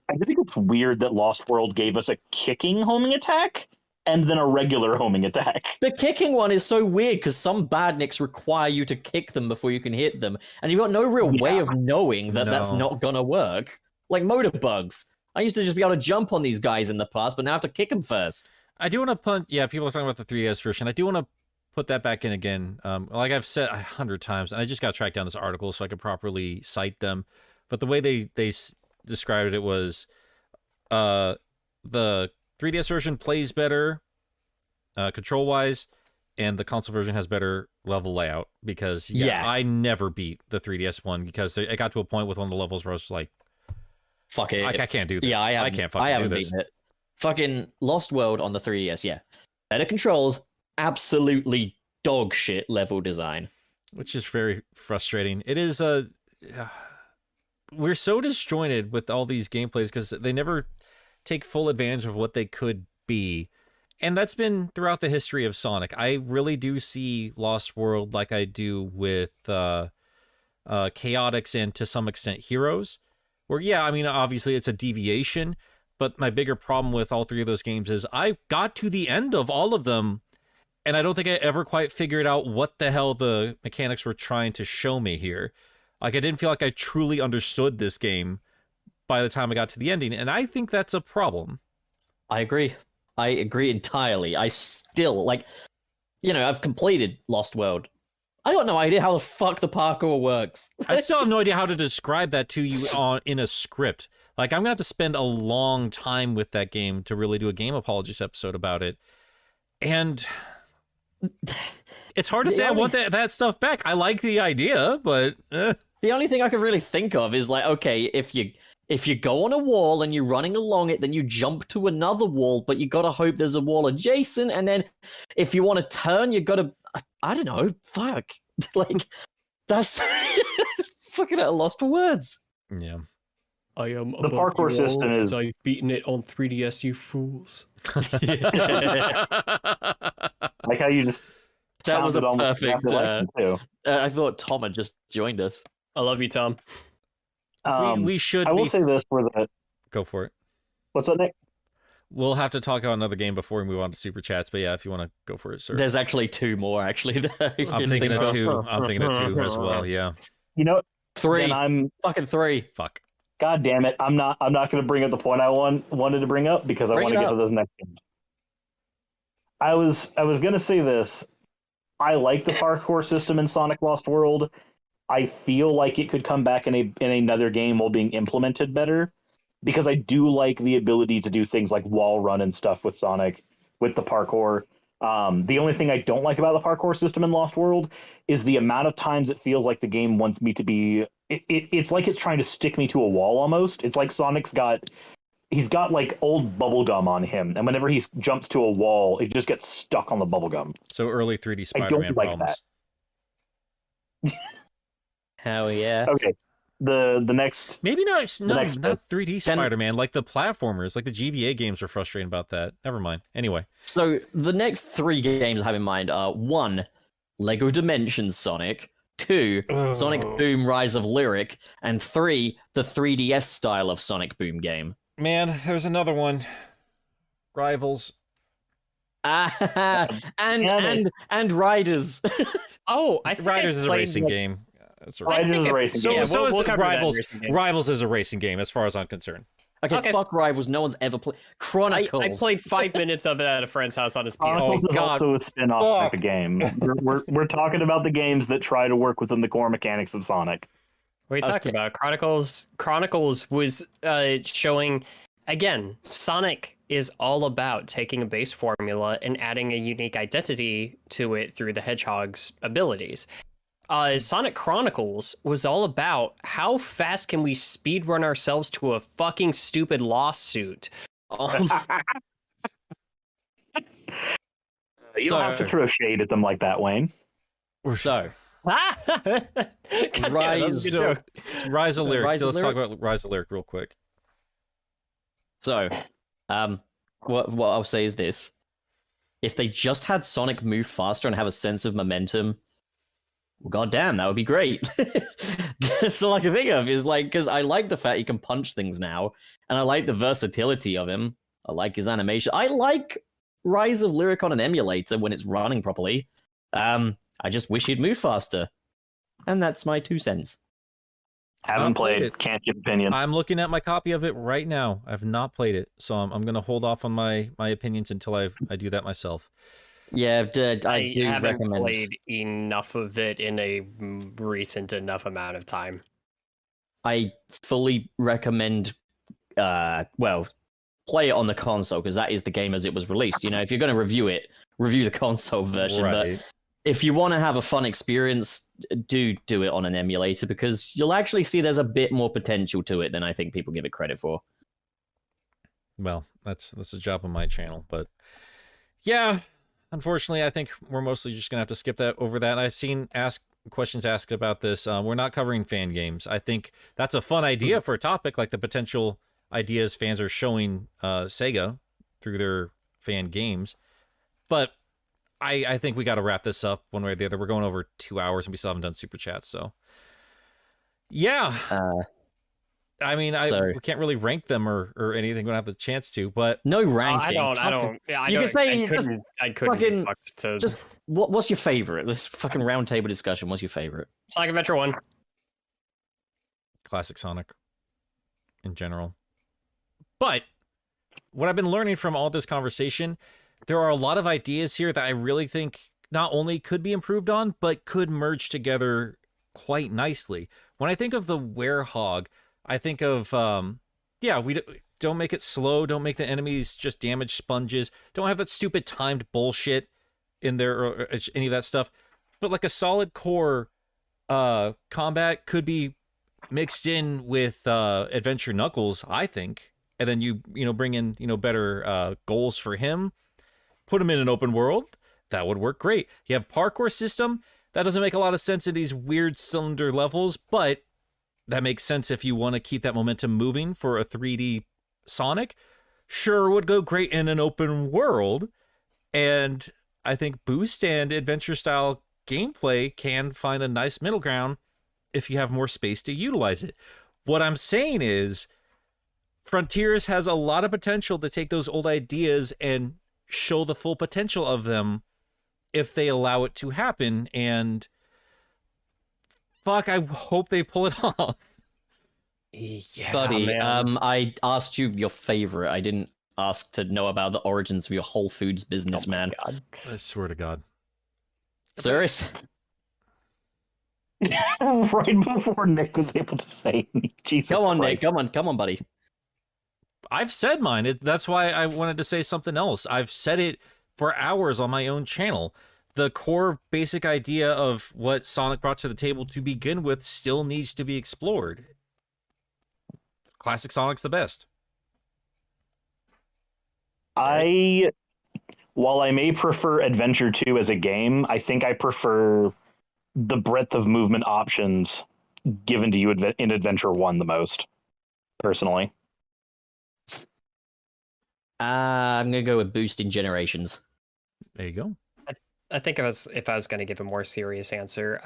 weird that Lost World gave us a kicking homing attack and then a regular homing attack. The kicking one is so weird because some badniks require you to kick them before you can hit them, and you've got no real way of knowing that that's not gonna work. Like motor bugs. I used to just be able to jump on these guys in the past, but now I have to kick them first. I do want to punt. Yeah, people are talking about the 3DS version. I do want to put that back in again. Like I've said 100 times, and I just got to track down this article so I can properly cite them. But the way they described it was the 3DS version plays better control-wise, and the console version has better level layout because, I never beat the 3DS one because it got to a point with one of the levels where I was like, fuck it. I can't do this. Yeah, I can't fucking do this. Beaten it. Fucking Lost World on the 3DS, yeah. Better controls, absolutely dog shit level design. Which is very frustrating. It is we're so disjointed with all these gameplays because they never take full advantage of what they could be. And that's been throughout the history of Sonic. I really do see Lost World like I do with Chaotix and to some extent Heroes. Where, I mean, obviously it's a deviation, but my bigger problem with all 3 of those games is I got to the end of all of them, and I don't think I ever quite figured out what the hell the mechanics were trying to show me here. Like, I didn't feel like I truly understood this game by the time I got to the ending, and I think that's a problem. I agree entirely. I still, I've completed Lost World. I got no idea how the fuck the parkour works. I still have no idea how to describe that to you in a script. Like, I'm going to have to spend a long time with that game to really do a Game Apologies episode about it. And it's hard to say I want that stuff back. I like the idea, but... The the only thing I can really think of is like, okay, if you go on a wall and you're running along it, then you jump to another wall, but you gotta hope there's a wall adjacent, and then if you want to turn, you gotta, I don't know, fuck, like that's fucking at a loss for words. Yeah. I am The parkour system is. I've beaten it on 3DS, you fools. Like how you just. That was a sounded almost perfect. like too. I thought Tom had just joined us. I love you, Tom. We should. I will be... say this for the. Go for it. What's up, Nick? We'll have to talk about another game before we move on to super chats, but yeah, if you want to go for it, sir. There's actually two more. Actually, I'm thinking of two. I'm thinking of two as well. Yeah. You know, three. then I'm Fucking three. Fuck. God damn it! I'm not going to bring up the point I wanted to bring up because I want to get to this next game. I was going to say this. I like the parkour system in Sonic Lost World. I feel like it could come back in another game while being implemented better, because I do like the ability to do things like wall run and stuff with Sonic with the parkour. The only thing I don't like about the parkour system in Lost World is the amount of times it feels like the game wants me to be. It's like it's trying to stick me to a wall almost. It's like he's got like old bubble gum on him, and whenever he jumps to a wall, it just gets stuck on the bubble gum. So early 3D I don't Spider-Man like problems. Hell yeah. Okay, the next Maybe not. No, next not bit. 3D Spider-Man. Like the platformers, like the GBA games are frustrating about that. Never mind. Anyway. So the next three games I have in mind are 1, Lego Dimensions Sonic, 2, Sonic Boom Rise of Lyric, and 3, the 3DS style of Sonic Boom game. Man, there's another one. Rivals. And Riders. Oh, I think Riders is a played, racing like, game. That's a Riders is a racing so, game. Yeah, so we'll is cover that in Rivals. racing game. Rivals is a racing game, as far as I'm concerned. Okay, fuck Rivals. No one's ever played Chronicles. I played 5 minutes of it at a friend's house on his PS. Chronicles is God. also a spin-off type of game. We're talking about the games that try to work within the core mechanics of Sonic. What are you talking about? Chronicles was showing, again, Sonic is all about taking a base formula and adding a unique identity to it through the Hedgehog's abilities. Sonic Chronicles was all about how fast can we speedrun ourselves to a fucking stupid lawsuit. You don't have to throw shade at them like that, Wayne. So, God damn it, that was a good joke. Rise of Lyric. Rise of Let's Lyric? talk about Rise of Lyric real quick. So, what I'll say is this: if they just had Sonic move faster and have a sense of momentum, well, goddamn, that would be great. That's all I can think of is like, because I like the fact he can punch things now, and I like the versatility of him. I like his animation. I like Rise of Lyric on an emulator when it's running properly. I just wish he'd move faster, and that's my 2 cents. Haven't played played, it. can't give opinion. I'm looking at my copy of it right now. I've not played it, so I'm going to hold off on my opinions until I do that myself. Yeah, I do haven't recommend. played enough of it in a recent enough amount of time. I fully recommend. Play it on the console because that is the game as it was released. You know, if you're going to review it, review the console version. Right. But if you want to have a fun experience, do it on an emulator because you'll actually see there's a bit more potential to it than I think people give it credit for. Well, that's a job on my channel, but yeah, unfortunately, I think we're mostly just gonna have to skip over that. I've seen questions asked about this. We're not covering fan games. I think that's a fun idea for a topic, like the potential ideas fans are showing Sega through their fan games, but I think we got to wrap this up one way or the other. We're going over 2 hours and we still haven't done super chats, so yeah. I mean, we can't really rank them or anything. We don't have the chance to, but no ranking. I don't. You can say I couldn't. Just what's your favorite? This fucking round table discussion. What's your favorite? Sonic Adventure 1. Classic Sonic in general. But what I've been learning from all this conversation, there are a lot of ideas here that I really think not only could be improved on, but could merge together quite nicely. When I think of the Werehog, I think of, we don't make it slow, don't make the enemies just damage sponges, don't have that stupid timed bullshit in there or any of that stuff, but like a solid core combat could be mixed in with Adventure Knuckles, I think. And then you bring in, better goals for him. Put him in an open world. That would work great. You have parkour system. That doesn't make a lot of sense in these weird cylinder levels, but that makes sense if you want to keep that momentum moving for a 3D Sonic. Sure, would go great in an open world. And I think boost and adventure style gameplay can find a nice middle ground if you have more space to utilize it. What I'm saying is Frontiers has a lot of potential to take those old ideas and show the full potential of them if they allow it to happen. And fuck, I hope they pull it off. Yeah, Buddy, man. I asked you your favorite. I didn't ask to know about the origins of your Whole Foods business, man. God. I swear to God. Serious? Right before Nick was able to say, Jesus Come on, Christ. Nick. Come on, buddy. I've said mine. That's why I wanted to say something else. I've said it for hours on my own channel. The core basic idea of what Sonic brought to the table to begin with still needs to be explored. Classic Sonic's the best. While I may prefer Adventure 2 as a game, I think I prefer the breadth of movement options given to you in Adventure 1 the most, personally. I'm gonna go with boosting generations. There you go. I think if I was going to give a more serious answer,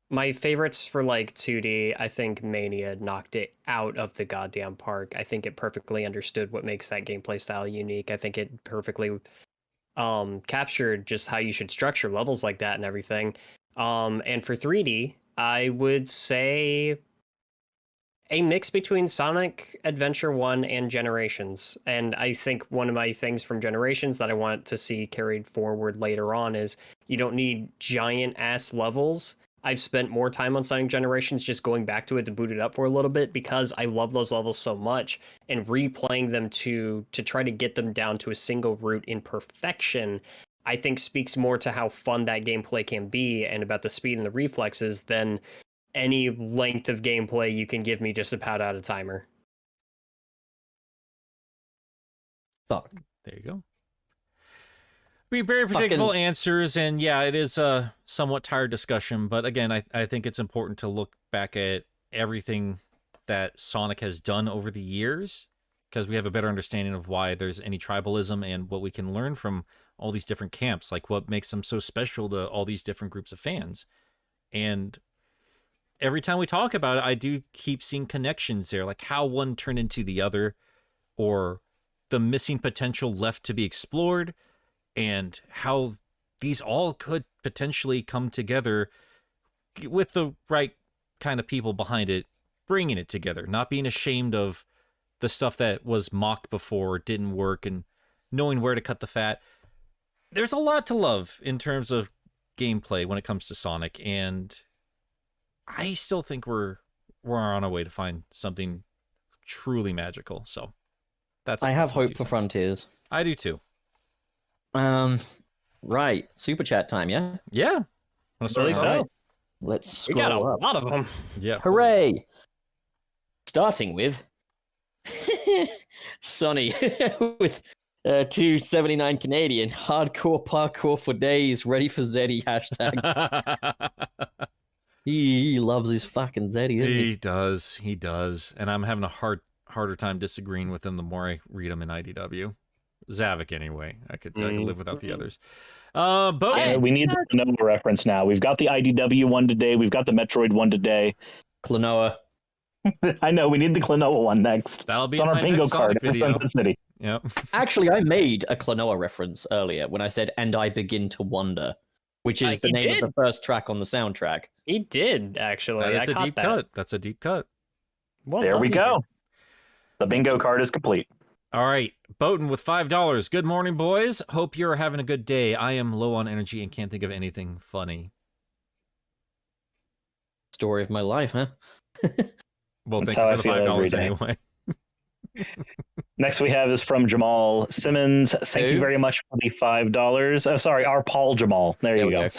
my favorites for like 2D, I think Mania knocked it out of the goddamn park. I think it perfectly understood what makes that gameplay style unique. I think it perfectly captured just how you should structure levels like that and everything. And for 3D, I would say a mix between Sonic Adventure 1 and Generations. And I think one of my things from Generations that I want to see carried forward later on is you don't need giant ass levels. I've spent more time on Sonic Generations just going back to it to boot it up for a little bit because I love those levels so much, and replaying them to try to get them down to a single route in perfection, I think speaks more to how fun that gameplay can be and about the speed and the reflexes than any length of gameplay you can give me just to pad out a timer. Fuck. There you go. Be very predictable Fucking- answers, and yeah, it is a somewhat tired discussion, but again, I think it's important to look back at everything that Sonic has done over the years, because we have a better understanding of why there's any tribalism and what we can learn from all these different camps, like what makes them so special to all these different groups of fans. And every time we talk about it, I do keep seeing connections there, like how one turned into the other, or the missing potential left to be explored, and how these all could potentially come together with the right kind of people behind it, bringing it together, not being ashamed of the stuff that was mocked before, didn't work, and knowing where to cut the fat. There's a lot to love in terms of gameplay when it comes to Sonic, and I still think we're on our way to find something truly magical. So that's I have that's my hope 2 for cents. Frontiers. I do too. Right. Super chat time, yeah? Yeah. Want to start Really us so. out? Let's We scroll got a up. lot of them. Yeah. Hooray! Starting with Sonny with 279 Canadian. Hardcore parkour for days. Ready for Zeddy. Hashtag. He loves his fucking Zeddy, doesn't he? He does. And I'm having a harder time disagreeing with him the more I read him in IDW. Zavik, anyway. I could live without the others. But We need the Klonoa reference now. We've got the IDW one today. We've got the Metroid one today. Klonoa. I know. We need the Klonoa one next. that'll be It's on in our my bingo next card Sonic in video. Sunset City. Yep. Actually, I made a Klonoa reference earlier when I said, "And I begin to wonder," which is the He name did. of the first track on the soundtrack. He did, actually. That is I a caught deep that. cut. That's a deep cut. Well There done, we sir. go. The bingo card is complete. All right, Bowden with $5. Good morning, boys. Hope you're having a good day. I am low on energy and can't think of anything funny. Story of my life, huh? Well, That's thank you how I for the feel every $5 day. anyway. Next we have is from Jamal Simmons. Thank Who? you very much for the $5. Oh, sorry, our Paul Jamal. There you we go.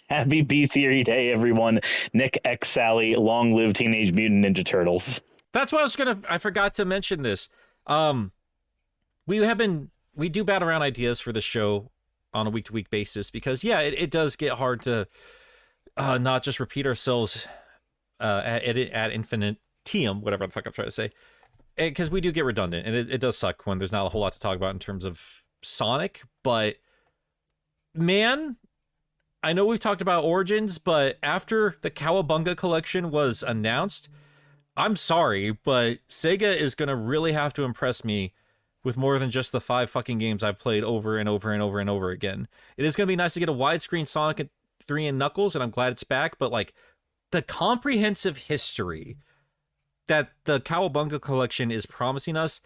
Happy B Theory Day, everyone. Nick X Sally, long live Teenage Mutant Ninja Turtles. That's what I forgot to mention this. We do bat around ideas for the show on a week-to-week basis because it does get hard to not just repeat ourselves ad infinitum, whatever the fuck I'm trying to say, because we do get redundant, and it does suck when there's not a whole lot to talk about in terms of Sonic. But man, I know we've talked about Origins, but after the Cowabunga collection was announced, I'm sorry, but Sega is gonna really have to impress me with more than just the 5 fucking games I've played over and over and over and over again. It is going to be nice to get a widescreen Sonic 3 and Knuckles, and I'm glad it's back, but like the comprehensive history that the Cowabunga collection is promising us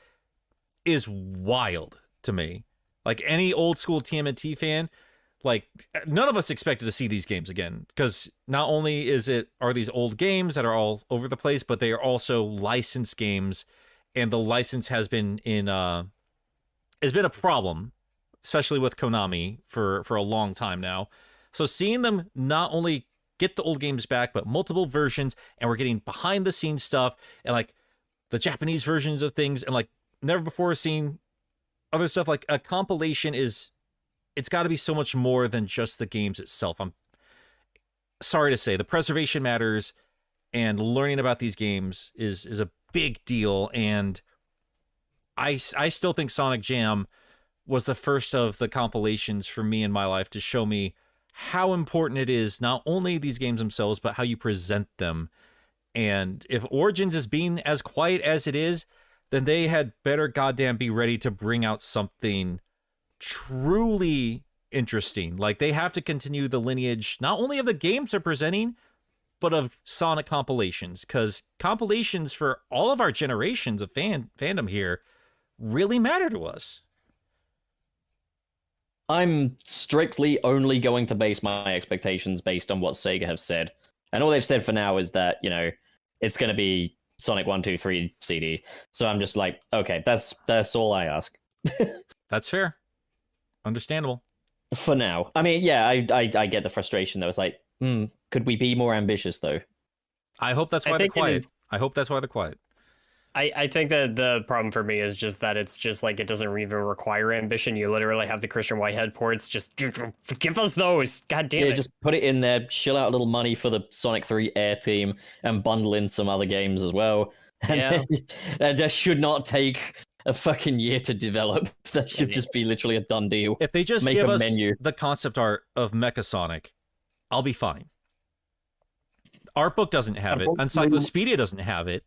is wild to me. Like any old school TMNT fan, like none of us expected to see these games again, because not only are these old games that are all over the place, but they are also licensed games. And the license has been a problem, especially with Konami for a long time now. So seeing them not only get the old games back, but multiple versions, and we're getting behind the scenes stuff and like the Japanese versions of things, and like never before seen other stuff. Like a compilation it's got to be so much more than just the games itself. I'm sorry to say, the preservation matters, and learning about these games is a big deal. And I still think Sonic Jam was the first of the compilations for me in my life to show me how important it is, not only these games themselves, but how you present them. And if Origins is being as quiet as it is, then they had better goddamn be ready to bring out something truly interesting. Like they have to continue the lineage, not only of the games they're presenting, but of Sonic compilations, because compilations for all of our generations of fandom here really matter to us. I'm strictly only going to base my expectations based on what Sega have said. And all they've said for now is that, it's going to be Sonic 1, 2, 3 CD. So I'm just like, okay, that's all I ask. That's fair. Understandable. For now. I mean, yeah, I get the frustration though. It's like, could we be more ambitious though? I hope that's why they're quiet. I hope that's why they're quiet. I think that the problem for me is just that it's just like it doesn't even require ambition. You literally have the Christian Whitehead ports. Just give us those. God damn it. Just put it in there, shill out a little money for the Sonic 3 Air team, and bundle in some other games as well. And that should not take a fucking year to develop. That should just be literally a done deal. If they just give us the concept art of Mecha Sonic, I'll be fine. Art book doesn't have it. Encyclopedia doesn't have it.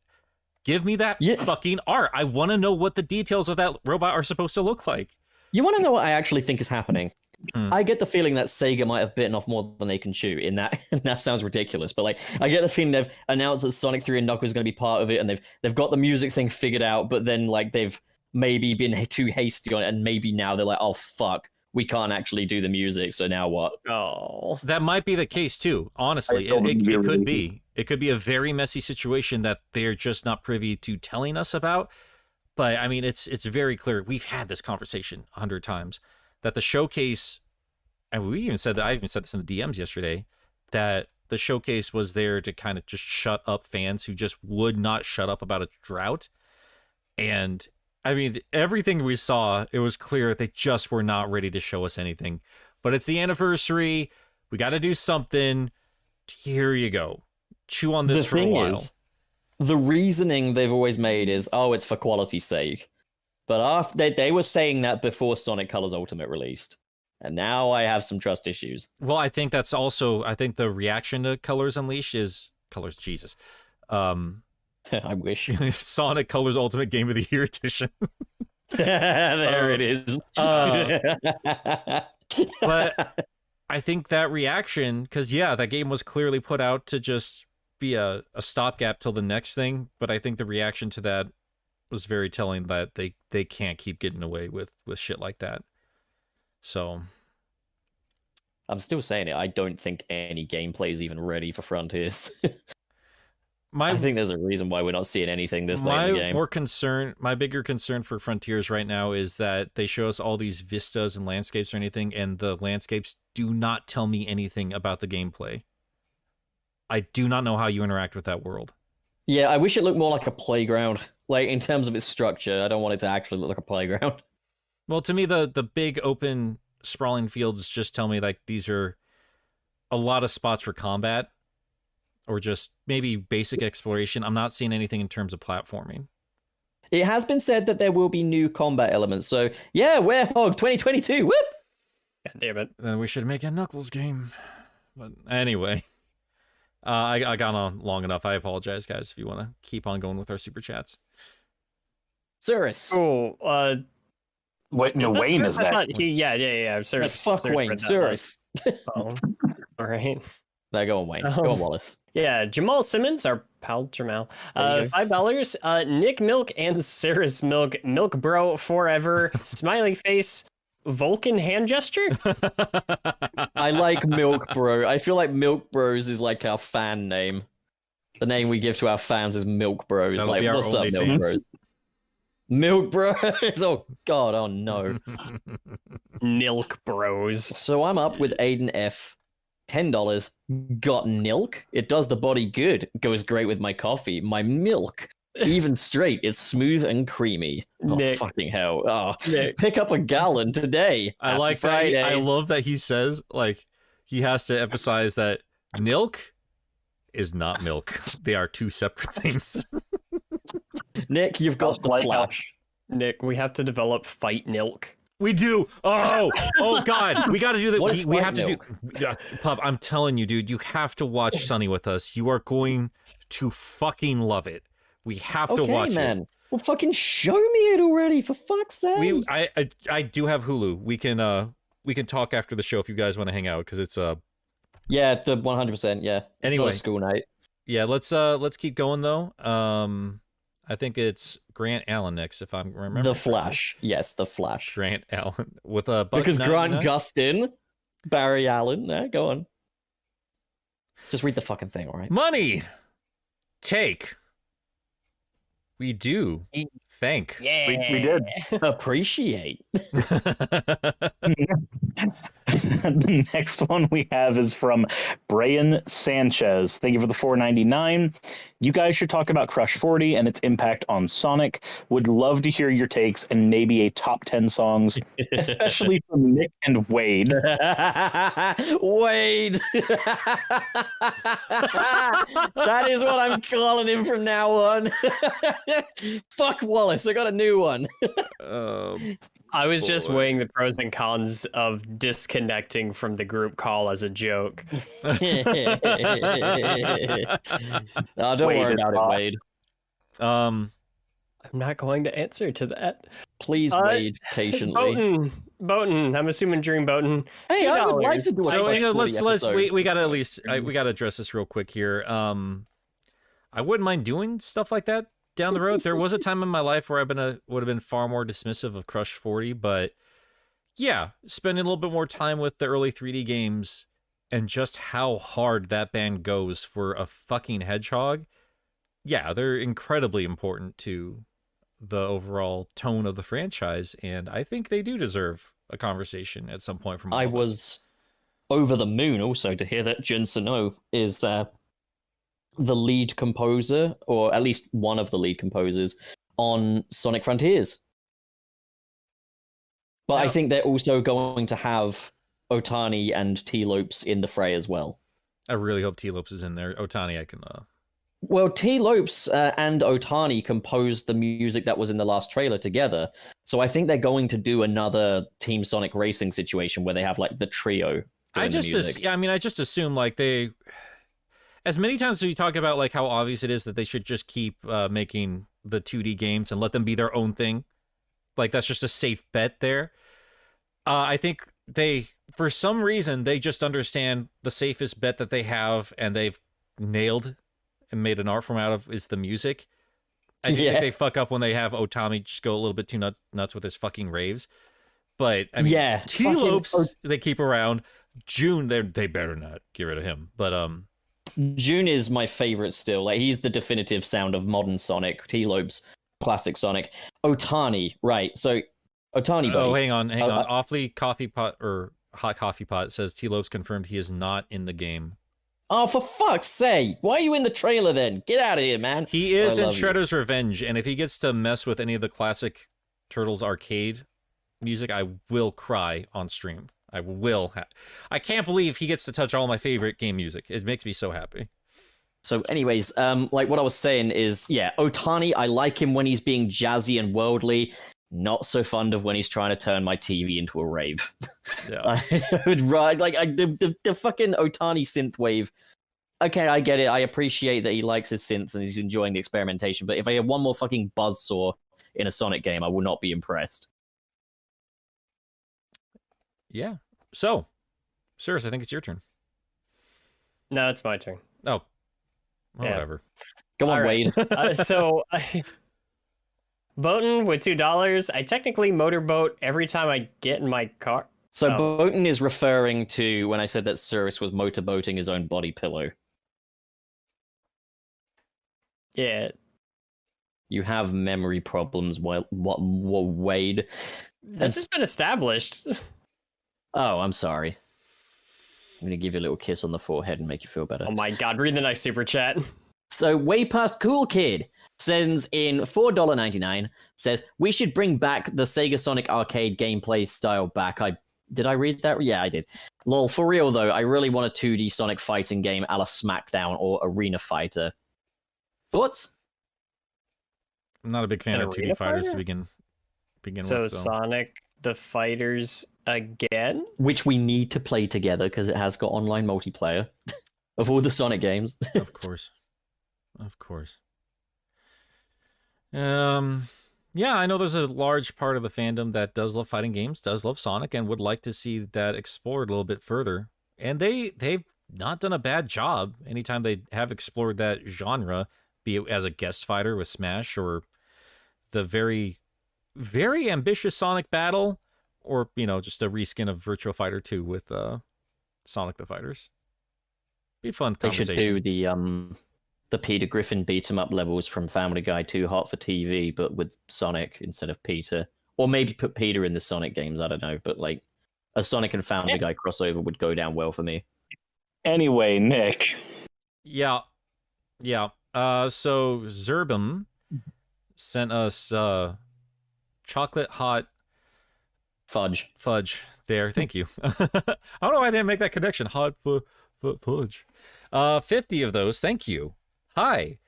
Give me that fucking art. I want to know what the details of that robot are supposed to look like. You want to know what I actually think is happening? I get the feeling that Sega might have bitten off more than they can chew in that. That sounds ridiculous, but like I get the feeling they've announced that Sonic 3 and Knuckles is going to be part of it, and they've got the music thing figured out, but then like they've maybe been too hasty on it, and maybe now they're like, oh fuck, we can't actually do the music, so now what? Oh, that might be the case too. Honestly, it could be. It could be a very messy situation that they're just not privy to telling us about. But I mean, it's very clear. We've had this conversation 100 times that the showcase, and I even said this in the DMs yesterday, that the showcase was there to kind of just shut up fans who just would not shut up about a drought. And I mean, everything we saw, it was clear they just were not ready to show us anything. But it's the anniversary. We got to do something. Here you go. Chew on this for a while. The reasoning they've always made is, oh, it's for quality's sake. But after they were saying that before Sonic Colors Ultimate released. And now I have some trust issues. Well, I think that's also, the reaction to Colors Unleashed is Jesus. I wish. Sonic Colors Ultimate Game of the Year edition. There it is. But I think that reaction, because that game was clearly put out to just be a stopgap till the next thing. But I think the reaction to that was very telling that they can't keep getting away with shit like that. So I'm still saying it. I don't think any gameplay is even ready for Frontiers. I think there's a reason why we're not seeing anything this late in the game. My bigger concern for Frontiers right now is that they show us all these vistas and landscapes or anything, and the landscapes do not tell me anything about the gameplay. I do not know how you interact with that world. Yeah, I wish it looked more like a playground. Like, in terms of its structure, I don't want it to actually look like a playground. Well, to me, the big open sprawling fields just tell me like these are a lot of spots for combat or just maybe basic exploration. I'm not seeing anything in terms of platforming. It has been said that there will be new combat elements. So, yeah, Werehog 2022. Whoop! God damn it. Then we should make a Knuckles game. But anyway, I got on long enough. I apologize, guys, if you want to keep on going with our super chats. Cirrus. Cool. Wait, no, Wayne is I that. thought yeah. Cirrus. Fuck Wayne. Cirrus. Oh, all right. There, go on, Wayne. Go on, Wallace. Yeah, Jamal Simmons, our pal Jamal. There you go. $5. Nick Milk and Cirrus Milk. Milk Bro Forever. Smiley face. Vulcan hand gesture. I like Milk Bro. I feel like Milk Bros is like our fan name. The name we give to our fans is Milk Bros. That'll Like, be our what's up, only Milk fans. Bros? Milk Bros. Oh, God. Oh, no. Nilk Bros. So I'm up with Aiden F. $10. Got Nilk. It does the body good. Goes great with my coffee. My milk. Even straight. It's smooth and creamy. Oh, Nick. fucking hell. Oh, Nick. pick up a gallon today. I Happy like Friday. that. I love that he says, like, he has to emphasize that Nilk is not milk. They are two separate things. Nick, you've got the Like, flash. Nick, we have to develop Fight Nilk. We do. Oh God, we got to do that. What is We White have to Milk? do. Pup, I'm telling you, dude, you have to watch Sunny with us. You are going to fucking love it. We have to Okay, watch man. Well, fucking show me it already, for fuck's sake. it. I do have Hulu. We can talk after the show if you guys want to hang out because it's Yeah, the 100%. Yeah. It's Anyway. not a school night. yeah. Let's keep going though. I think it's Grant Allen next, if I'm remembering. The Flash. Yes, the Flash. Grant Allen with a Because Grant $1.99. Gustin, Barry Allen. Yeah, go on. Just read the fucking thing, all right? Money. Take. We do. Thank. Yeah. We did. Appreciate. The next one we have is from Brian Sanchez. Thank you for the $4.99. You guys should talk about Crush 40 and its impact on Sonic. Would love to hear your takes and maybe a top 10 songs, especially from Nick and Wade. Wade. That is what I'm calling him from now on. Fuck Wallace. I got a new one. I was just Boy. weighing the pros and cons of disconnecting from the group call as a joke. Oh, don't Wade worry is about hot. it, Wade. I'm not going to answer to that. Please wait patiently. Boatin. I'm assuming Dream Boatin. Hey, I would like $2. to do a So Crush 40 let's episode. we gotta at least we gotta address this real quick here. I wouldn't mind doing stuff like that down the road. There was a time in my life where would have been far more dismissive of Crush 40, but yeah, spending a little bit more time with the early 3D games and just how hard that band goes for a fucking hedgehog. Yeah, they're incredibly important to the overall tone of the franchise, and I think they do deserve a conversation at some point from all I of us. was over the moon also to hear that Jun Sano is the lead composer, or at least one of the lead composers, on Sonic Frontiers. But I Yeah. think they're also going to have Otani and T-Lopes in the fray as well. I really hope T-Lopes is in there. Otani, I can Well, T-Lopes and Otani composed the music that was in the last trailer together. So I think they're going to do another Team Sonic Racing situation where they have like the trio doing the music. I just assume like they, as many times as we talk about like how obvious it is that they should just keep making the 2D games and let them be their own thing. Like that's just a safe bet there. I think they, for some reason, they just understand the safest bet that they have and they've nailed and made an art form out of is the music. I do think they fuck up when they have Otami just go a little bit too nuts with his fucking raves. But I mean, Yeah, T-Lopes they keep around. June, they better not get rid of him. But June is my favorite still. Like he's the definitive sound of modern Sonic. T-Lobe's classic Sonic. Otani, right? So Otani. Buddy. Oh, hang on. Awfully Coffee Pot or Hot Coffee Pot says T-Lobe's confirmed he is not in the game. Oh, for fuck's sake! Why are you in the trailer then? Get out of here, man. He is in Shredder's Revenge, and if he gets to mess with any of the classic Turtles arcade music, I will cry on stream. I will. I can't believe he gets to touch all my favorite game music. It makes me so happy. So, anyways, like what I was saying is, yeah, Otani. I like him when he's being jazzy and worldly. Not so fond of when he's trying to turn my TV into a rave. Yeah. I would ride like the fucking Otani synth wave. Okay, I get it. I appreciate that he likes his synths and he's enjoying the experimentation. But if I had one more fucking buzzsaw in a Sonic game, I will not be impressed. Yeah. So, Cyrus, I think it's your turn. No, it's my turn. Oh. Well, Yeah. whatever. Go on, All right. Wade. Boating with $2. I technically motorboat every time I get in my car. So Oh. Boatin is referring to when I said that Cyrus was motorboating his own body pillow. Yeah. You have memory problems, what Wade? This has been established. Oh, I'm sorry. I'm gonna give you a little kiss on the forehead and make you feel better. Oh my god, read the next super chat. So way past cool kid sends in $4.99, says we should bring back the Sega Sonic arcade gameplay style back. Did I read that? Yeah, I did. Lol, for real though, I really want a 2D Sonic fighting game a la SmackDown or Arena Fighter. Thoughts? I'm not a big fan An of 2D arena fighters to fighter? begin So with. Sonic the Fighters again? Which we need to play together because it has got online multiplayer of all the Sonic games. Of course. Of course. Yeah, I know there's a large part of the fandom that does love fighting games, does love Sonic, and would like to see that explored a little bit further. And they've not done a bad job anytime they have explored that genre, be it as a guest fighter with Smash or the very, very ambitious Sonic Battle, or, just a reskin of Virtua Fighter 2 with Sonic the Fighters. Be a fun They conversation. should do the Peter Griffin beat 'em up levels from Family Guy Too Hot for TV, but with Sonic instead of Peter. Or maybe put Peter in the Sonic games, I don't know. But like a Sonic and Family Guy crossover would go down well for me. Anyway, Nick. Yeah. So Zerbum sent us chocolate hot Fudge. there. Thank you. I don't know why I didn't make that connection. Hot fudge. 50 of those. Thank you. Hi.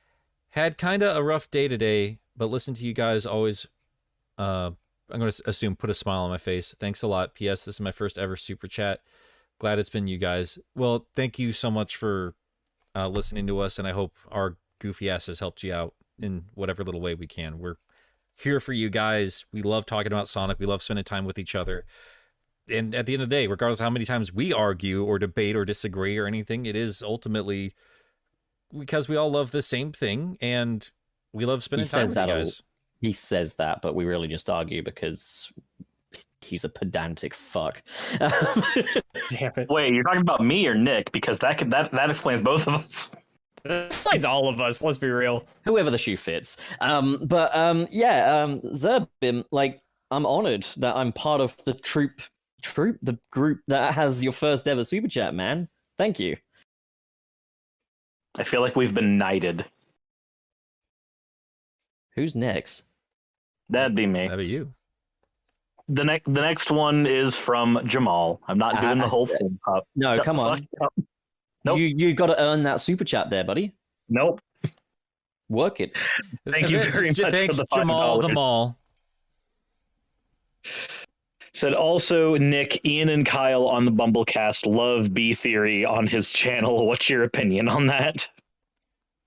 Had kinda a rough day today, but listen to you guys always. I'm going to assume put a smile on my face. Thanks a lot. P.S. This is my first ever super chat. Glad it's been you guys. Well, thank you so much for listening to us, and I hope our goofy ass has helped you out in whatever little way we can. We're here for you guys. We love talking about Sonic. We love spending time with each other. And at the end of the day, regardless of how many times we argue or debate or disagree or anything, it is ultimately because we all love the same thing, and we love spending time with you guys. He says that, but we really just argue because he's a pedantic fuck. Damn it. Wait, you're talking about me or Nick? Because that explains both of us. Besides all of us, let's be real. Whoever the shoe fits. Zerbim, like, I'm honored that I'm part of the the group that has your first ever super chat, man. Thank you. I feel like we've been knighted. Who's next? That'd be me. That'd be you. The next one is from Jamal. I'm not doing the whole thing. No, come on. Nope. You got to earn that super chat there, buddy. Nope. Work it. Thank you very much. Thanks, for the Jamal the $5. Mall. Said also, Nick, Ian, and Kyle on the Bumblecast love B Theory on his channel. What's your opinion on that?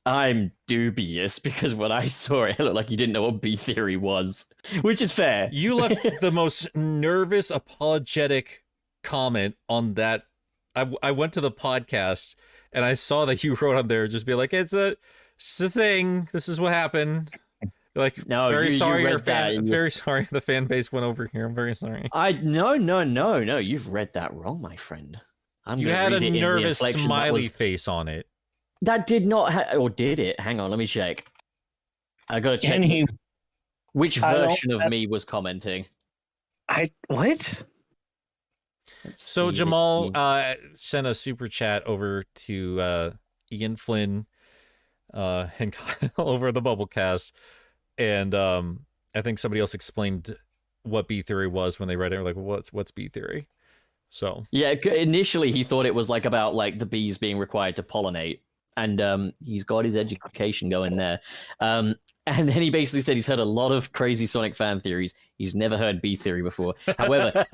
I'm dubious because when I saw it, it looked like you didn't know what B theory was, which is fair. You left the most nervous, apologetic comment on that. I went to the podcast and I saw that you wrote on there, just be like, it's a thing. This is what happened. Like, No, very you sorry, read that. very sorry the fan base went over here. I'm very sorry. No. You've read that wrong, my friend. You had a nervous smiley face on it. That did not, or did it? Hang on, let me check. I gotta check which version of me was commenting. What? So Jamal sent a super chat over to Ian Flynn and over the Bubblecast, and I think somebody else explained what B theory was when they read it. Like, what's B theory? So yeah, initially he thought it was like about like the bees being required to pollinate, and he's got his education going there. And then he basically said he's heard a lot of crazy Sonic fan theories. He's never heard B theory before. However,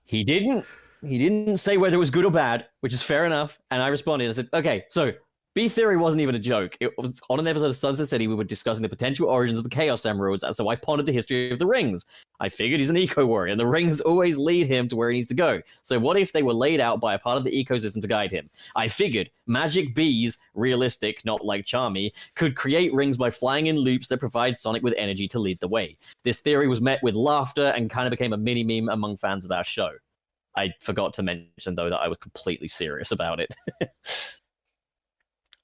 he didn't say whether it was good or bad, which is fair enough. And I responded. I said, okay, so B theory wasn't even a joke. It was on an episode of Sunset City. We were discussing the potential origins of the Chaos Emeralds, and so I pondered the history of the rings. I figured he's an eco warrior, and the rings always lead him to where he needs to go. So what if they were laid out by a part of the ecosystem to guide him? I figured magic bees, realistic, not like Charmy, could create rings by flying in loops that provide Sonic with energy to lead the way. This theory was met with laughter and kind of became a mini meme among fans of our show. I forgot to mention, though, that I was completely serious about it.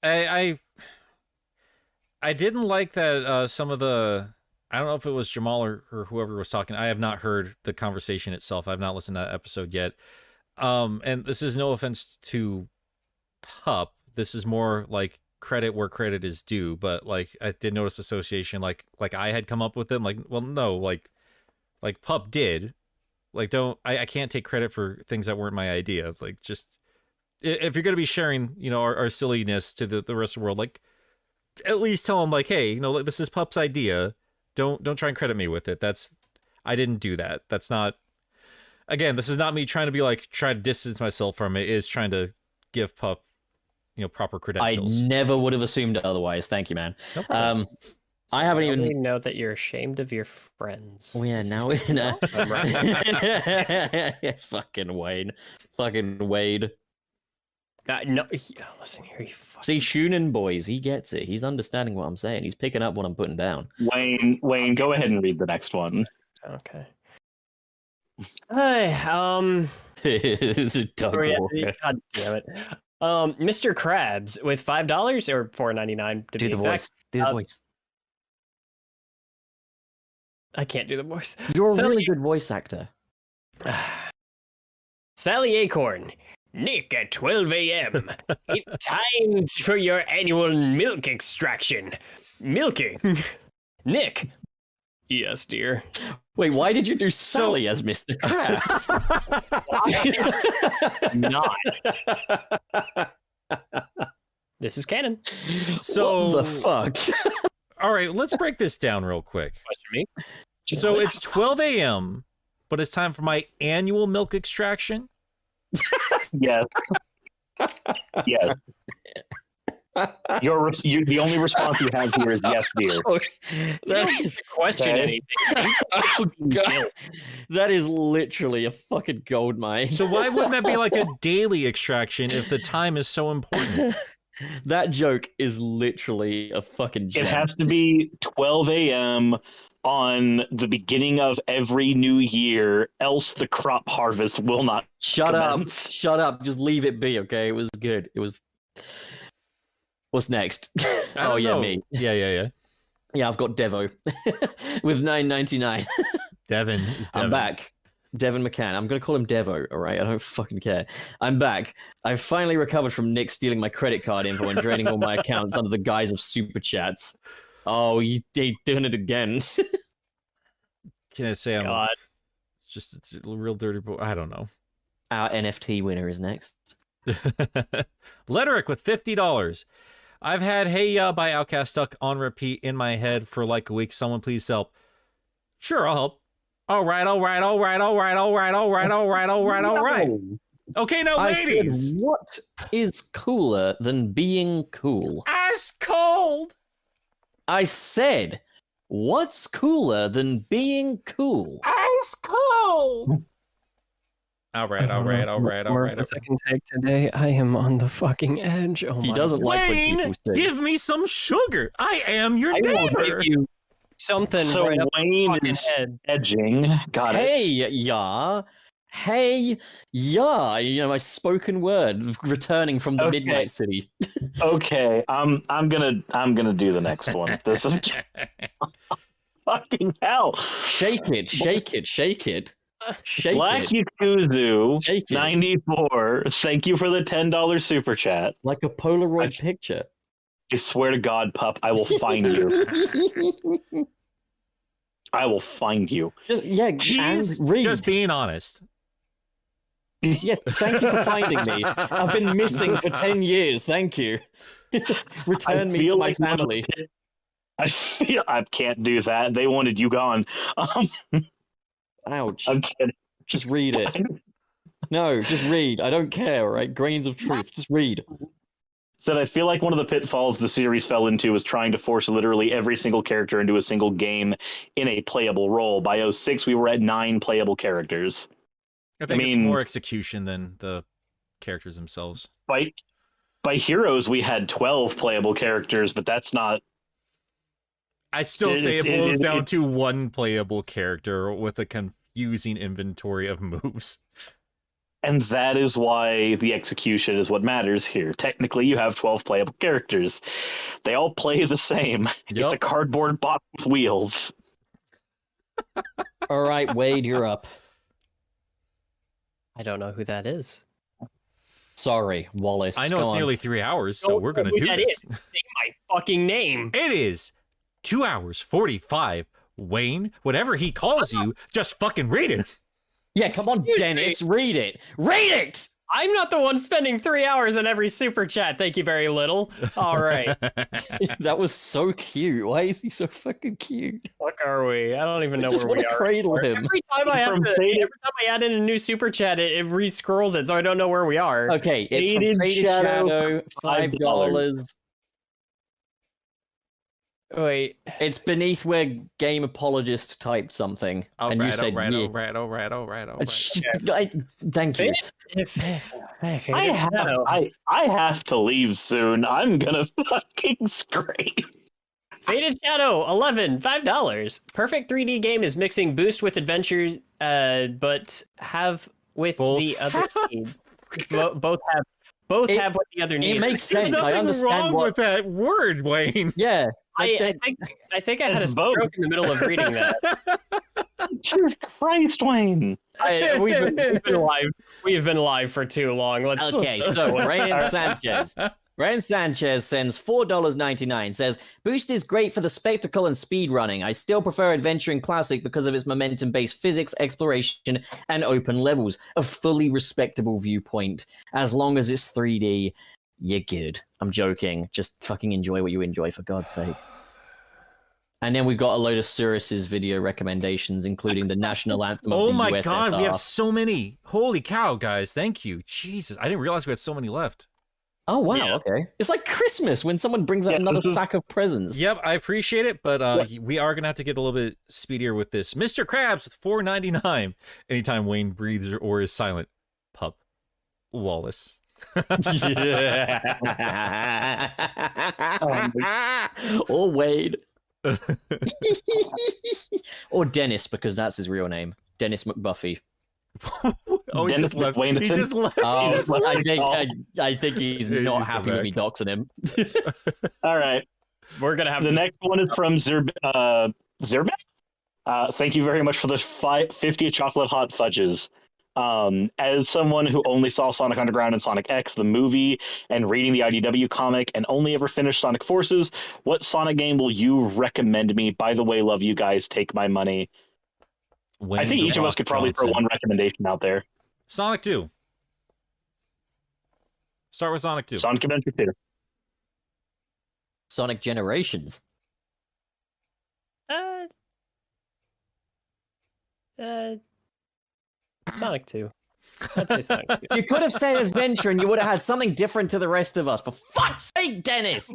I didn't like that some of the, I don't know if it was Jamal or whoever was talking. I have not heard the conversation itself. I've not listened to that episode yet. And this is no offense to Pup. This is more like credit where credit is due. But like I did notice association, like I had come up with them. Like, well, no, like Pup did. Like, I can't take credit for things that weren't my idea. Like, just if you're going to be sharing, you know, our silliness to the rest of the world, like, at least tell them, like, hey, you know, like, this is Pup's idea. Don't try and credit me with it. I didn't do that. That's not, again, this is not me trying to be like, try to distance myself from it. It's trying to give Pup, you know, proper credentials. I never would have assumed otherwise. Thank you, man. No problem. I haven't even know that you're ashamed of your friends. Oh yeah, now we know. Fucking Wayne. Fucking Wade. No, listen here, you fucking... See, Shunin boys, he gets it. He's understanding what I'm saying. He's picking up what I'm putting down. Wayne, go ahead and read the next one. Okay. Hi, It's a Doug Walker. God damn it. Mr. Krabs with $5 or $4.99 to Do be the exact. voice. Do the voice. I can't do the voice. You're a really good voice actor. Sally Acorn. Nick at 12 a.m. It's time for your annual milk extraction. Milking. Nick. Yes, dear. Wait, why did you do Sally as Mr. Krabs? Not. This is canon. So what the fuck? All right, let's break this down real quick. Question me. So it's 12 a.m., but it's time for my annual milk extraction? Yes. Yes. The only response you have here is yes, dear. That is question anything. Oh god, that is literally a fucking gold mine. So why wouldn't that be like a daily extraction if the time is so important? That joke is literally a fucking gem. It has to be 12 a.m. on the beginning of every new year, else the crop harvest will not Shut commence. up. Shut up. Just leave it be, okay? It was good. It was... What's next? Oh, yeah, me. Yeah. Yeah, I've got Devo with $9.99. Devin is Devin. I'm back. Devin McCann. I'm going to call him Devo, all right? I don't fucking care. I'm back. I've finally recovered from Nick stealing my credit card info and draining all my accounts under the guise of super chats. Oh, you doing it again. Can I say it's just a real dirty boy? I don't know. Our NFT winner is next. Letteric with $50. I've had Hey Ya by Outkast stuck on repeat in my head for like a week. Someone please help. Sure, I'll help. All right. Okay, now, ladies. Said, what is cooler than being cool? Ice cold. I said, what's cooler than being cool? Ice cold. All right. The second take today, I am on the fucking edge. Oh He my doesn't like when Wayne, people say. give me some sugar. I am your I will neighbor. give you something So right up Wayne the fucking is head. edging. Got it. Hey, yeah. Hey, yeah, my spoken word returning from the Okay. Midnight City. Okay, I'm gonna do the next one. This is fucking hell. Shake it, shake it, shake it. Shake Black it. Yakuzu Shake it. 94. Thank you for the $10 super chat. Like a Polaroid picture. I swear to God, pup, I will find you. I will find you. He's and read. just being honest. Yeah, thank you for finding me. I've been missing for 10 years. Thank you. Return me to my family. I can't do that. They wanted you gone. Ouch. I'm kidding. Just read it. No, just read. I don't care, all right? Grains of truth. Just read. Said I feel like one of the pitfalls the series fell into was trying to force literally every single character into a single game in a playable role. By 06, we were at 9 playable characters. I think it's more execution than the characters themselves. By Heroes, we had 12 playable characters, but that's not... I'd still say it boils down to one playable character with a confusing inventory of moves. And that is why the execution is what matters here. Technically, you have 12 playable characters. They all play the same. Yep. It's a cardboard box with wheels. All right, Wade, you're up. I don't know who that is. Sorry, Wallace. I know Go it's on. nearly 3 hours, so we're going to do this. Say my fucking name. It is 2 hours, 45. Wayne, whatever he calls you, just fucking read it. Yeah, come on, Excuse Dennis, read it. Read it! I'm not the one spending 3 hours in every super chat. Thank you very little. All right. That was so cute. Why is he so fucking cute? Fuck are we? I don't even know I just where want we to are. cradle him. Every time I add in a new super chat, it re-scrolls it, so I don't know where we are. Okay, it's Faded from Faded Shadow, Shadow, $5. Wait. It's beneath where Game Apologist typed something, and you said yeah. all right. Thank you. I have to leave soon. I'm gonna fucking scream. Faded Shadow, 11, $5. Perfect 3D game is mixing boost with adventure, but have with Both. the other needs. Both have what the other needs. It makes There's sense. I nothing understand wrong what. with that word, Wayne. Yeah, I think I had a It's both. stroke in the middle of reading that. Jesus Christ, Wayne. We've been alive. We have been alive for too long. Let's Okay, so Ryan Sanchez. Ryan Sanchez sends $4.99. Says, Boost is great for the spectacle and speed running. I still prefer Adventure in Classic because of its momentum-based physics, exploration, and open levels. A fully respectable viewpoint. As long as it's 3D, you're good. I'm joking. Just fucking enjoy what you enjoy, for God's sake. And then we've got a load of Surus's video recommendations, including the national anthem of Oh the my USSR. god, we have so many. Holy cow, guys. Thank you. Jesus, I didn't realize we had so many left. Oh, wow, Yeah. okay. It's like Christmas when someone brings out another sack of presents. Yep, I appreciate it, but we are going to have to get a little bit speedier with this. Mr. Krabs with $4.99. Anytime Wayne breathes or is silent. Pup. Wallace. Or Wade. Or Dennis, because that's his real name. Dennis McBuffy. Oh, he Dennis just left. McWayne. He just left. Oh, He just left. I think he's He's not come happy with me back. doxing him. All right. We're gonna have The next one is from Zerbeth. Thank you very much for the 50 chocolate hot fudges. As someone who only saw Sonic Underground and Sonic X, the movie, and reading the IDW comic, and only ever finished Sonic Forces, what Sonic game will you recommend me? By the way, love you guys. Take my money. Wayne I think The each of us Rock could probably throw Johnson. one recommendation out there. Sonic 2. Start with Sonic 2. Sonic Adventure 2. Sonic Generations. Sonic 2. I'd say Sonic 2. You could have said Adventure and you would have had something different to the rest of us. For fuck's sake, Dennis!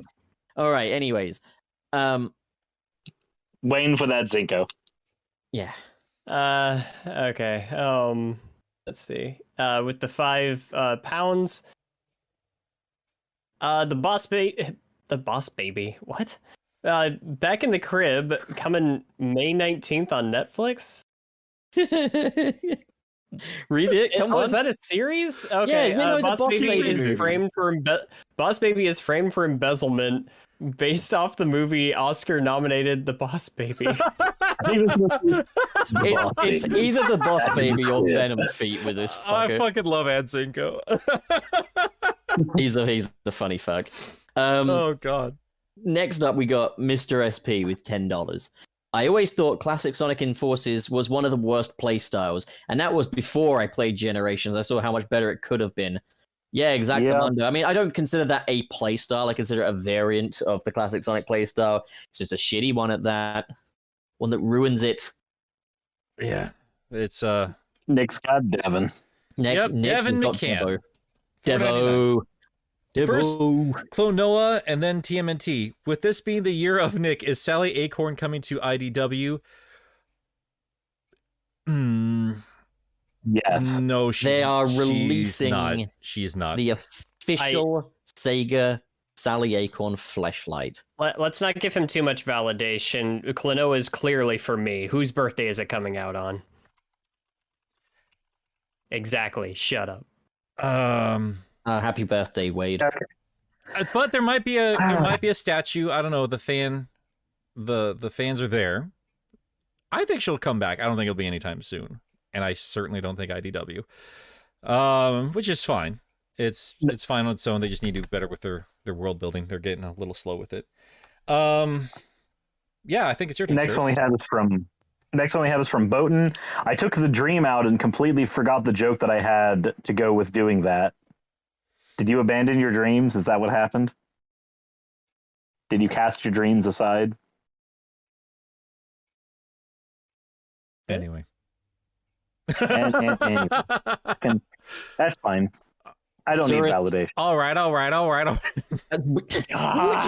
All right, anyways. Wayne for that Zinko. Yeah. Okay. Let's see. With the 5 pounds. The boss baby. What? Back in the Crib, coming May 19th on Netflix. Read it. Come on. Is that a series? Okay. Yeah, no, the Boss Boss Baby Baby is movie. Boss Baby is framed for embezzlement based off the movie Oscar-nominated The Boss Baby. It's either the Boss Baby or Venom Feet with this I fucker. fucking love Ansinko. He's the funny fuck. Oh god. Next up, we got Mr. SP with $10. I always thought Classic Sonic Enforces was one of the worst playstyles, and that was before I played Generations. I saw how much better it could have been. Yeah, exactly. Yeah. I mean, I don't consider that a playstyle. I consider it a variant of the Classic Sonic playstyle. It's just a shitty one at that. One that ruins it. Yeah. It's Nick's got Devin. Yep, Devin got McCann. Devo. First, Devo. Clonoa and then TMNT. With this being the year of Nick, is Sally Acorn coming to IDW? Yes. No, They are releasing She's not. the official Sega Sally Acorn fleshlight. Let's not give him too much validation. Klonoa is clearly for me. Whose birthday is it coming out on? Exactly. Shut up. Happy birthday, Wade. But there might be a statue. I don't know. The fans are there. I think she'll come back. I don't think it'll be anytime soon, and I certainly don't think IDW. Which is fine. It's fine on its own. They just need to do better with their world building. They're getting a little slow with it. Yeah, I think it's your turn. Next one we have is from Boaton. I took the dream out and completely forgot the joke that I had to go with doing that. Did you abandon your dreams? Is that what happened? Did you cast your dreams aside? Anyway. And that's fine. I don't need validation. All right. Would you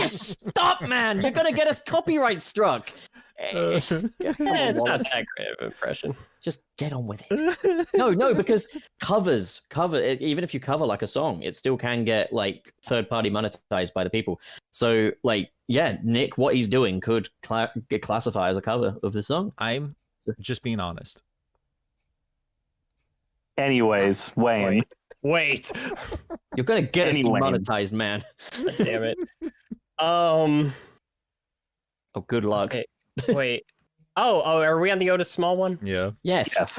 stop, man? You're gonna get us copyright struck. It's not that great of an impression. Just get on with it. No, because even if you cover like a song, it still can get like third party monetized by the people. So like, yeah, Nick, what he's doing could get classified as a cover of the song. I'm just being honest. Anyways, Wayne. Wait. You're gonna get us Anyway. demonetized, man. Damn it. Oh, good luck. Okay. Wait. Oh, are we on the Otis Small one? Yeah. Yes. Yes.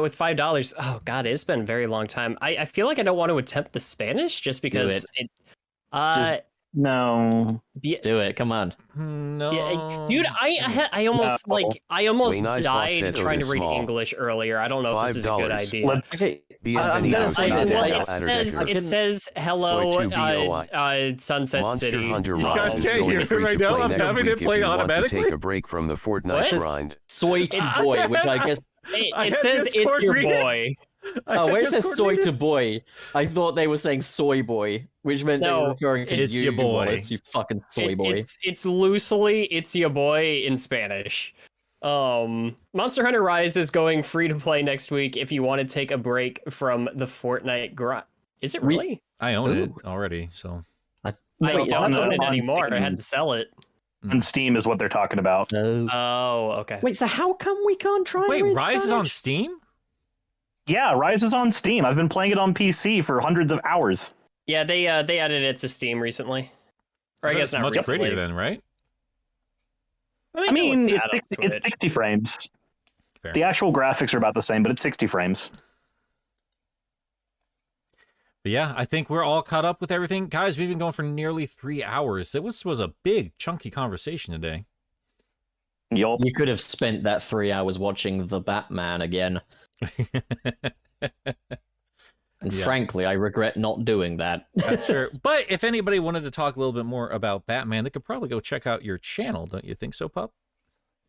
With $5. Oh God, it's been a very long time. I feel like I don't want to attempt the Spanish just because No. Do it. Come on. No. Yeah, dude, I almost No. I almost Wayne Eyes Boss died said trying to Otis read Small. English earlier. I don't know if this is a good $5. idea. Let's Okay. I'm Bienvenidos gonna a say la this, Bella like, Ladder. It says hello, Soy 2BOI. Sunset Monster City. Hunter You Rise guys is can't going hear it free right to now. play I'm next having week it if play you want to automatically. take a break from the Fortnite What? grind. Soy to boy, which I guess. I It had says it's Discord your read it. boy. Oh, where it says Discord soy read it. to boy, I thought they were saying soy boy, which meant they No, were referring to it's you. your boy. Wallace, you fucking soy boy. It's loosely it's your boy in Spanish. Monster Hunter Rise is going free to play next week if you want to take a break from the Fortnite grind. Is it really? I own it Ooh. already, so I Wait, don't on own it on anymore. I had Steam. to sell it. On Steam is what they're talking about. No. Oh, okay. Wait, so how come we can't try? wait, and read Rise is on Spanish? Steam? Yeah, Rise is on Steam. I've been playing it on PC for hundreds of hours. Yeah, they added it to Steam recently. Or I bet guess it's not much recently. prettier then, right? I mean, it it's 60 frames. Fair. The actual graphics are about the same, but it's 60 frames. But yeah, I think we're all caught up with everything. Guys, we've been going for nearly 3 hours. It was a big, chunky conversation today. Yup. You could have spent that 3 hours watching The Batman again. And Yeah. frankly, I regret not doing that. That's fair. But if anybody wanted to talk a little bit more about Batman, they could probably go check out your channel, don't you think so, Pup?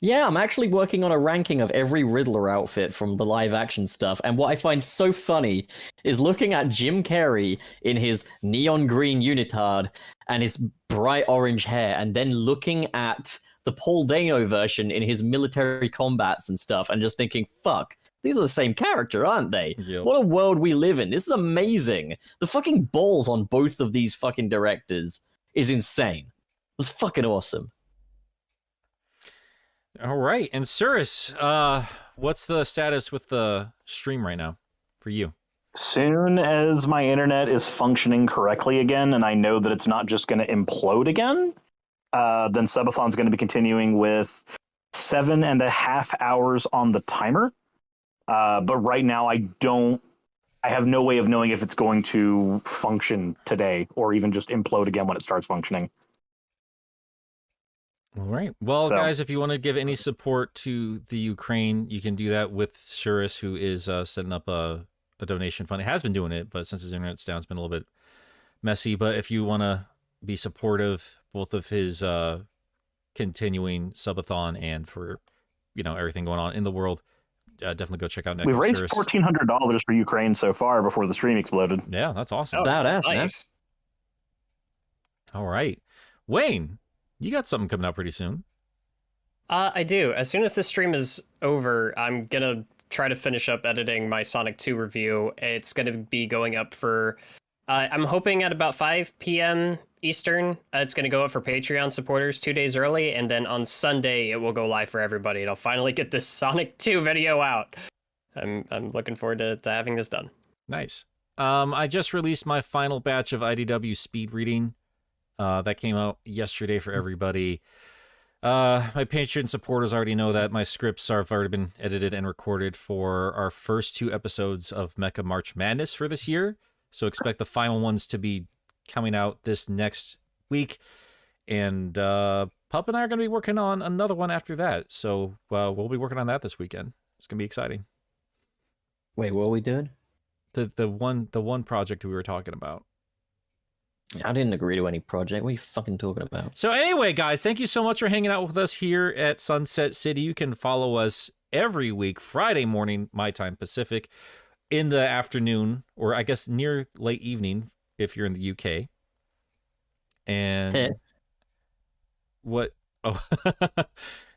Yeah, I'm actually working on a ranking of every Riddler outfit from the live action stuff. And what I find so funny is looking at Jim Carrey in his neon green unitard and his bright orange hair, and then looking at the Paul Dano version in his military combats and stuff, and just thinking, fuck, these are the same character, aren't they? Yep. What a world we live in. This is amazing. The fucking balls on both of these fucking directors is insane. It's fucking awesome. All right. And Cirrus, what's the status with the stream right now? for you? Soon as my internet is functioning correctly again, and I know that it's not just going to implode again, then Subathon's going to be continuing with 7.5 hours on the timer. But right now, I have no way of knowing if it's going to function today or even just implode again when it starts functioning. All right. Well, So- guys, if you want to give any support to the Ukraine, you can do that with Shuris, who is setting up a donation fund. It has been doing it, but since his internet's down, it's been a little bit messy. But if you want to be supportive, both of his continuing subathon and for everything going on in the world, definitely go check out Nick We've raised Shuris. $1,400 for Ukraine so far before the stream exploded. Yeah, that's awesome. Badass, man. Nice. All right, Wayne, you got something coming out pretty soon. I do. As soon as this stream is over, I'm gonna try to finish up editing my Sonic 2 review. It's gonna be going up for, I'm hoping at about 5 p.m. Eastern. It's gonna go up for Patreon supporters 2 days early, and then on Sunday it will go live for everybody. And I'll finally get this Sonic 2 video out. I'm looking forward to having this done. Nice. I just released my final batch of IDW speed reading. That came out yesterday for everybody. My Patreon supporters already know that my scripts have already been edited and recorded for our first 2 episodes of Mecha March Madness for this year. So expect the final ones to be coming out this next week. And Pup and I are going to be working on another one after that. So we'll be working on that this weekend. It's going to be exciting. Wait, what are we doing? The one project we were talking about. I didn't agree to any project. What are you fucking talking about? So anyway, guys, thank you so much for hanging out with us here at Sunset City. You can follow us every week, Friday morning, my time Pacific, in the afternoon, or I guess near late evening if you're in the UK. And what? Oh,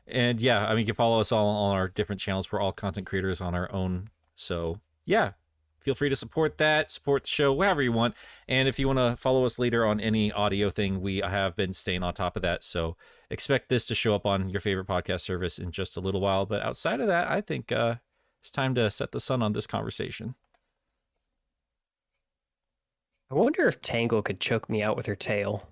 and yeah, I mean, you can follow us all on our different channels. We're all content creators on our own. So yeah. Feel free to support that, support the show, whatever you want. And if you want to follow us later on any audio thing, we have been staying on top of that. So expect this to show up on your favorite podcast service in just a little while. But outside of that, I think it's time to set the sun on this conversation. I wonder if Tangle could choke me out with her tail.